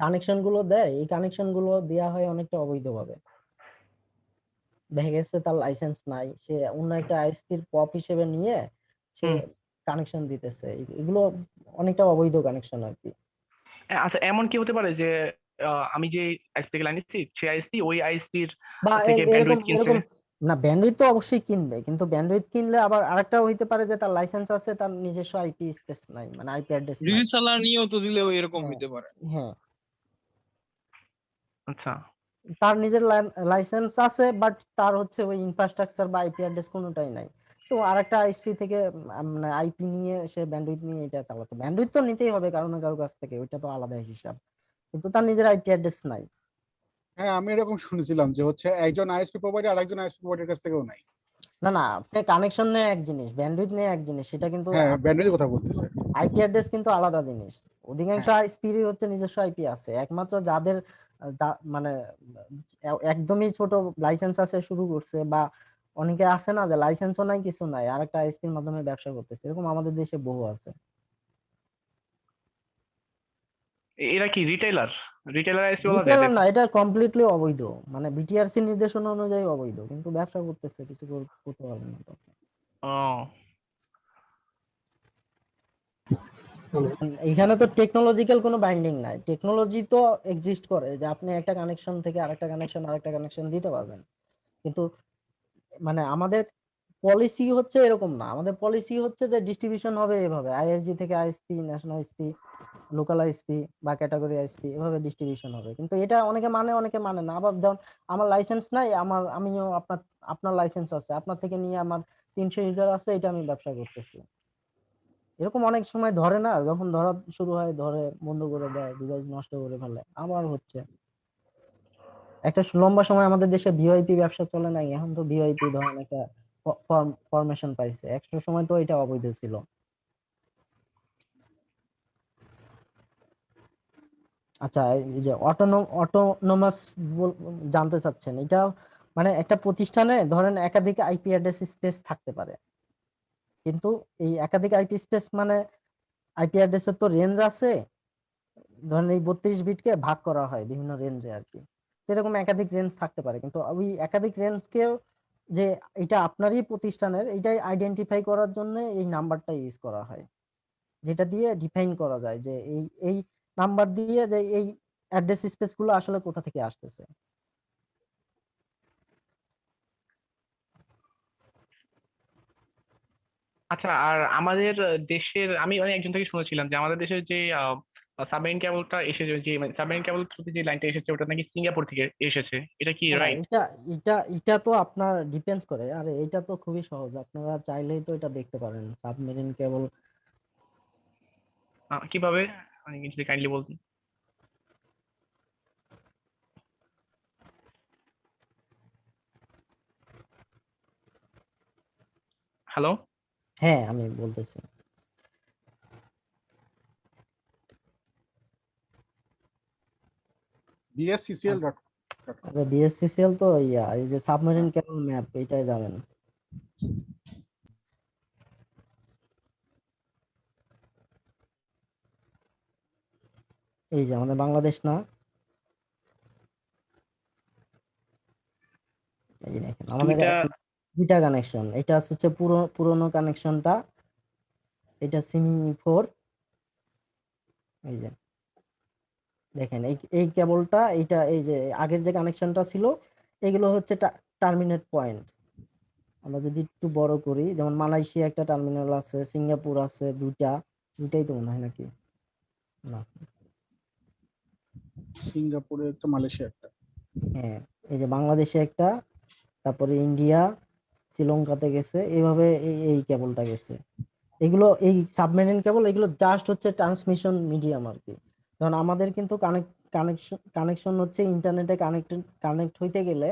কানেকশন গুলো দেয় এই কানেকশন গুলো দেওয়া হয় অনেকটা অবৈধভাবে। দেখা গেছে তার লাইসেন্স নাই, সে অন্য একটা আইএসপির পপ হিসেবে নিয়ে সে হুম। কানেকশন দিতেছে, এগুলো অনেকটা অবৈধ কানেকশন আর কি। আচ্ছা, এমন কি হতে পারে যে আমি যে আইএসপি থেকে লাইন নিচ্ছি সেই আইএসপি ওই আইএসপির বা থেকে এরকম ব্যান্ডউইথ কিনছে? এরকম না, ব্যান্ডউইথ তো অবশ্যই কিনবে, কিন্তু ব্যান্ডউইথ কিনলে আবার আরেকটা হইতে পারে যে তার লাইসেন্স আছে, তার নিজস্ব আইপি স্পেস নাই, মানে আইপি অ্যাড্রেস নাই। রিসেলার নিয়েও তো দিলেও এরকম হ্যাঁ, হইতে পারে। হ্যাঁ, আচ্ছা। তার নিজের লাইসেন্স আছে, বাট তার হচ্ছে ওই ইনফ্রাস্ট্রাকচার বা আইপি অ্যাড্রেস কোনোটাই নাই। তো আরেকটা আইএসপি থেকে মানে আইপি নিয়ে সে ব্যান্ডউইথ নিয়ে এটা চালাচ্ছে, ব্যান্ডউইথ তো নিতেই হবে কারো না কারো কাছ থেকে, ওইটা তো আলাদা হিসাব, কিন্তু তার নিজের আইপি অ্যাড্রেস নাই। হ্যাঁ, আমি এরকম শুনেছিলাম যে হচ্ছে একজন আইএসপি প্রোভাইডার আরেকজন আইএসপি প্রোভাইডার কাছ থেকেও নাই। না না, আপনি কানেকশন নেয় এক জিনিস, ব্যান্ডউইথ নেয় এক জিনিস, সেটা কিন্তু হ্যাঁ, ব্যান্ডের কথা বলতেছে। আইপি অ্যাড্রেস কিন্তু আলাদা জিনিস। অধিকাংশ হ্যাঁ, আইএসপি হচ্ছে নিজস্ব আইপি আছে, একমাত্র যাদের মানে একদমই ছোট লাইসেন্স আছে শুরু করছে, বা অনেকে আছে না যে লাইসেন্সও নাই কিছু নাই, আরেকটা আইএসপির মাধ্যমে ব্যবসা করতেছে, এরকম আমাদের দেশে বহু আছে। এরা কি রিটেলার? রিটেলার আইএসপি বলা যায় রিটেলার এদের? না, এটা কমপ্লিটলি অবৈধ, মানে বিটিআরসি নির্দেশনা অনুযায়ী অবৈধ, কিন্তু ব্যবসা করতেছে, কিছু করতে পারবে না তো। ও। এখানে তো টেকনোলজিক্যাল কোনো বাইন্ডিং নাই, টেকনোলজি তো এক্সিস্ট করে যে আপনি একটা কানেকশন থেকে আরেকটা কানেকশন দিতে পারবেন, কিন্তু মানে আমাদের পলিসি হচ্ছে এরকম না, আমাদের পলিসি হচ্ছে যে ডিস্ট্রিবিউশন হবে এভাবে, আইএসজি থেকে ISP, national ISP, local ISP বা ক্যাটাগরি আইএসপি, এভাবে ডিস্ট্রিবিউশন হবে। কিন্তু এটা অনেকে মানে অনেকে মানে না। আবার যেমন আমার লাইসেন্স নাই, আমিও আপনার লাইসেন্স আছে, আপনার থেকে নিয়ে আমার 300 ইউজার আছে, এটা আমি ব্যবসা করতেছি, এরকম অনেক সময় ধরে না, যখন ধরা শুরু হয় ধরে বন্ধ করে দেয়, ডিভাইস নষ্ট করে ফেলে, আবার হচ্ছে। একটা লম্বা সময় আমাদের দেশে ভিওআইপি ব্যবসা চলে নাই, এখন তো ভিওআইপি ধরেন একটা ফরমেশন পাইছে, একটা সময় তো এটা অবৈধ ছিল। আচ্ছা, এই যে অটোনোমাস জানতে চাচ্ছেন, এটা মানে একটা প্রতিষ্ঠানে ধরেন একাধিক আইপি অ্যাড্রেস স্পেস থাকতে পারে, কিন্তু এই একাধিক আইপি স্পেস মানে আইপি অ্যাড্রেসের তো রেঞ্জ আছে, ধরেন এই 32 বিটকে ভাগ করা হয় বিভিন্ন রেঞ্জে আর কি। তো এরকম একাধিক রেঞ্জ থাকতে পারে, কিন্তু ওই একাধিক রেঞ্জকেও যে এটা আপনারই প্রতিষ্ঠানের, এটাই আইডেন্টিফাই করার জন্য এই নাম্বারটা ইউজ করা হয়, যেটা দিয়ে ডিফাইন করা যায় যে এই এই নাম্বার দিয়ে যে এই অ্যাড্রেস স্পেস গুলো আসলে কোথা থেকে আসতেছে। আচ্ছা, আর আমাদের দেশের আমি একজন থেকে শুনেছিলাম যে আমাদের দেশের যে সাবমেরিন কেবলটা এসেছে, যে সাবমেরিন কেবল থ্রুতে যে লাইনটা এসেছে ওটা নাকি সিঙ্গাপুর থেকে এসেছে, এটা কি না না, রাইট? এটা এটা এটা তো আপনার ডিপেন্ডস করে, আরে এটা তো খুবই সহজ, আপনারা চাইলেই তো এটা দেখতে পারেন সাবমেরিন কেবল। কিভাবে, মানে যদি কাইন্ডলি বলতেন। হ্যালো? হ্যাঁ, আমি বলতেছি। bsccl.com। স্টার্ট আরে করছে। বিএসসিসিএল তো এই যে সাবমেরিন কেবল ম্যাপ এটাই যাবেন। এই যে আমাদের বাংলাদেশ না, এই যে দেখেন আমাদের দুইটা দুইটা কানেকশন, এটা হচ্ছে পুরোনো কানেকশনটা, এটা সিমি 4। এই যে দেখেন এই এই কেবলটা, এইটা এই যে আগের যে কানেকশনটা ছিল, এগুলো হচ্ছে টার্মিনেট পয়েন্ট। আমরা যদি একটু বড় করি, যেমন মালয়েশিয়া একটা টার্মিনাল আছে, সিঙ্গাপুর আছে দুইটাই তো মনে হয় নাকি, না, সিঙ্গাপুরে একটা, মালয়েশিয়া একটা। হ্যাঁ, এই যে বাংলাদেশে একটা, তারপরে ইন্ডিয়া, শ্রীলঙ্কাতে গেছে, এইভাবে এই কেবলটা গেছে। এগুলো এই সাবমেরিন কেবল, এগুলো জাস্ট হচ্ছে ট্রান্সমিশন মিডিয়াম আর কি। কারণ আমাদের কিন্তু কানেকশন হচ্ছে ইন্টারনেটে কানেক্ট হইতে গেলে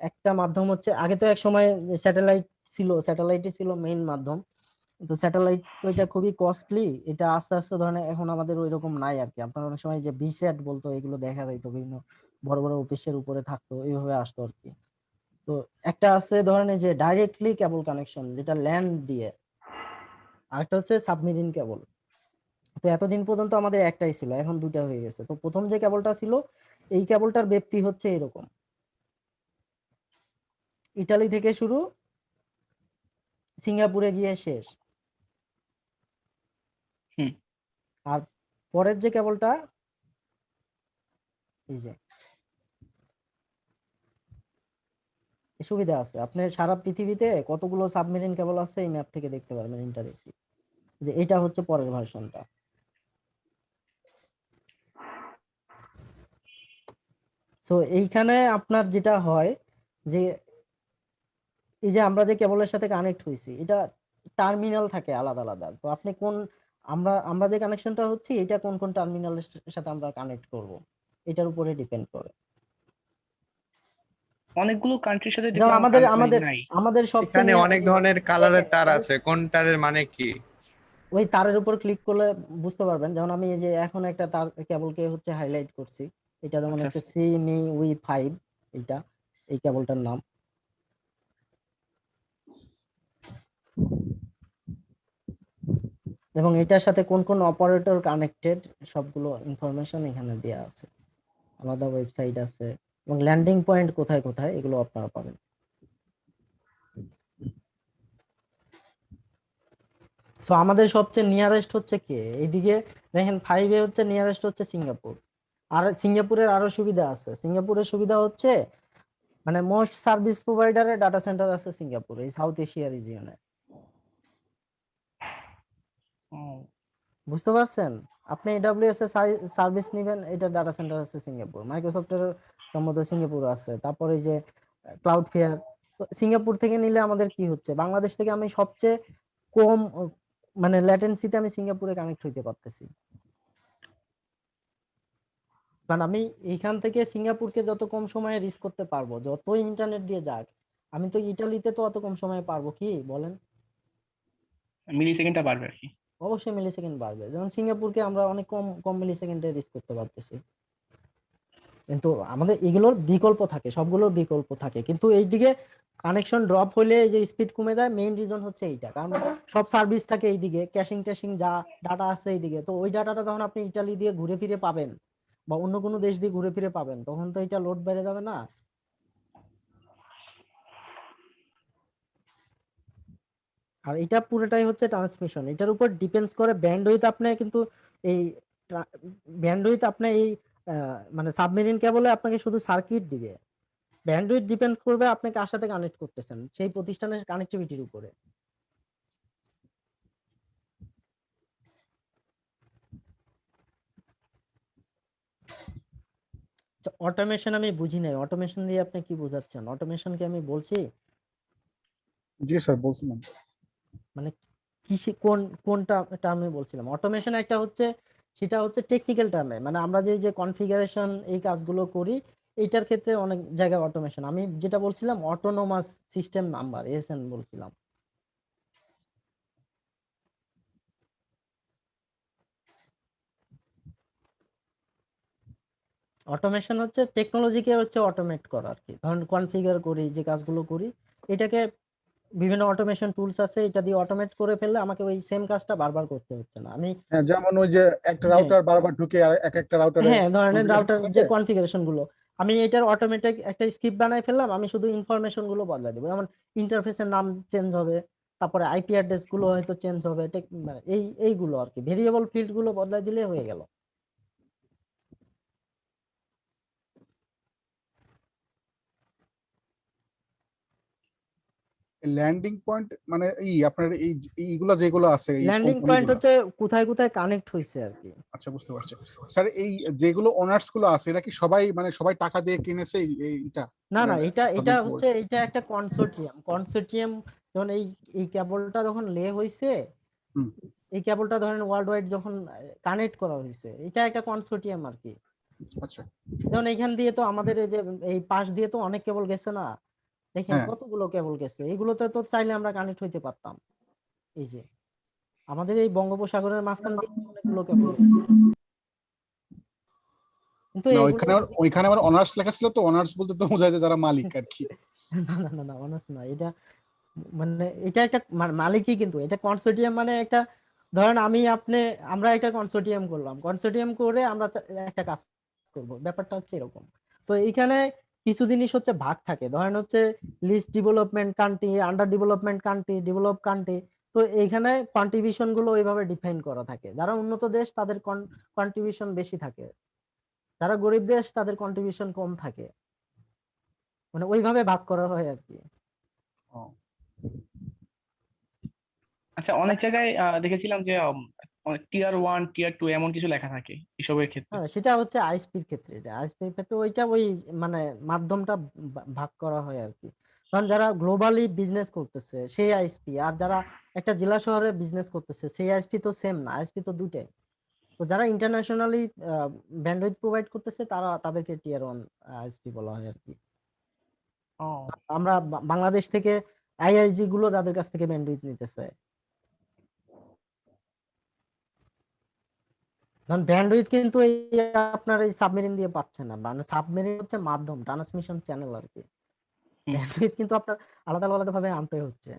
একটা মাধ্যম হচ্ছে, আগে তো এক সময় স্যাটেলাইট ছিল, স্যাটেলাইটই ছিল মেইন মাধ্যম। তো স্যাটেলাইট তো এটা খুবই কস্টলি, এটা আস্তে আস্তে ধরেন এখন আমাদের ওই রকম নাই আর কি। আপনার অনেক সময় যে ভিস্যাট বলতো, এগুলো দেখা যাইতো বিভিন্ন বড় বড় অফিসের উপরে থাকতো, এইভাবে আসতো আর কি। তো একটা আছে ধরেন এই যে ডাইরেক্টলি কেবল কানেকশন, যেটা ল্যান্ড দিয়ে, আরেকটা হচ্ছে সাবমেরিন কেবল। তো এতদিন পর্যন্ত আমাদের একটাই ছিল, এখন দুটা হয়ে গেছে। তো প্রথম যে কেবলটা ছিল, এই কেবলটার ব্যাপ্তি হচ্ছে এরকম, ইটালি থেকে শুরু, সিঙ্গাপুরে গিয়ে শেষ। হুম আর পরের যে কেবলটা, এই যে এই সুবিধা আছে, আপনি সারা পৃথিবীতে কতগুলো সাবমেরিন কেবল আছে এই ম্যাপ থেকে দেখতে পারবেন ইন্টারেক্টলি। যে এটা হচ্ছে পরের ভার্সনটা। সো এইখানে আপনার যেটা হয় যে, এই যে আমরা যে কেবলের সাথে কানেক্ট হয়েছি, এটা টার্মিনাল থাকে আলাদা আলাদা। তো আপনি কোন, আমরা যে কানেকশনটা হচ্ছে, এটা কোন কোন টার্মিনালের সাথে আমরা কানেক্ট করব, এটার উপরে ডিপেন্ড করে। অনেকগুলো কান্ট্রির সাথে যেমন দেখলাম আমাদের মানে আমাদের নাই। আমাদের সবচেয়ে এখানে অনেক ধরনের কালারের তার আছে, কোন তারের মানে কি? ওই তারের উপর ক্লিক করলে বুঝতে পারবেন। যেমন আমি এই যে এখন একটা তার কেবলকে হচ্ছে হাইলাইট করছি, এটা যেমন আচ্ছা হচ্ছে CME-V5, এইটা এই কেবলটার নাম। এবং এটার সাথে কোন কোন অপারেটর কানেক্টেড, সবগুলো ইনফরমেশন এখানে দেওয়া আছে, আলাদা ওয়েবসাইট আছে, এবং ল্যান্ডিং পয়েন্ট কোথায় কোথায়, এগুলো আপনারা পাবেন। সো আমাদের সবচেয়ে নিয়ারেস্ট হচ্ছে কে, এইদিকে দেখেন 5-এ হচ্ছে নিয়ারেস্ট হচ্ছে সিঙ্গাপুর। আর সিঙ্গাপুরের আরো সুবিধা আছে, সিঙ্গাপুরের সুবিধা হচ্ছে মানে মোস্ট সার্ভিস প্রোভাইডারের ডাটা সেন্টার আছে সিঙ্গাপুরে, এই সাউথ এশিয়া রিজিয়নে। ও, বুঝতে পারছেন? আপনি এডব্লিউএস এর সার্ভিস নেবেন, এটা ডাটা সেন্টার আছে সিঙ্গাপুর। মাইক্রোসফটের সম্ভবত সিঙ্গাপুর আছে। তারপরে এই যে ক্লাউড ফেয়ার, সিঙ্গাপুর থেকে নিলে আমাদের কি হচ্ছে, বাংলাদেশ থেকে আমি সবচেয়ে কম মানে ল্যাটেন্সিতে আমি সিঙ্গাপুরে কানেক্ট হইতে পারতেছি। কারণ আমি এইখান থেকে সিঙ্গাপুরকে যত কম সময়ে রিচ করতে পারবো, যত ইন্টারনেট দিয়ে যাক, আমি তো ইটালিতে তো অত কম সময়ে পারবো কি বলেন? মিলি সেকেন্ডটা বাড়বে আর কি। অবশ্যই মিলি সেকেন্ড বাড়বে। যেমন সিঙ্গাপুরকে আমরা অনেক কম কম মিলি সেকেন্ডে রিচ করতে পারতেছি। কিন্তু আমাদের এগুলোর বিকল্প থাকে, সবগুলোর বিকল্প থাকে, কিন্তু এইদিকে কানেকশন ড্রপ হলে যে স্পিড কমে যায়, মেইন রিজন হচ্ছে এইটা। কারণ সব সার্ভিস থাকে এইদিকে, ক্যাশিং ট্যাশিং যা ডাটা আছে এইদিকে, তো ওই ডাটাটা যখন আপনি ইটালি দিয়ে ঘুরে ফিরে পাবেন বা অন্য কোনো দেশ দিয়ে ঘুরে ফিরে পাবেন, তখন তো এটা লোড বেড়ে যাবে না। আর এটা পুরোটাই হচ্ছে ট্রান্সমিশন, এটার উপর ডিপেন্ড করে ব্যান্ডউইথ। আপনি কিন্তু এই ব্যান্ডউইথ আপনি এই মানে সাবমেরিন কেবলে আপনাকে শুধু সার্কিট দিবে, ব্যান্ডউইথ ডিপেন্ড করবে আপনি কার সাথে কানেক্ট করতেছেন, সেই প্রতিষ্ঠানের কানেক্টিভিটির উপরে। অটোমেশন আমি বুঝি নাই, অটোমেশন দিয়ে আপনি কি বোঝাচ্ছেন? অটোমেশন কি আমি বলছি? জি স্যার, বলছিলাম। মানে কোনটা টার্মে বলছিলাম? অটোমেশন একটা হচ্ছে, সেটা হচ্ছে টেকনিক্যাল টার্মে, মানে আমরা যে কনফিগারেশন এই কাজগুলো করি, এইটার ক্ষেত্রে অনেক জায়গায় অটোমেশন। আমি যেটা বলছিলাম অটোনোমাস সিস্টেম নাম্বার, এসএন বলছিলাম। অটোমেশন হচ্ছে টেকনোলজিকে হচ্ছে অটোমেট করা আর কি। ধরুন কনফিগার করি, যে কাজগুলো করি এটাকে বিভিন্ন অটোমেশন টুলস আছে, এটা দিয়ে অটোমেট করে ফেললে আমাকে ওই সেম কাজটা বারবার করতে হচ্ছে না। আমি হ্যাঁ, যেমন ওই যে একটা হ্যাঁ রাউটার বারবার ঢুকে আর একটা রাউটারে হ্যাঁ ধরেন কনফিগারেশন রাউটার যে থাকে। কনফিগারেশন গুলো আমি এটার অটোমেটিক একটা স্ক্রিপ্ট বানাই ফেললাম, আমি শুধু ইনফরমেশন গুলো বদলাই দেবো। যেমন ইন্টারফেসের নাম চেঞ্জ হবে, তারপরে আইপি অ্যাড্রেস গুলো হয়তো চেঞ্জ হবে, মানে এইগুলো আর কি, ভেরিয়েবল ফিল্ড গুলো বদলাই দিলে হয়ে গেল। ল্যান্ডিং পয়েন্ট মানে আপনার এইগুলো যেগুলো আছে এই ল্যান্ডিং পয়েন্ট কোম্পানিগুলো। হচ্ছে কোথায় কোথায় কানেক্ট হয়েছে আর কি। আচ্ছা, বুঝতে পারছি। স্যার, এই যেগুলো অনার্স গুলো আছে এরা কি সবাই মানে সবাই টাকা দিয়ে কিনেছে এইটা না মানে না, এটা এটা পাবলিক বোর্ড? হচ্ছে এটা একটা কনসোর্টিয়াম। কনসোর্টিয়াম যখন এই কেবলটা যখন লে হয়েছে, হুম। এই কেবলটা ধরেন ওয়ার্ল্ড ওয়াইড যখন কানেক্ট করা হয়েছে, এটা একটা কনসোর্টিয়াম আর কি। আচ্ছা। যেমন এইখান দিয়ে তো আমাদের এই যে এই পাশ দিয়ে তো অনেক কেবল গেছে না, দেখেন হ্যাঁ। কতগুলো কেবল গেছে, এগুলোতে তো চাইলে আমরা কানেক্ট হইতে পারতাম। এই যে আমাদের এই বঙ্গোপসাগরের মাঝখান দিয়ে অনেকগুলো কেবল গেছে, কিন্তু না, এগুলো ওইখানে ওইখানে আমার অনার্স লেখা ছিল, তো অনার্স বলতে তো বোঝায় যে যারা মালিক আর কি। না না না না, অনার্স না এটা। মানে এটা একটা মালিকই, কিন্তু এটা কনসোর্টিয়াম মানে একটা, ধরেন আমরা একটা কনসোর্টিয়াম করলাম, কনসোর্টিয়াম করে আমরা একটা কাজ করব, ব্যাপারটা হচ্ছে এরকম। তো এইখানে কিছু জিনিস হচ্ছে ভাগ থাকে, ধরেন হচ্ছে least development country, under development country, develop country. তো এইখানে কন্ট্রিবিউশন গুলো ওইভাবে ডিফাইন করা থাকে, যারা উন্নত দেশ তাদের কন্ট্রিবিউশন বেশি থাকে, যারা গরিব দেশ তাদের কন্ট্রিবিউশন কম থাকে, মানে ওইভাবে ভাগ করা হয় আর কি। ও, আচ্ছা, অনেক জায়গায় দেখেছিলাম যে টিয়ার 1 টিয়ার 2 এমন কিছু লেখা থাকে এসবের ক্ষেত্রে। হ্যাঁ সেটা হচ্ছে আইএসপির ক্ষেত্রে, এটা আইএসপির ক্ষেত্রে ওইটা ওই মানে মাধ্যমটা ভাগ করা হয় আর কি। কারণ যারা গ্লোবালি বিজনেস করতেছে সেই আইএসপি, আর যারা একটা জেলা শহরে বিজনেস করতেছে সেই আইএসপি তো সেম না, আইএসপি তো দুটাই। তো যারা ইন্টারন্যাশনালি ব্যান্ডউইথ প্রোভাইড করতেছে তাদেরকে টিয়ার 1 আইএসপি বলা হয় আর কি। ও আমরা বাংলাদেশ থেকে আইআইজি গুলো যাদের কাছ থেকে ব্যান্ডউইথ নিতেছে, কারণ ব্যান্ডউইথ কিন্তু এই আপনার এই সাবমেরিন দিয়ে পাচ্ছে না, মানে সাবমেরিন হচ্ছে মাধ্যম, ট্রান্সমিশন চ্যানেল আর কি। হুম। ব্যান্ডউইথ কিন্তু আপনার আলাদা আলাদা ভাবে আনতে হচ্ছে।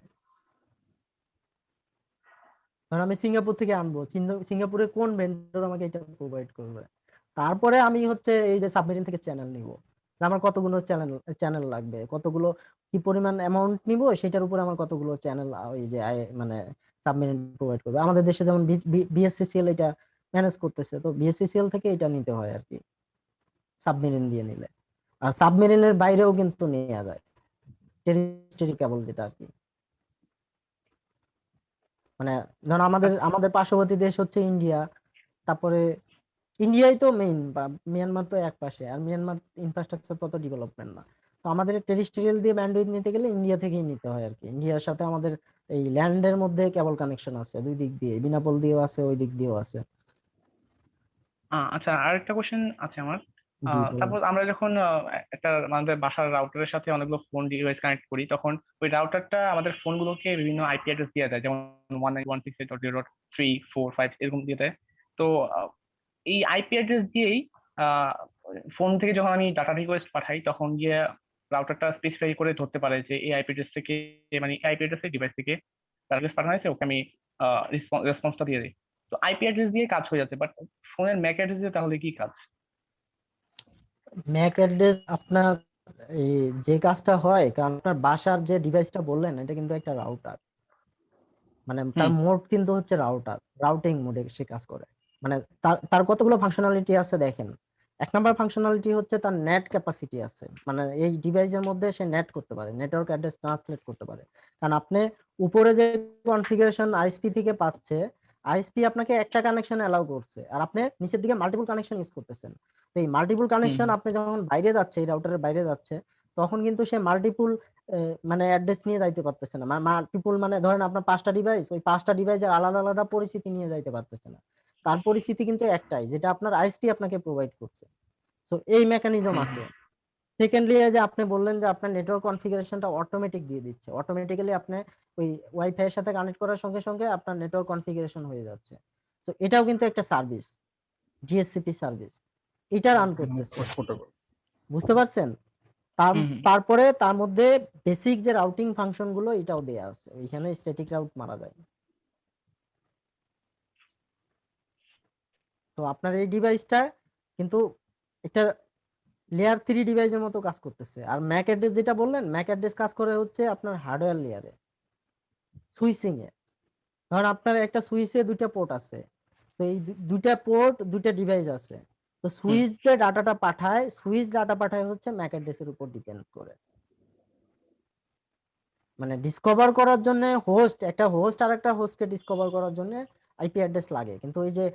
কারণ আমি সিঙ্গাপুর থেকে আনবো, সিঙ্গাপুরে কোন ভেন্ডর আমাকে এটা প্রোভাইড করবে, তারপরে আমি হচ্ছে এই যে সাবমেরিন থেকে চ্যানেল নিব, আমার কতগুলো চ্যানেল চ্যানেল লাগবে, কতগুলো কি পরিমাণ অ্যামাউন্ট নিব, সেটার উপর আমার কতগুলো চ্যানেল ওই যে মানে সাবমেরিন প্রোভাইড করবে। আমাদের দেশে যেমন বিএসসিসিএল এটা ম্যানেজ করতেছে, তো বিএসসিসিএল থেকে এটা নিতে হয় আর কি, সাবমেরিন দিয়ে নিলে। আর সাবমেরিনের বাইরেও কিন্তু নেওয়া যায়, টেরিটরি কেবল যেটা আর কি। মানে ধরুন আমাদের আমাদের পার্শ্ববর্তী দেশ হচ্ছে ইন্ডিয়া, তারপরে ইন্ডিয়াই তো মেইন, বা মিয়ানমার তো এক পাশে, আর মিয়ানমার ইনফ্রাস্ট্রাকচার তত ডেভেলপমেন্ট না। তো আমাদের টেরিস্টেরিয়াল দিয়ে ব্যান্ডউইথ নিতে গেলে ইন্ডিয়া থেকেই নিতে হয় আর কি। ইন্ডিয়ার সাথে আমাদের এই ল্যান্ডের মধ্যে কেবল কানেকশন আছে দুই দিক দিয়ে, বিনাপোল দিয়েও আছে, ওই দিক দিয়েও আছে। আচ্ছা, আরেকটা কোশ্চেন আছে আমার। জি বলেন। সাপোজ আমরা যখন একটা আমাদের বাসার রাউটারের সাথে অনেকগুলো ফোন ডিভাইস কানেক্ট করি, তখন ওই রাউটারটা আমাদের ফোনগুলোকে বিভিন্ন আইপি অ্যাড্রেস দিয়ে দেয়, যেমন 192.168.0.345 এরকম দিয়ে দেয়। তো এই আইপি অ্যাড্রেস দিয়েই ফোন থেকে যখন আমি ডাটা রিকোয়েস্ট পাঠাই, তখন গিয়ে রাউটারটা স্পেসিফাই করে ধরতে পারে যে এই আইপি অ্যাড্রেস থেকে, মানে এই আইপি অ্যাড্রেসে ডিভাইস থেকে রিকোয়েস্ট পাঠানো হয়েছে, ওকে আমি রেসপন্সটা দিয়ে দিই। তো আইপি অ্যাড্রেস দিয়ে কাজ হয়ে যাচ্ছে, বাট ফোনের ম্যাক অ্যাড্রেস দিয়ে তাহলে কি কাজ? ম্যাক অ্যাড্রেস আপনার এই যে কাজটা হয়, কারণ আপনার বাসার যে ডিভাইসটা বললেন এটা কিন্তু একটা রাউটার, মানে তার হুম। মোড কিন্তু হচ্ছে রাউটার, রাউটিং মোডে সে কাজ করে। মানে তার তার কতগুলো ফাংশনালিটি আছে দেখেন। এক নাম্বার ফাংশনালিটি হচ্ছে তার নেট ক্যাপাসিটি আছে, মানে এই ডিভাইসের মধ্যে সে নেট করতে পারে, নেটওয়ার্ক অ্যাড্রেস ট্রান্সলেট করতে পারে। কারণ আপনি উপরে যে কনফিগারেশন আইএসপি থেকে পাচ্ছে, আইএসপি আপনাকে একটা কানেকশন অ্যালাউ করছে, আর আপনি নিচের দিকে মাল্টিপল কানেকশন ইউজ করতেছেন। তো এই মাল্টিপল কানেকশন আপনি যখন বাইরে যাচ্ছে, এই রাউটারের বাইরে যাচ্ছে, তখন কিন্তু সে মাল্টিপল মানে অ্যাড্রেস নিয়ে যাইতে পারতেছে না। মাল্টিপল মানে ধরেন আপনার 5টা ডিভাইস, ওই 5টা ডিভাইসের আলাদা আলাদা পরিস্থিতি নিয়ে যাইতে পারতেছে না। তার পরিস্থিতি কিন্তু একটাই, যেটা আপনার আইএসপি আপনাকে প্রোভাইড করছে। তো এই মেকানিজম আছে। সেকেন্ডলি যে আপনি বললেন যে আপনার নেটওয়ার্ক কনফিগারেশনটা অটোমেটিক দিয়ে দিচ্ছে, অটোমেটিক্যালি আপনি ওই ওয়াইফাই এর সাথে কানেক্ট করার সঙ্গে সঙ্গে আপনার নেটওয়ার্ক কনফিগারেশন হয়ে যাচ্ছে। তো এটাও কিন্তু একটা সার্ভিস, ডিএসসিপি সার্ভিস। এটা রান করতেছে, প্রটোকল। বুঝতে পারছেন? হুম, হুম। তারপরে তার মধ্যে বেসিক যে রাউটিং ফাংশন গুলো এটাও দেয়া আছে, ওইখানে স্ট্যাটিক রাউট মারা যায়। তো আপনার এই ডিভাইসটা কিন্তু একটা লেয়ার 3 ডিভাইসের মতো কাজ করতেছে। আর ম্যাক অ্যাড্রেস যেটা বললেন, ম্যাক অ্যাড্রেস কাজ করে হচ্ছে আপনার হার্ডওয়্যার লেয়ারে, সুইচিং এ। ধরেন আপনার একটা সুইচে দুইটা পোর্ট আছে, তো এই দুইটা পোর্ট দুইটা ডিভাইস আছে, তো সুইচ যে ডাটাটা পাঠায়, সুইচ ডাটা পাঠায় হচ্ছে ম্যাক অ্যাড্রেসের উপর ডিপেন্ড করে। মানে ডিসকভার করার জন্য হোস্ট, একটা হোস্ট আর একটা হোস্টকে ডিসকভার করার জন্য আইপি অ্যাড্রেস লাগে, কিন্তু ওই যে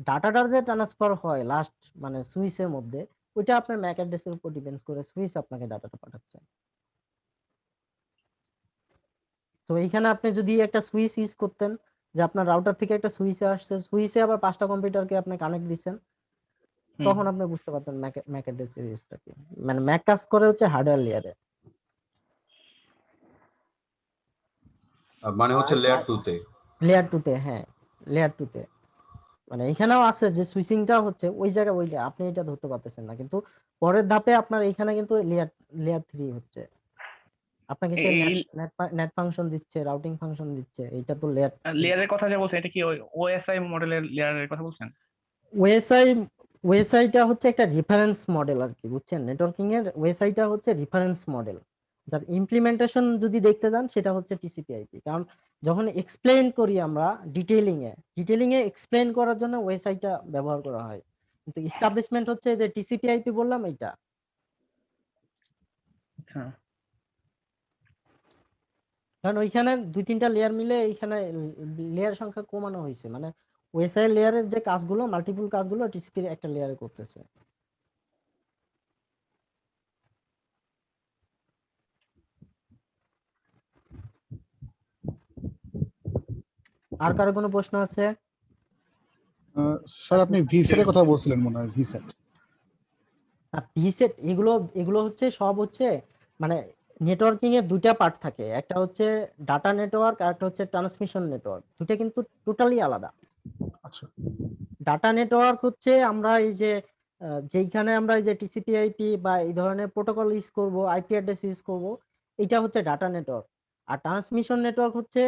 ডাটাটার যে ট্রান্সফার হয় লাস্ট মানে সুইচের মধ্যে, ওইটা আপনার ম্যাক অ্যাড্রেসের উপর ডিপেন্ড করে সুইচ আপনাকে ডাটাটা পাঠাচ্ছে। তো এইখানে আপনি যদি একটা সুইচ ইউজ করতেন, যে আপনার রাউটার থেকে একটা সুইচে আসছে, সুইচে আবার 5টা কম্পিউটারকে আপনি কানেক্ট দিচ্ছেন, হুম। তখন আপনি বুঝতে পারতেন ম্যাক অ্যাড্রেসের ইউজটা কি। মানে ম্যাক কাজ করে হচ্ছে হার্ডওয়্যার লেয়ারে। মানে হচ্ছে লেয়ার 2 তে। লেয়ার 2 তে, হ্যাঁ লেয়ার 2 তে। মানে এখানেও আছে যে সুইচিংটা হচ্ছে ওই জায়গায়, ওইটা আপনি এটা ধরতে পারতেছেন না, কিন্তু পরের ধাপে আপনার এখানে কিন্তু লেয়ার 3 হচ্ছে, আপনাকে সে এই নেট ফাংশন দিচ্ছে, রাউটিং ফাংশন দিচ্ছে, এটা তো লেয়ার। লেয়ারের কথা যে বলছেন, এটা কি ওএসআই মডেলের লেয়ারের কথা বলছেন? ওএসআই, ওএসআইটা হচ্ছে একটা রেফারেন্স মডেল আর কি, বুঝছেন? নেটওয়ার্কিং এর ওএসআইটা হচ্ছে রেফারেন্স মডেল, যার ইমপ্লিমেন্টেশন যদি দেখতে যান সেটা হচ্ছে টিসিপি/আইপি। কারণ যখন এক্সপ্লেইন করি আমরা ডিটেইলিং এ এক্সপ্লেইন করার জন্য ওএসআইটা ব্যবহার করা হয়, কিন্তু এস্টাবলিশমেন্ট হচ্ছে যে টিসিপি/আইপি বললাম এটা। আচ্ছা। কারণ ওইখানে 2-3টা লেয়ার মিলে এইখানে লেয়ার সংখ্যা কমানো হয়েছে, মানে ওএসআই লেয়ারের যে কাজগুলো, মাল্টিপল কাজগুলো টিসিপি একটা লেয়ারে করতেছে। আর কারো কোনো প্রশ্ন আছে? স্যার আপনি ভিসেট এর কথা বলছিলেন মনে হয়, ভিসেট। ভিসেট এগুলো এগুলো হচ্ছে সব হচ্ছে মানে নেটওয়ার্কিং এর দুইটা পার্ট থাকে, একটা হচ্ছে ডাটা নেটওয়ার্ক আর একটা হচ্ছে ট্রান্সমিশন নেটওয়ার্ক, দুইটা কিন্তু টোটালি আলাদা। আচ্ছা। ডাটা নেটওয়ার্ক হচ্ছে আমরা এই যে যেইখানে আমরা এই যে টিসিপি/আইপি বা এই ধরনের প্রোটোকল ইউজ করব, আইপি অ্যাড্রেস ইউজ করব, এটা হচ্ছে ডাটা নেটওয়ার্ক। আর ট্রান্সমিশন নেটওয়ার্ক হচ্ছে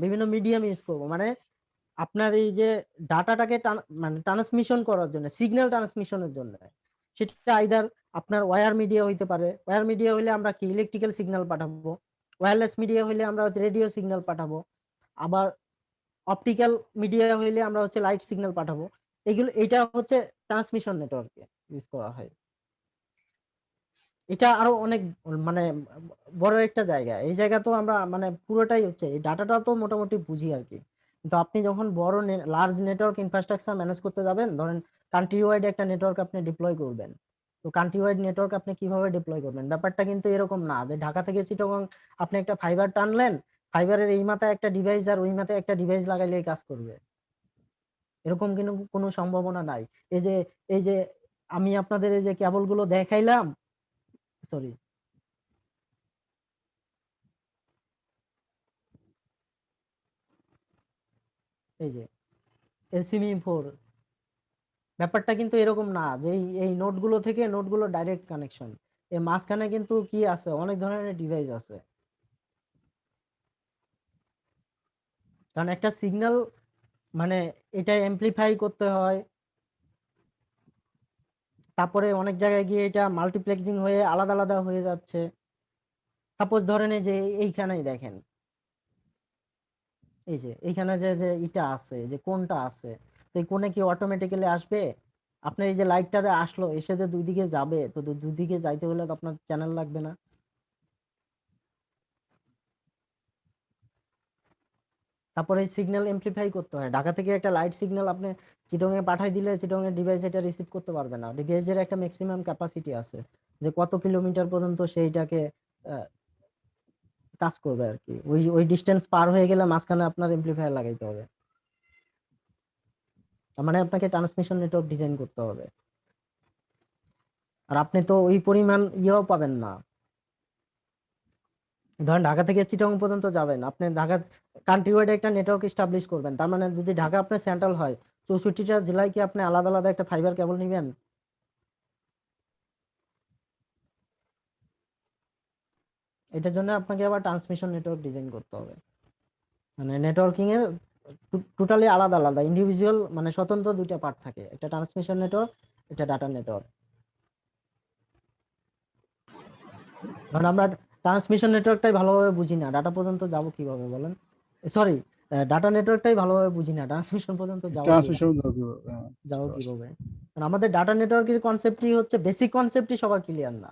বিভিন্ন মিডিয়াম ইউজ করব, মানে আপনার এই যে ডাটাটাকে মানে ট্রান্সমিশন করার জন্য, সিগন্যাল ট্রান্সমিশনের জন্য, সেটা আইদার আপনার ওয়্যার মিডিয়া হইতে পারে। ওয়্যার মিডিয়া হইলে আমরা কি ইলেকট্রিক্যাল সিগন্যাল পাঠাবো, ওয়্যারলেস মিডিয়া হইলে আমরা রেডিও সিগন্যাল পাঠাবো, আবার অপটিক্যাল মিডিয়া হইলে আমরা হচ্ছে লাইট সিগন্যাল পাঠাবো। এটা হচ্ছে ট্রান্সমিশন নেটওয়ার্কে ইউজ করা হয়। এটা আরো অনেক মানে বড় একটা জায়গা, এই জায়গা তো আমরা মানে পুরোটাই হচ্ছে এই ডাটাটা তো মোটামুটি বুঝি আর কি। কিন্তু আপনি যখন বড় লার্জ নেটওয়ার্ক ইনফ্রাস্ট্রাকচার ম্যানেজ করতে যাবেন, ধরেন কান্ট্রি ওয়াইড একটা নেটওয়ার্ক আপনি ডিপ্লয় করবেন, তো কান্ট্রি ওয়াইড নেটওয়ার্ক আপনি কিভাবে ডিপ্লয় করবেন, ব্যাপারটা কিন্তু এরকম না যে ঢাকা থেকে চিটাগং আপনি একটা ফাইবার টানলেন, ফাইবারের এই মাথায় একটা ডিভাইস আর ওই মাথায় একটা ডিভাইস লাগাইলেই কাজ করবে, এরকম কিন্তু কোনো সম্ভাবনা নাই। এই যে আমি আপনাদের এই যে কেবল গুলো দেখাইলাম, সরি, এই যে এসিমি4, ব্যাপারটা কিন্তু এরকম না যে এই নোটগুলো থেকে নোটগুলো ডাইরেক্ট কানেকশন, এর মাঝখানে কিন্তু কি আছে, অনেক ধরনের ডিভাইস আছে। কারণ একটা সিগন্যাল মানে এটা এমপ্লিফাই করতে হয়, তারপরে অনেক জায়গায় গিয়ে এটা মাল্টিপ্লেক্সিং হয়ে আলাদা আলাদা হয়ে যাচ্ছে। সাপোজ ধরেন এই যে এইখানেই দেখেন, এই যে এইখানে যে যে এটা আছে, যে কোনটা আছে, তো এই কোণে কি অটোমেটিক্যালি আসবে? আপনার এই যে লাইটটাতে আসলো, এসে যে দুই দিকে যাবে, তো দুই দিকে যাইতে হলে তো আপনার চ্যানেল লাগবে না? তারপরে সিগন্যাল এমপ্লিফাই করতে হয়, ঢাকা থেকে একটা লাইট সিগন্যাল আপনি চিটং এ পাঠাই দিলে চিটং এর ডিভাইস এটা রিসিভ করতে পারবে না। ডিভাইসের একটা ম্যাক্সিমাম ক্যাপাসিটি আছে, যে কত কিলোমিটার পর্যন্ত সেইটাকে আহ, কাজ করবে আর কি। ওই ডিস্টেন্স পার হয়ে গেলে মাঝখানে আপনার এমপ্লিফায়ার লাগাইতে হবে, তার মানে আপনাকে ট্রান্সমিশন নেটওয়ার্ক ডিজাইন করতে হবে। আর আপনি তো ওই পরিমাণ ইয়েও পাবেন না। ধরেন ঢাকা থেকে চিটাগং পর্যন্ত যাবেন, আপনি ঢাকা কান্ট্রি ওয়াইড একটা নেটওয়ার্ক এস্টাবলিশ করবেন, তার মানে যদি ঢাকা আপনার সেন্ট্রাল হয়, 64টা জেলায় কি আপনি আলাদা আলাদা একটা ফাইবার কেবল নেবেন? এটার জন্য আপনাকে আবার ট্রান্সমিশন নেটওয়ার্ক ডিজাইন করতে হবে। মানে নেটওয়ার্কিং এর টোটালি আলাদা আলাদা ইন্ডিভিজুয়াল মানে স্বতন্ত্র দুইটা পার্ট থাকে, একটা ট্রান্সমিশন নেটওয়ার্ক, একটা ডাটা নেটওয়ার্ক। কারণ আমরা ট্রান্সমিশন নেটওয়ার্কটাই ভালোভাবে বুঝি না, ডাটা পর্যন্ত যাব কিভাবে বলেন? সরি, ডাটা নেটওয়ার্কটাই ভালোভাবে বুঝি না, ট্রান্সমিশন পর্যন্ত যাব ট্রান্সমিশন কিভাবে? কারণ আমাদের ডাটা নেটওয়ার্কের কনসেপ্টই হচ্ছে বেসিক কনসেপ্টই সবার ক্লিয়ার না।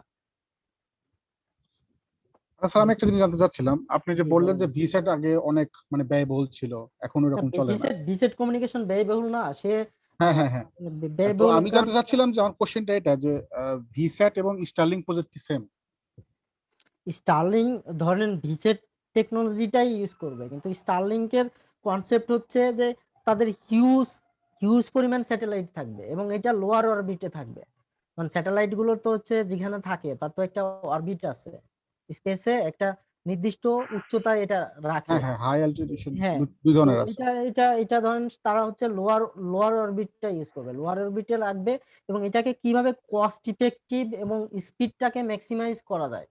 স্যার আমি একটা জিনিস জানতে চাচ্ছিলাম, আপনি যে জি, বললেন বলেন। যে ভিস্যাট আগে অনেক মানে ব্যয়বহুল ছিল, এখন ওরকম চলে না। বিসেট কমিউনিকেশন ব্যয়বহুল না, সে হ্যাঁ হ্যাঁ হ্যাঁ। তো ব্যয়বহুল আমি জানতে চাচ্ছিলাম যে আমার কোশ্চেনটা এটা যে ভিস্যাট এবং স্টারলিংক প্রজেক্ট কি সেম? স্টারলিং ধরেন ভিসেট টেকনোলজিটাই ইউজ করবে, কিন্তু স্টারলিংকের কনসেপ্ট হচ্ছে যে তাদের হিউজ পরিমাণ স্যাটেলাইট থাকবে এবং এটা লোয়ার অরবিটে থাকবে। কারণ স্যাটেলাইট গুলো তো হচ্ছে যেখানে থাকে তার তো একটা অরবিট আছে, স্পেসে একটা নির্দিষ্ট উচ্চতায় এটা রাখে। হ্যাঁ হ্যাঁ, হাই অ্যালটিটিউড হ্যাঁ, দুই তো ধরনের আছে। এটা ধরেন তারা হচ্ছে লোয়ার অরবিটটা ইউজ করবে, লোয়ার অরবিটে রাখবে এবং এটাকে কিভাবে কস্ট ইফেক্টিভ এবং স্পিডটাকে ম্যাক্সিমাইজ করা যায়।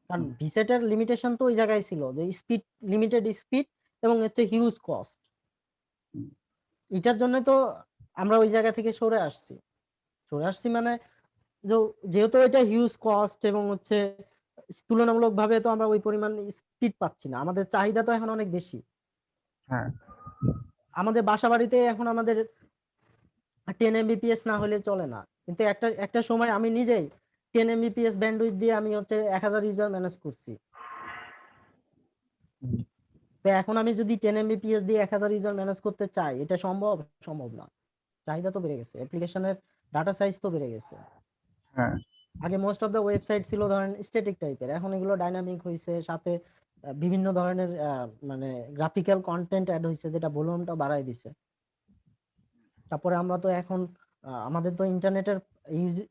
কারণ ভিসেটের লিমিটেশন তো ওই জায়গায় ছিল যে লিমিটেড স্পিড এবং হচ্ছে হিউজ কস্ট। এটার জন্য তো আমরা ওই জায়গা থেকে সরে আসছি মানে যেহেতু এটা হিউজ কস্ট এবং হচ্ছে তুলনামূলকভাবে তো আমরা ওই পরিমাণ স্পিড পাচ্ছি না, আমাদের চাহিদা তো এখন অনেক বেশি। হ্যাঁ, আমাদের বাসা বাড়িতে এখন আমাদের 10 Mbps না হলে চলে না, কিন্তু একটা সময় আমি নিজেই 10 Mbps ব্যান্ডউইথ দিয়ে আমি হচ্ছে 1000 ইউজার ম্যানেজ করছি। তো এখন আমি যদি 10 Mbps দিয়ে 1000 ইউজার ম্যানেজ করতে চাই, এটা সম্ভব না। চাহিদা তো বেড়ে গেছে, অ্যাপ্লিকেশনের ডাটা সাইজ তো বেড়ে গেছে। হ্যাঁ। আগে মোস্ট অফ দ্য ওয়েবসাইট ছিল ধরেন স্ট্যাটিক টাইপের, এখন এগুলো ডাইনামিক হয়েছে, সাথে বিভিন্ন ধরনের মানে গ্রাফিক্যাল কন্টেন্ট অ্যাড হয়েছে যেটা ভলিউমটা বাড়ায় দিছে। তারপরে আমরা তো এখন আমাদের তো ইন্টারনেটের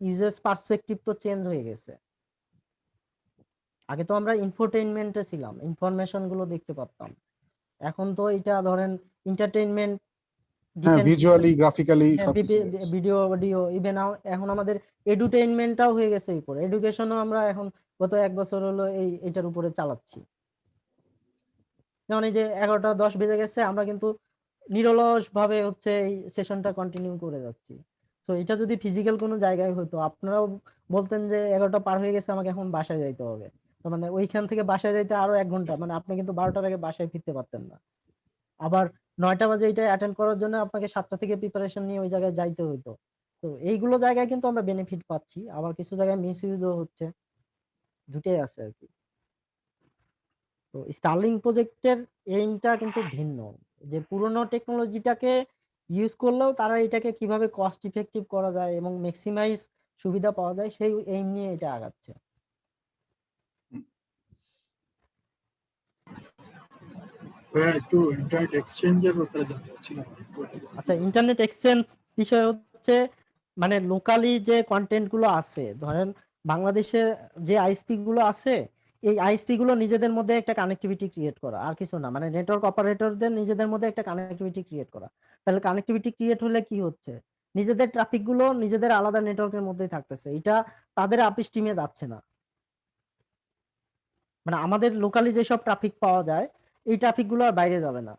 ইউজেস পার্সপেক্টিভ তো চেঞ্জ হয়ে গেছে। আগে তো আমরা ইনফোটেইনমেন্টে ছিলাম, ইনফরমেশন গুলো দেখতে পারতাম, এখন তো এটা ধরেন এন্টারটেইনমেন্ট, হ্যাঁ, ভিজুয়ালি গ্রাফিক্যালি সবকিছু। ভিডিও অডিও, ইভেন এখন আমাদের এডুটেইনমেন্টটাও হয়ে গেছে উপরে, এডুকেশনও আমরা এখন গত 1 বছর হলো এটার উপরে চালাচ্ছি। যেমন এই যে 11টা 10 বেজে গেছে, আমরা কিন্তু নিরলস ভাবে হচ্ছে এই সেশনটা কন্টিনিউ করে যাচ্ছি। তো এটা যদি ফিজিক্যাল কোনো জায়গায় হতো, আপনারাও বলতেন যে 11টা পার হয়ে গেছে, আমাকে এখন বাসায় যাইতে হবে, তো মানে ওইখান থেকে বাসায় যাইতে আরো 1 ঘন্টা, মানে আপনি কিন্তু 12টার আগে বাসায় ফিরতে পারতেন না। আবার 9টা বাজে এটা অ্যাটেন্ড করার জন্য আপনাকে 7টা থেকে প্রিপারেশন নিয়ে ওই জায়গায় যাইতে হইতো। তো এইগুলো জায়গায় কিন্তু আমরা বেনিফিট পাচ্ছি, আবার কিছু জায়গায় মিস ইউজও হচ্ছে, দুটেই আছে আর কি। তো স্টারলিং প্রজেক্টের এইমটা কিন্তু ভিন্ন, যে পুরনো টেকনোলজিটাকে ইউজ করলেও তারা এটাকে কিভাবে কস্ট ইফেক্টিভ করা যায় এবং ম্যাক্সিমাইজ সুবিধা পাওয়া যায় সেই এইম নিয়ে এটা আগাচ্ছে। একটু ইন্টারনেট এক্সচেঞ্জের ব্যাপারে জানতে চাচ্ছিলাম। আচ্ছা, ইন্টারনেট এক্সচেঞ্জ বিষয় হচ্ছে মানে লোকালি যে কন্টেন্ট গুলো আছে, ধরেন বাংলাদেশে যে আইএসপি গুলো আছে, এই আইএসপি গুলো নিজেদের মধ্যে একটা কানেক্টিভিটি ক্রিয়েট করা, আর কিছু না, মানে নেটওয়ার্ক অপারেটরদের নিজেদের মধ্যে একটা কানেক্টিভিটি ক্রিয়েট করা। তাহলে কানেক্টিভিটি ক্রিয়েট হলে কি হচ্ছে, নিজেদের ট্রাফিক গুলো নিজেদের আলাদা নেটওয়ার্কের মধ্যেই থাকতেছে, এটা তাদের আপ স্ট্রিমে যাচ্ছে না। মানে আমাদের লোকালি যেসব ট্রাফিক পাওয়া যায়, এই ট্রাফিক গুলো আর বাইরে যাবে না।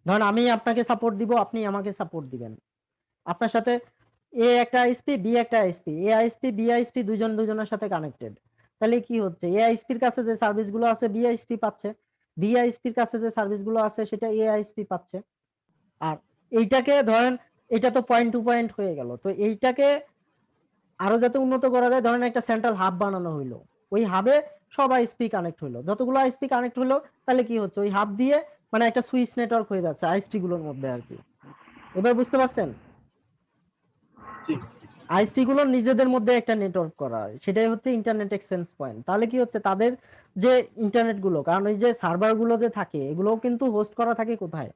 ধরেন আমি আপনাকে সাপোর্ট দিব, আপনি আমাকে সাপোর্ট দিবেন, আপনার সাথে এ একটা আইএসপি, বি একটা আইএসপি, এ আইএসপি বি আইএসপি দুজন দুজনের সাথে কানেক্টেড। তাহলে কি হচ্ছে, এ আইএসপির কাছে যে সার্ভিসগুলো আছে বি আইএসপি পাচ্ছে, বি আইএসপির কাছে যে সার্ভিসগুলো আছে সেটা এ আইএসপি পাচ্ছে। আর এইটাকে ধরেন এটা তো পয়েন্ট টু পয়েন্ট হয়ে গেল, তো এইটাকে আরো যাতে উন্নত করা যায়, ধরেন একটা সেন্ট্রাল হাব বানানো হইলো, ওই হাবে সব আইএসপি কানেক্ট হইলো, যতগুলো আইএসপি কানেক্ট হইলো, তাহলে কি হচ্ছে, ওই হাব দিয়ে মানে একটা সুইচ নেটওয়ার্ক হয়ে যাচ্ছে আইএসপি গুলোর মধ্যে আর কি। এবার বুঝতে পারছেন, আইএসপি গুলো নিজেদের মধ্যে একটা নেটওয়ার্ক করা, সেটাই হচ্ছে ইন্টারনেট এক্সচেঞ্জ পয়েন্ট। তাহলে কি হচ্ছে, তাদের যে ইন্টারনেট গুলো, কারণ এই যে সার্ভার গুলো যে থাকে এগুলোও কিন্তু হোস্ট করা থাকে কোথায়,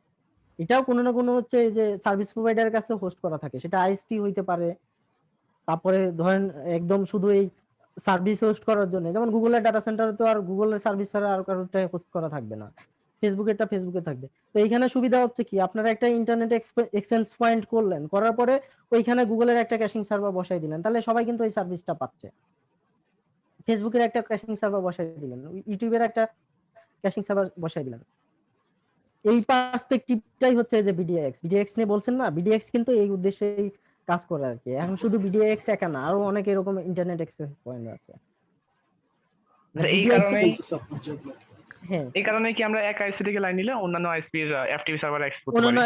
এটাও কোনো না কোনো হচ্ছে যে সার্ভিস প্রোভাইডারের কাছে হোস্ট করা থাকে, সেটা আইএসপি হইতে পারে। তারপরে ধরেন একদম শুধু এই সার্ভিস হোস্ট করার জন্য, যেমন গুগলের ডাটা সেন্টারে তো আর গুগলের সার্ভিস ছাড়া আর কারোরটা হোস্ট করা থাকবে না, ফেসবুকেরটা ফেসবুকে থাকবে। তো এইখানে সুবিধা হচ্ছে কি, আপনারা একটা ইন্টারনেট এক্সচেঞ্জ পয়েন্ট করলেন, করার পরে ওইখানে গুগলের একটা ক্যাশিং সার্ভার বসাই দিলেন, তাহলে সবাই কিন্তু এই সার্ভিসটা পাচ্ছে। ফেসবুকের একটা ক্যাশিং সার্ভার বসাই দিলেন, ইউটিউবের একটা ক্যাশিং সার্ভার বসাই দিলেন। এই পার্সপেক্টিভটাই হচ্ছে যে বিডিএক্স নিয়ে বলছেন না, বিডিএক্স কিন্তু এই উদ্দেশ্যেই কাজ করে আর কি। এখন শুধু বিডিএক্স একা না, আরো অনেক এরকম ইন্টারনেট অ্যাক্সেস পয়েন্ট আছে। আচ্ছা, এই BDX কারণেই হ্যাঁ, এই কারণে কি আমরা এক আইএসপি থেকে লাইন নিলে অন্যান্য আইএসপির এফটিপি সার্ভার অ্যাক্সেস করতে পারি? অন্যান্য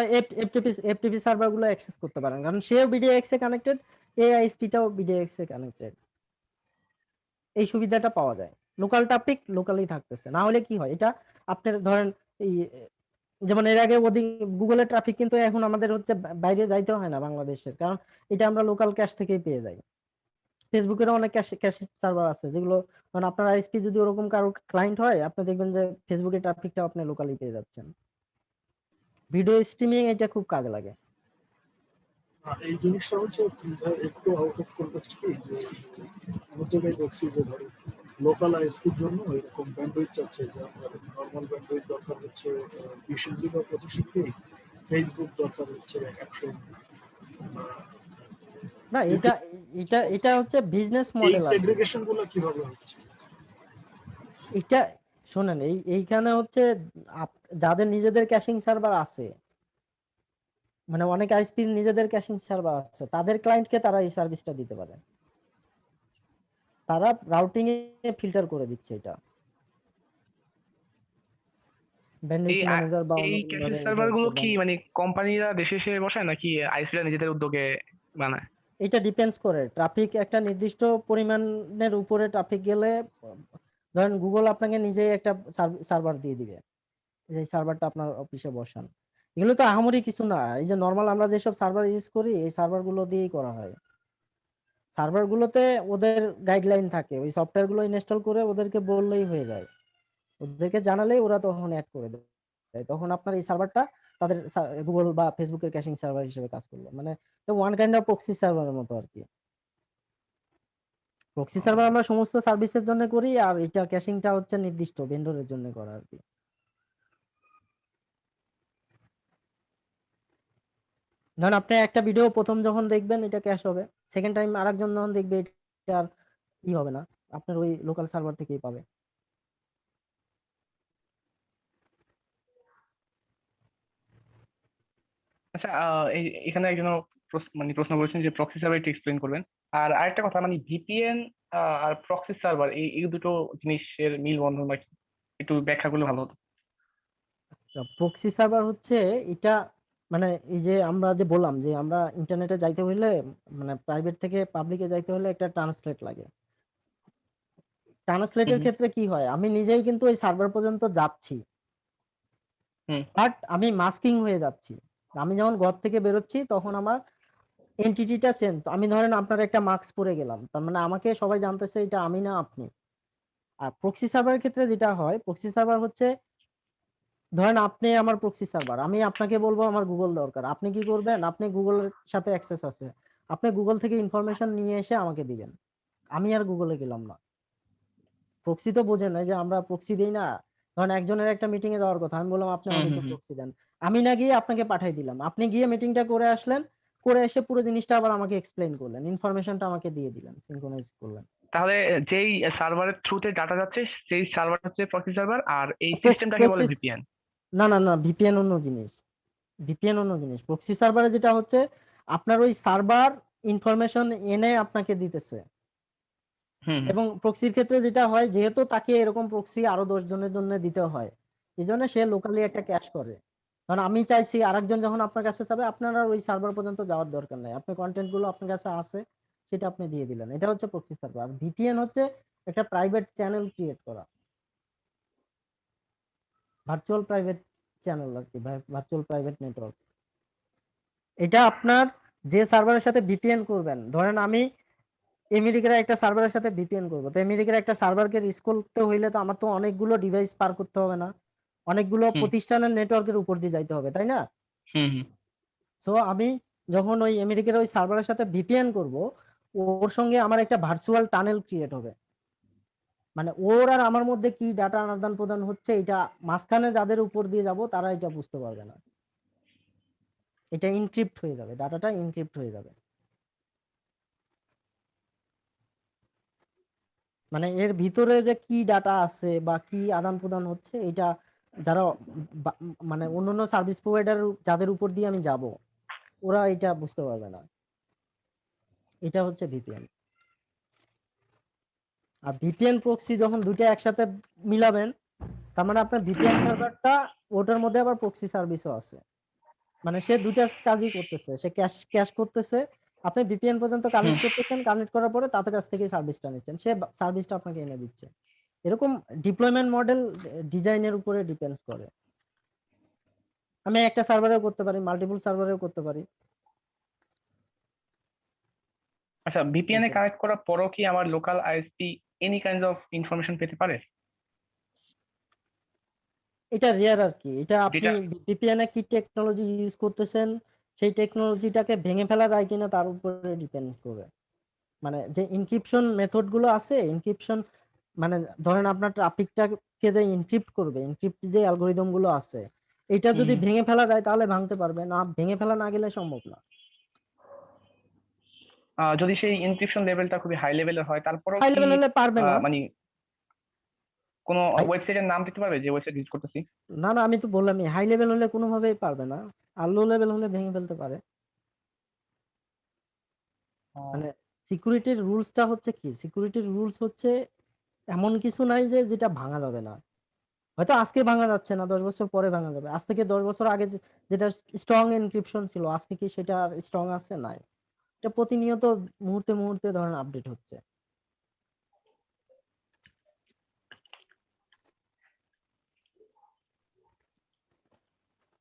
এফটিপি সার্ভার গুলো অ্যাক্সেস করতে পারেন, কারণ সেও বিডিএক্স এ কানেক্টেড, এই আইএসপিটাও বিডিএক্স এ কানেক্টেড। এই সুবিধাটা পাওয়া যায়, লোকাল টপিক লোকালি থাকতেছে। না হলে কি হয়, এটা আপনার ধরেন এই যেমন এর আগে ওদিক গুগলের ট্রাফিক কিন্তু এখন আমাদের হচ্ছে বাইরে যাইতে হয় না বাংলাদেশের, কারণ এটা আমরা লোকাল ক্যাশ থেকেই পেয়ে যাই। ফেসবুকেরও অনেক ক্যাশ সার্ভার আছে যেগুলো, কারণ আপনার আইএসপি যদি ওরকম কারো ক্লায়েন্ট হয়, আপনি দেখবেন যে ফেসবুকের ট্রাফিকটা আপনি লোকালি পেয়ে যাচ্ছেন। ভিডিও স্ট্রিমিং এটা খুব কাজে লাগে। এই জিনিসটা হচ্ছে একটু আউট অফ কন্টেক্সট কি, যে আমার জায়গায় দেখছি যে ধরো লোকাল আইএসপির জন্য এরকম ব্যান্ডউইথ চাচ্ছে যে আমাদের নর্মাল ব্যান্ডউইথ দরকার হচ্ছে 20 MB বা 25 MB, ফেসবুক দরকার হচ্ছে 100 MB। না, এটা এটা এটা হচ্ছে বিজনেস এই মডেল। সেগ্রিগেশন গুলো কিভাবে হচ্ছে? এটা শোনেন, এইখানে হচ্ছে যাদের নিজেদের ক্যাশিং সার্ভার আছে, মানে অনেক আইএসপির নিজেদের ক্যাশিং সার্ভার আছে, তাদের ক্লায়েন্টকে তারা এই সার্ভিসটা দিতে পারে। তারা রাউটিং এ ফিল্টার করে দিচ্ছে এটা, ব্যান্ডউইথ এই ম্যানেজার বা এই ক্যাশে সার্ভার গুলো কি মানে কোম্পানিরা দেশে এসে বসায় নাকি আইএসপিরা নিজেদের উদ্যোগে বানায়? এটা ডিপেন্ডস করে, ট্রাফিক একটা নির্দিষ্ট পরিমাণের উপরে ট্রাফিক গেলে, ধরেন গুগল আপনাকে নিজেই একটা সার্ভার দিয়ে দিবে, এই সার্ভারটা আপনার অফিসে বসান। এগুলো তো আহামরি কিছু না, এই যে নর্মাল আমরা যেসব সার্ভার ইউজ করি এই সার্ভার গুলো দিয়েই করা হয়। সার্ভার গুলোতে ওদের গাইডলাইন থাকে, ওই সফটওয়্যার গুলো ইনস্টল করে ওদেরকে বললেই হয়ে যায়, ওদেরকে জানালেই ওরা তখন অ্যাড করে দেয়। তখন আপনার এই সার্ভারটা তাদের গুগল বা ফেসবুকের ক্যাশিং সার্ভার হিসেবে কাজ করলো, মানে ওয়ান কাইন্ড অফ প্রক্সি সার্ভারের মতো আর কি। প্রক্সি সার্ভার আমরা সমস্ত সার্ভিসের জন্য করি, আর এটা ক্যাশিংটা হচ্ছে নির্দিষ্ট ভেন্ডরের জন্য করা আর কি। ধরেন আপনি একটা ভিডিও প্রথম যখন দেখবেন এটা ক্যাশ হবে, সেকেন্ড টাইম আরেকজন যখন দেখবে এটা আর ই হবে না, আপনার ওই লোকাল সার্ভার থেকেই পাবে। আচ্ছা, এখানে একজন মানে প্রশ্ন করেছেন যে প্রক্সি সার্ভার একটু এক্সপ্লেন করবেন। আর আরেকটা কথা, মানে ভিপিএন আর প্রক্সি সার্ভার এই দুটো জিনিসের মিল বন্ধন বা একটু ব্যাখ্যা করলে ভালো হতো। প্রক্সি সার্ভার হচ্ছে এটা, মানে এই যে আমরা যে বললাম যে আমরা ইন্টারনেটে যাইতে হইলে, মানে প্রাইভেট থেকে পাবলিকে যাইতে হলে একটা ট্রান্সলেট লাগে। ট্রান্সলেটের হুম ক্ষেত্রে কি হয়, আমি নিজেই কিন্তু ওই সার্ভার পর্যন্ত যাচ্ছি, হুম বাট আমি মাস্কিং হয়ে যাচ্ছি। আমি যখন ঘর থেকে বেরোচ্ছি তখন আমার এন্টিটিটা চেঞ্জ। আমি ধরেন আপনার একটা মাস্ক পরে গেলাম, তার মানে আমাকে সবাই জানতেছে এটা আমি না আপনি। আর প্রক্সি সার্ভারের ক্ষেত্রে যেটা হয়, প্রক্সি সার্ভার হচ্ছে ধরেন আপনি আমার প্রক্সি সার্ভার, আমি আপনাকে বলবো আমার গুগল দরকার, আপনি কি করবেন, আপনি গুগলের সাথে অ্যাক্সেস আছে, আপনি গুগল থেকে ইনফরমেশন নিয়ে এসে আমাকে দিবেন, আমি আর গুগলে গেলাম না। প্রক্সি তো বোঝে না যে আমরা প্রক্সি দেই না। ধরেন একজনের একটা মিটিং এ যাওয়ার কথা, আমি বললাম আপনি হুম আমাকে হুম একটু হুম। প্রক্সি দেন, আমি না গিয়ে আপনাকে পাঠাই দিলাম, আপনি গিয়ে মিটিংটা করে আসলেন, করে এসে পুরো জিনিসটা আবার আমাকে এক্সপ্লেইন করলেন, ইনফরমেশনটা আমাকে দিয়ে দিলেন, সিনক্রোনাইজ করলেন। তাহলে যেই সার্ভারের থ্রুতে ডাটা যাচ্ছে সেই সার্ভার হচ্ছে প্রক্সি সার্ভার, আর এই সিস্টেমটাকে বলে প্রক্সি ভিপিএন। না না না, ভিপিএন অন্য জিনিস, ভিপিএন অন্য জিনিস। প্রক্সি সার্ভারে যেটা হচ্ছে আপনার ওই সার্ভার ইনফরমেশন এনে আপনাকে দিতেছে। হুম হুম। এবং প্রক্সির ক্ষেত্রে যেটা হয়, যেহেতু তাকে এরকম প্রক্সি আরো 10 জনের জন্য দিতে হয়, এই জন্য সে লোকালি একটা ক্যাশ করে। কারণ আমি চাইছি আরেকজন যখন আপনার কাছে যাবে, আপনার আর ওই সার্ভার পর্যন্ত যাওয়ার দরকার নাই, আপনার কন্টেন্ট গুলো আপনার কাছে আছে, সেটা আপনি দিয়ে দিলেন। এটা হচ্ছে প্রক্সি সার্ভার। আর ভিপিএন হচ্ছে একটা প্রাইভেট চ্যানেল ক্রিয়েট করা, ভার্চুয়াল প্রাইভেট চ্যানেল আর কি, ভার্চুয়াল প্রাইভেট নেটওয়ার্ক। এটা আপনার যে সার্ভারের সাথে ভিপিএন করবেন, ধরেন আমি আমেরিকার একটা সার্ভারের সাথে ভিপিএন করবো, তো আমেরিকার একটা সার্ভারকে রিচ করতে হইলে তো আমার তো অনেকগুলো ডিভাইস পার করতে হবে না, অনেকগুলো হুম প্রতিষ্ঠানের নেটওয়ার্কের উপর দিয়ে যাইতে হবে, তাই না? হুম হুম। সো আমি যখন ওই আমেরিকার ওই সার্ভারের সাথে ভিপিএন করব, ওর সঙ্গে আমার একটা ভার্চুয়াল টানেল ক্রিয়েট হবে, মানে ওর আর আমার মধ্যে কি ডাটা আদান প্রদান হচ্ছে, এটা মাঝখানে যাদের উপর দিয়ে যাব তারা এটা বুঝতে পারবে না, এটা ইনক্রিপ্ট হয়ে যাবে, ডাটাটা ইনক্রিপ্ট হয়ে যাবে। মানে এর ভিতরে যে কি ডাটা আছে বা কি আদান প্রদান হচ্ছে, এটা যারা মানে অন্যান্য সার্ভিস প্রোভাইডার যাদের উপর দিয়ে আমি যাব, ওরা এটা বুঝতে পারবে না। এটা হচ্ছে ভিপিএন। আর ভিপিএন প্রক্সি যখন দুইটা একসাথে মিলাবেন, তার মানে আপনার ভিপিএন সার্ভারটা ওটার মধ্যে আবার প্রক্সি সার্ভিসও আছে। মানে সে দুইটা কাজই করতেছে, সে ক্যাশ করতেছে, আপনি ভিপিএন পর্যন্ত কানেক্ট করতেছেন, কানেক্ট করার পরে তাদের কাছ থেকে সার্ভিসটা নিচ্ছেন, সে সার্ভিসটা আপনাকে এনে দিচ্ছে। এরকম ডিপ্লয়মেন্ট মডেল ডিজাইনের উপরে ডিপেন্ডস করে। আমি একটা সার্ভারেও করতে পারি, মাল্টিপল সার্ভারেও করতে পারি। আচ্ছা, ভিপিএন এ কানেক্ট করার পরও কি আমার local ISP any kind of information পেতে পারে? এটা রেয়ার আর কি। এটা আপনি যেটা- ভিপিএন এ কি টেকনোলজি ইউজ করতেছেন, সেই টেকনোলজিটাকে ভেঙে ফেলা যায় কিনা তার উপরে ডিপেন্ড করে। মানে যে ইনক্রিপশন মেথড গুলো আছে, ইনক্রিপশন মানে ধরেন আপনার ট্রাফিকটাকে যে ইনক্রিপ্ট করবে, ইনক্রিপ্ট যে অ্যালগরিদম গুলো আছে, এটা যদি ভেঙে ফেলা যায় তাহলে ভাঙতে পারবে, না ভেঙে ফেলা না গেলে সম্ভব না। যদি সেই এনক্রিপশন লেভেলটা খুবই হাই লেভেলের হয়, তারপরেও হাই কি লেভেল হলে পারবে না। মানে কোন High- ওয়েবসাইটের নাম দিতে পারবে যে ওয়েবসাইট ইউজ করতেছি? না না, আমি তো বললামই হাই লেভেল হলে কোনোভাবেই পারবে না, আর লো লেভেল হলে ভেঙে ফেলতে পারে। মানে সিকিউরিটির রুলসটা হচ্ছে কি, সিকিউরিটির রুলস হচ্ছে এমন কিছু নাই যে যেটা ভাঙা যাবে না। হয়তো আজকে ভাঙা যাচ্ছে না, 10 বছর পরে ভাঙা যাবে। আজ থেকে 10 বছর আগে যেটা স্ট্রং এনক্রিপশন ছিল, আজকে কি সেটা স্ট্রং আছে? নাই। এটা প্রতিনিয়ত মুহূর্তে মুহূর্তে ধরেন আপডেট হচ্ছে।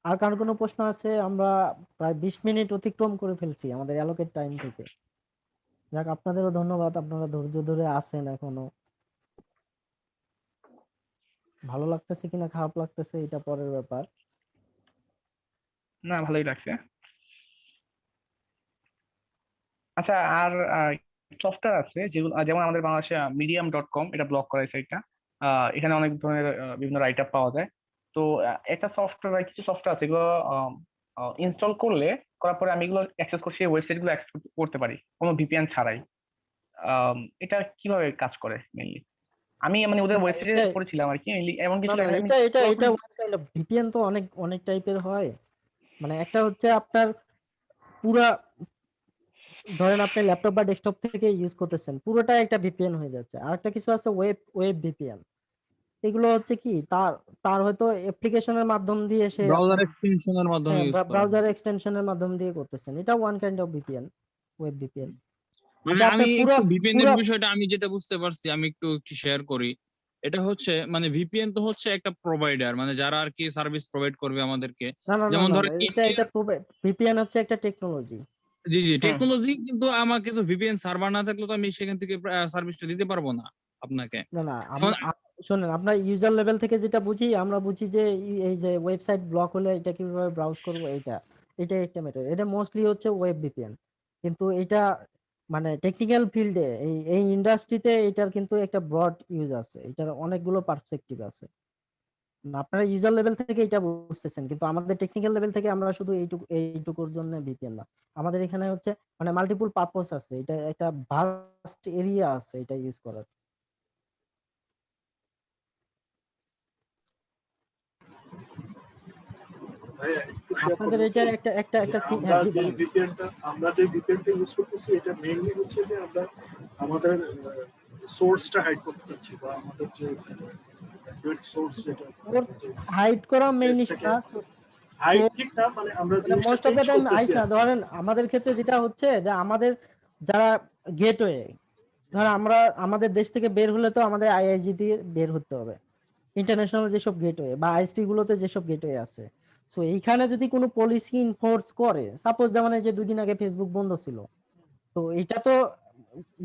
আর কার কোনো প্রশ্ন আছে? আমরা প্রায় 20 মিনিট অতিক্রম করে ফেলছি আমাদের অ্যালোকেট টাইম থেকে। যাক, আপনাদেরও ধন্যবাদ, আপনারা ধৈর্য ধরে আছেন এখনো। ভালো লাগতেছে কিনা খারাপ লাগতেছে এটা পরের ব্যাপার। না, ভালোই লাগছে। আচ্ছা, আর সফটওয়্যার আছে যেগুলো, যেমন আমাদের বাংলাদেশে medium.com, এটা ব্লক করা সাইটটা। এখানে অনেক ধরনের বিভিন্ন রাইট আপ পাওয়া যায়। তো একটা সফটওয়্যার, কিছু সফটওয়্যার আছে এগুলো ইনস্টল করার পরে আমি এগুলো অ্যাক্সেস করছি, ওয়েবসাইট গুলো অ্যাক্সেস করতে পারি কোনো ভিপিএন ছাড়াই। এটা কিভাবে কাজ করে মেইনলি? আমি মানে ওদের ওয়েবসাইটে এটা- করেছিলাম আর কি, এমন না কিছু না, লেখা এটা এটা এটা ভিপিএন তো অনেক অনেক টাইপের হয়। মানে একটা হচ্ছে আপনার পুরা, ধরেন আপনি ল্যাপটপ বা ডেস্কটপ থেকে ইউজ করতেছেন, পুরোটা একটা ভিপিএন হয়ে যাচ্ছে। আর একটা কিছু আছে ওয়েব ওয়েব ভিপিএন। এগুলো হচ্ছে কি, তার তার হয়তো অ্যাপ্লিকেশনের মাধ্যম দিয়ে সে ব্রাউজার এক্সটেনশনের মাধ্যমে ইউজ করা। ব্রাউজার এক্সটেনশনের মাধ্যম দিয়ে করতেছেন, এটা one kind of VPN, web VPN. মানে এটা আমি আপনার পুরো একটু ভিপিএন এর পুরো বিষয়টা আমি যেটা বুঝতে পারছি, আমি একটু শেয়ার করি। এটা হচ্ছে মানে ভিপিএন তো হচ্ছে একটা প্রোভাইডার, মানে যারা আর কি সার্ভিস প্রোভাইড করবে আমাদেরকে। না না না যেমন না ধরেন না, এটা ভিপিএন হচ্ছে একটা টেকনোলজি। জি জি টেকনোলজি, কিন্তু আমাকে তো ভিপিএন সার্ভার না থাকলে তো আমি সেখান থেকে সার্ভিসটা দিতে পারবো না আপনাকে। না না, যেমন শোনেন, আমরা ইউজার লেভেল থেকে যেটা বুঝি, আমরা বুঝি যে এই যে ওয়েবসাইট ব্লক হলে এটা কিভাবে ব্রাউজ করব, এটাই একটা মেথড। এটা মোস্টলি হচ্ছে ওয়েব ভিপিএন। কিন্তু এটা মানে টেকনিক্যাল ফিল্ডে, এই ইন্ডাস্ট্রিতে এটার কিন্তু একটা ব্রড ইউজ আছে, এটার অনেকগুলো পার্সপেক্টিভ আছে। আপনারা ইউজার লেভেল থেকে এটা বুঝতেছেন, কিন্তু আমাদের টেকনিক্যাল লেভেল থেকে আমরা শুধু এইটুকুর জন্য ভিপিএন না, আমাদের এখানে হচ্ছে মানে মাল্টিপল পারপোজ আছে, এটা একটা ভাস্ট এরিয়া আছে এটা ইউজ করার। ভাইয়া, একটু share আপনাদের করবো এটা কি? একটা যে আমরা যে ভিপিএনটা ইউজ করতেছি, এটা মেইনলি হচ্ছে যে আমরা আমাদের সোর্সটা হাইড করতে চাচ্ছি, বা আমাদের যে সোর্স যেটা হাইড করা মেইন Base ইস্যু থেকে না। হাইড ঠিক না, মানে আমরা জিনিসটা most of change the time hide করতেছি না। ধরেন আমাদের ক্ষেত্রে যেটা হচ্ছে যে আমাদের যারা গেটওয়ে, ধরেন আমরা আমাদের দেশ থেকে বের হলে তো আমাদের আইআইজি দিয়ে বের হতে হবে, ইন্টারন্যাশনাল যেসব গেটওয়ে বা আইএসপি গুলোতে যেসব গেটওয়ে আছে। সো এইখানে যদি কোনো পলিসি ইনফোর্স করে, সাপোজ যেমন এই যে 2 দিন আগে ফেসবুক বন্ধ ছিল, তো এটা তো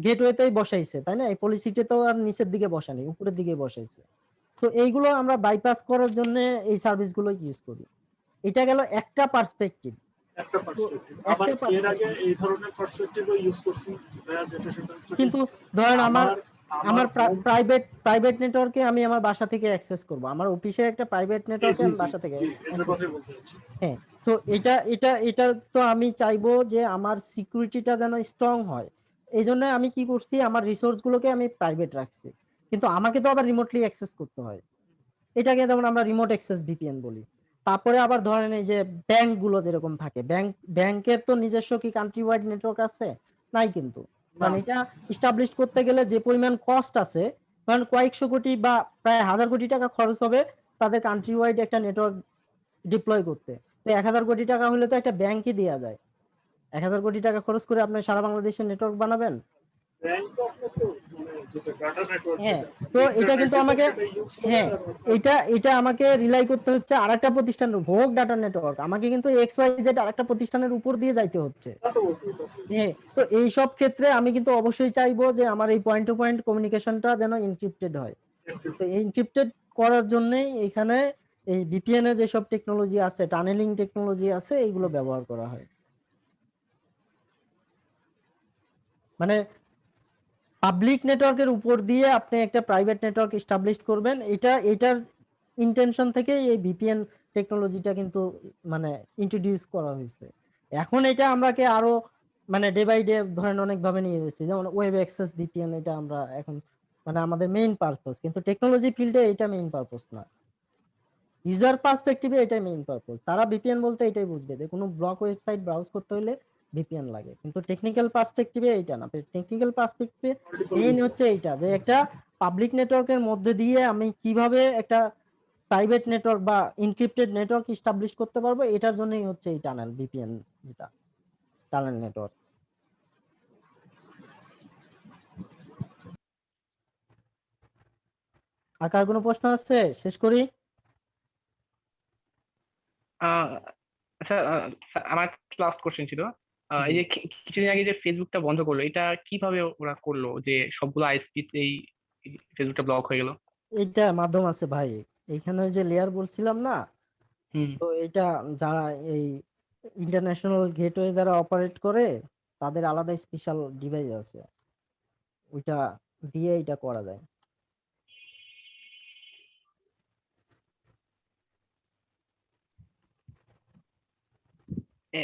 গেটওয়েতেই বসাইছে, তাই না? এই পলিসিটা তো আর নিচের দিকে বসানি, উপরের দিকে বসাইছে। তো এইগুলো আমরা বাইপাস করার জন্য এই সার্ভিসগুলো ইউজ করি। এটা গেল একটা পার্সপেক্টিভ। একটা পার্সপেক্টিভ। আবার এর আগে এই ধরনের পার্সপেক্টিভও ইউজ করছি ভাইয়া, যেটা সেটা হচ্ছে যে কিন্তু ধরেন আমার আমার home- প্রাইভেট নেটওয়ার্কে আমি আমার বাসা থেকে অ্যাক্সেস করব, আমার অফিসের একটা প্রাইভেট নেটওয়ার্কে আমি বাসা থেকে জি, এটার access কথাই করব। বলতে চাচ্ছি। হ্যাঁ, তো এটা তো আমি চাইবো যে আমার সিকিউরিটিটা যেন স্ট্রং হয়। এই জন্য আমি কি করছি, আমার রিসোর্স গুলোকে আমি প্রাইভেট রাখছি, কিন্তু আমাকে তো আবার রিমোটলি অ্যাক্সেস করতে হয়। এটাকে যেমন আমরা রিমোট অ্যাক্সেস ভিপিএন বলি। তারপরে আবার ধরেন এই যে ব্যাংক গুলো যেরকম থাকে, ব্যাংকের তো নিজস্ব কি কান্ট্রি ওয়াইড নেটওয়ার্ক আছে? নাই কিন্তু। কারণ এটা ইস্টাবলিশ করতে গেলে যে পরিমাণ কস্ট আছে, কারণ কয়েকশো কোটি বা প্রায় 1000 কোটি টাকা খরচ হবে তাদের কান্ট্রি ওয়াইড একটা নেটওয়ার্ক ডিপ্লয় করতে। তো 1000 কোটি টাকা হলে তো একটা ব্যাংকই দেওয়া যায়। 1000 কোটি টাকা খরচ করে আপনি সারা বাংলাদেশের নেটওয়ার্ক বানাবেন? ব্যাংক তো আপনার তো মানে যেটা ডাটা নেটওয়ার্ক, হ্যাঁ, যেটা তো এটা কিন্তু আমাকে, ইউজ করে হ্যাঁ, আর আপনার এটা আমাকে রিলাই করতে হচ্ছে আরেকটা প্রতিষ্ঠানের হোক ডাটা নেটওয়ার্ক, আমাকে কিন্তু এক্স ওয়াই জেড আরেকটা প্রতিষ্ঠানের উপর দিয়ে যাইতে হচ্ছে। তা তো বলতেই তো। হ্যাঁ, তো এই সব ক্ষেত্রে আমি কিন্তু অবশ্যই চাইবো যে আমার এই পয়েন্ট টু পয়েন্ট কমিউনিকেশনটা যেন এনক্রিপ্টেড হয়। তো এনক্রিপ্টেড করার জন্যই এখানে এই ভিপিএন এর যেসব টেকনোলজি আছে, টানেলিং টেকনোলজি আছে, এইগুলো ব্যবহার করা হয়। মানে পাবলিক নেটওয়ার্কের উপর দিয়ে আপনি একটা প্রাইভেট নেটওয়ার্ক এস্টাবলিশ করবেন, এটার ইন্টেনশন থেকে এই ভিপিএন টেকনোলজিটা কিন্তু মানে ইন্ট্রোডিউস করা হয়েছে। এখন এটা আমরাকে আরো মানে ডে বাই ডে ধরেন অনেক ভাবে নিয়ে যাচ্ছি, যেমন ওয়েব অ্যাক্সেস ভিপিএন, এটা আমরা এখন মানে আমাদের মেইন পারপোজ, কিন্তু টেকনোলজি ফিল্ডে এটা মেইন পারপোজ না। ইউজার পার্সপেক্টিভে এটাই মেইন পারপোজ। তারা ভিপিএন বলতে এটাই বুঝবে যে কোনো ব্লক ওয়েবসাইট ব্রাউজ করতে হলে ভিপিএন লাগে, কিন্তু টেকনিক্যাল পার্সপেক্টিভে এইটা না। টেকনিক্যাল পার্সপেক্টিভে মেইন হচ্ছে এইটা যে একটা পাবলিক নেটওয়ার্কের মধ্যে দিয়ে আমি কিভাবে একটা প্রাইভেট নেটওয়ার্ক বা এনক্রিপ্টেড নেটওয়ার্ক এস্টাবলিশ করতে পারবো, এটার জন্যই হচ্ছে এই টানেল ভিপিএন, যেটা টানেল নেটওয়ার্ক। আর কার কোনো প্রশ্ন আছে? শেষ করি। আচ্ছা, আমার লাস্ট কোশ্চেন ছিল, এই যে কিছুদিন আগে যে ফেসবুকটা বন্ধ করলো, এটা কিভাবে ওরা করলো যে সবগুলো আইএসপি এই ফেসবুকটা ব্লক হয়ে গেল? এইটা মাধ্যম আছে ভাই, এইখানে ওই যে লেয়ার বলছিলাম না, হুম। তো এটা যারা এই ইন্টারন্যাশনাল গেটওয়ে যারা অপারেট করে তাদের আলাদা স্পেশাল ডিভাইস আছে, ওইটা দিয়ে এটা করা যায়।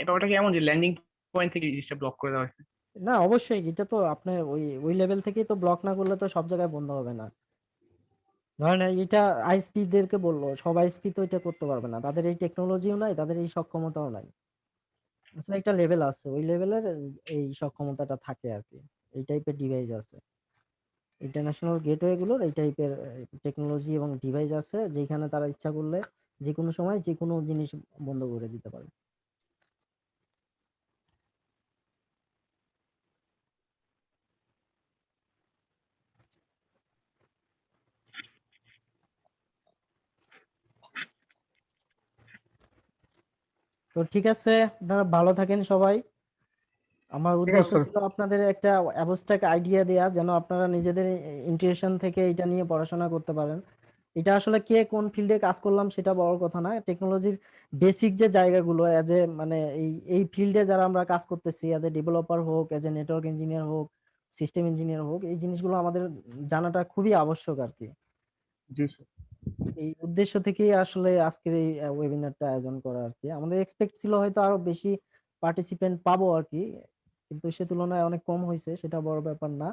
ব্যাপারটা কি এমন যে ল্যান্ডিং পয়েন্ট থেকে জিনিসটা ব্লক করে দেওয়া হয়েছে? না অবশ্যই, এটা তো আপনার ওই ওই লেভেল থেকেই তো ব্লক না করলে তো সব জায়গায় বন্ধ হবে না। ধরেন এটা আইএসপি দেরকে বললো, সব আইএসপি তো এটা করতে পারবে না, তাদের এই টেকনোলজিও নাই, তাদের এই সক্ষমতাও নাই। আসলে একটা লেভেল আছে, ওই লেভেলের এই সক্ষমতাটা থাকে আর কি, এই টাইপের ডিভাইস আছে। ইন্টারন্যাশনাল গেটওয়ে গুলোর এই টাইপের টেকনোলজি এবং ডিভাইস আছে, যেখানে তারা ইচ্ছা করলে যে কোনো সময় যে কোনো জিনিস বন্ধ করে দিতে পারে। তো ঠিক আছে, আপনারা ভালো থাকেন সবাই। আমার ঠিক উদ্দেশ্য আছে স্যার। ছিল আপনাদের একটা অ্যাবস্ট্রাক্ট আইডিয়া দেয়া, যেন আপনারা নিজেদের ইন্টারেশন থেকে এটা নিয়ে পড়াশোনা করতে পারেন। এটা আসলে কে কোন ফিল্ডে কাজ করলাম সেটা বড় কথা না, টেকনোলজির বেসিক যে জায়গাগুলো এজ এ মানে এই ফিল্ডে যারা আমরা কাজ করতেছি, এজ এ ডেভেলপার হোক, এজ এ নেটওয়ার্ক ইঞ্জিনিয়ার হোক, সিস্টেম ইঞ্জিনিয়ার হোক, এই জিনিসগুলো আমাদের জানাটা খুবই আবশ্যক আর কি। জি স্যার। এই উদ্দেশ্য থেকেই আসলে আজকের এই ওয়েবিনারটা আয়োজন করা আর কি। আমাদের এক্সপেক্ট ছিল হয়তো আরো বেশি পার্টিসিপেন্ট পাবো আর কি, কিন্তু সে তুলনায় অনেক কম হয়েছে, সেটা বড় ব্যাপার না।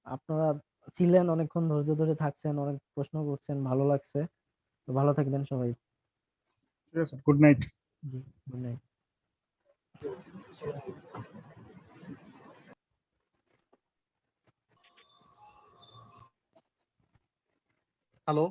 আপনারা ছিলেন, অনেকক্ষণ ধৈর্য ধরে থাকছেন, অনেক প্রশ্ন করছেন, ভালো লাগছে। তো ভালো থাকবেন সবাই। ঠিক আছে, গুড নাইট। জি, গুড নাইট। হ্যালো।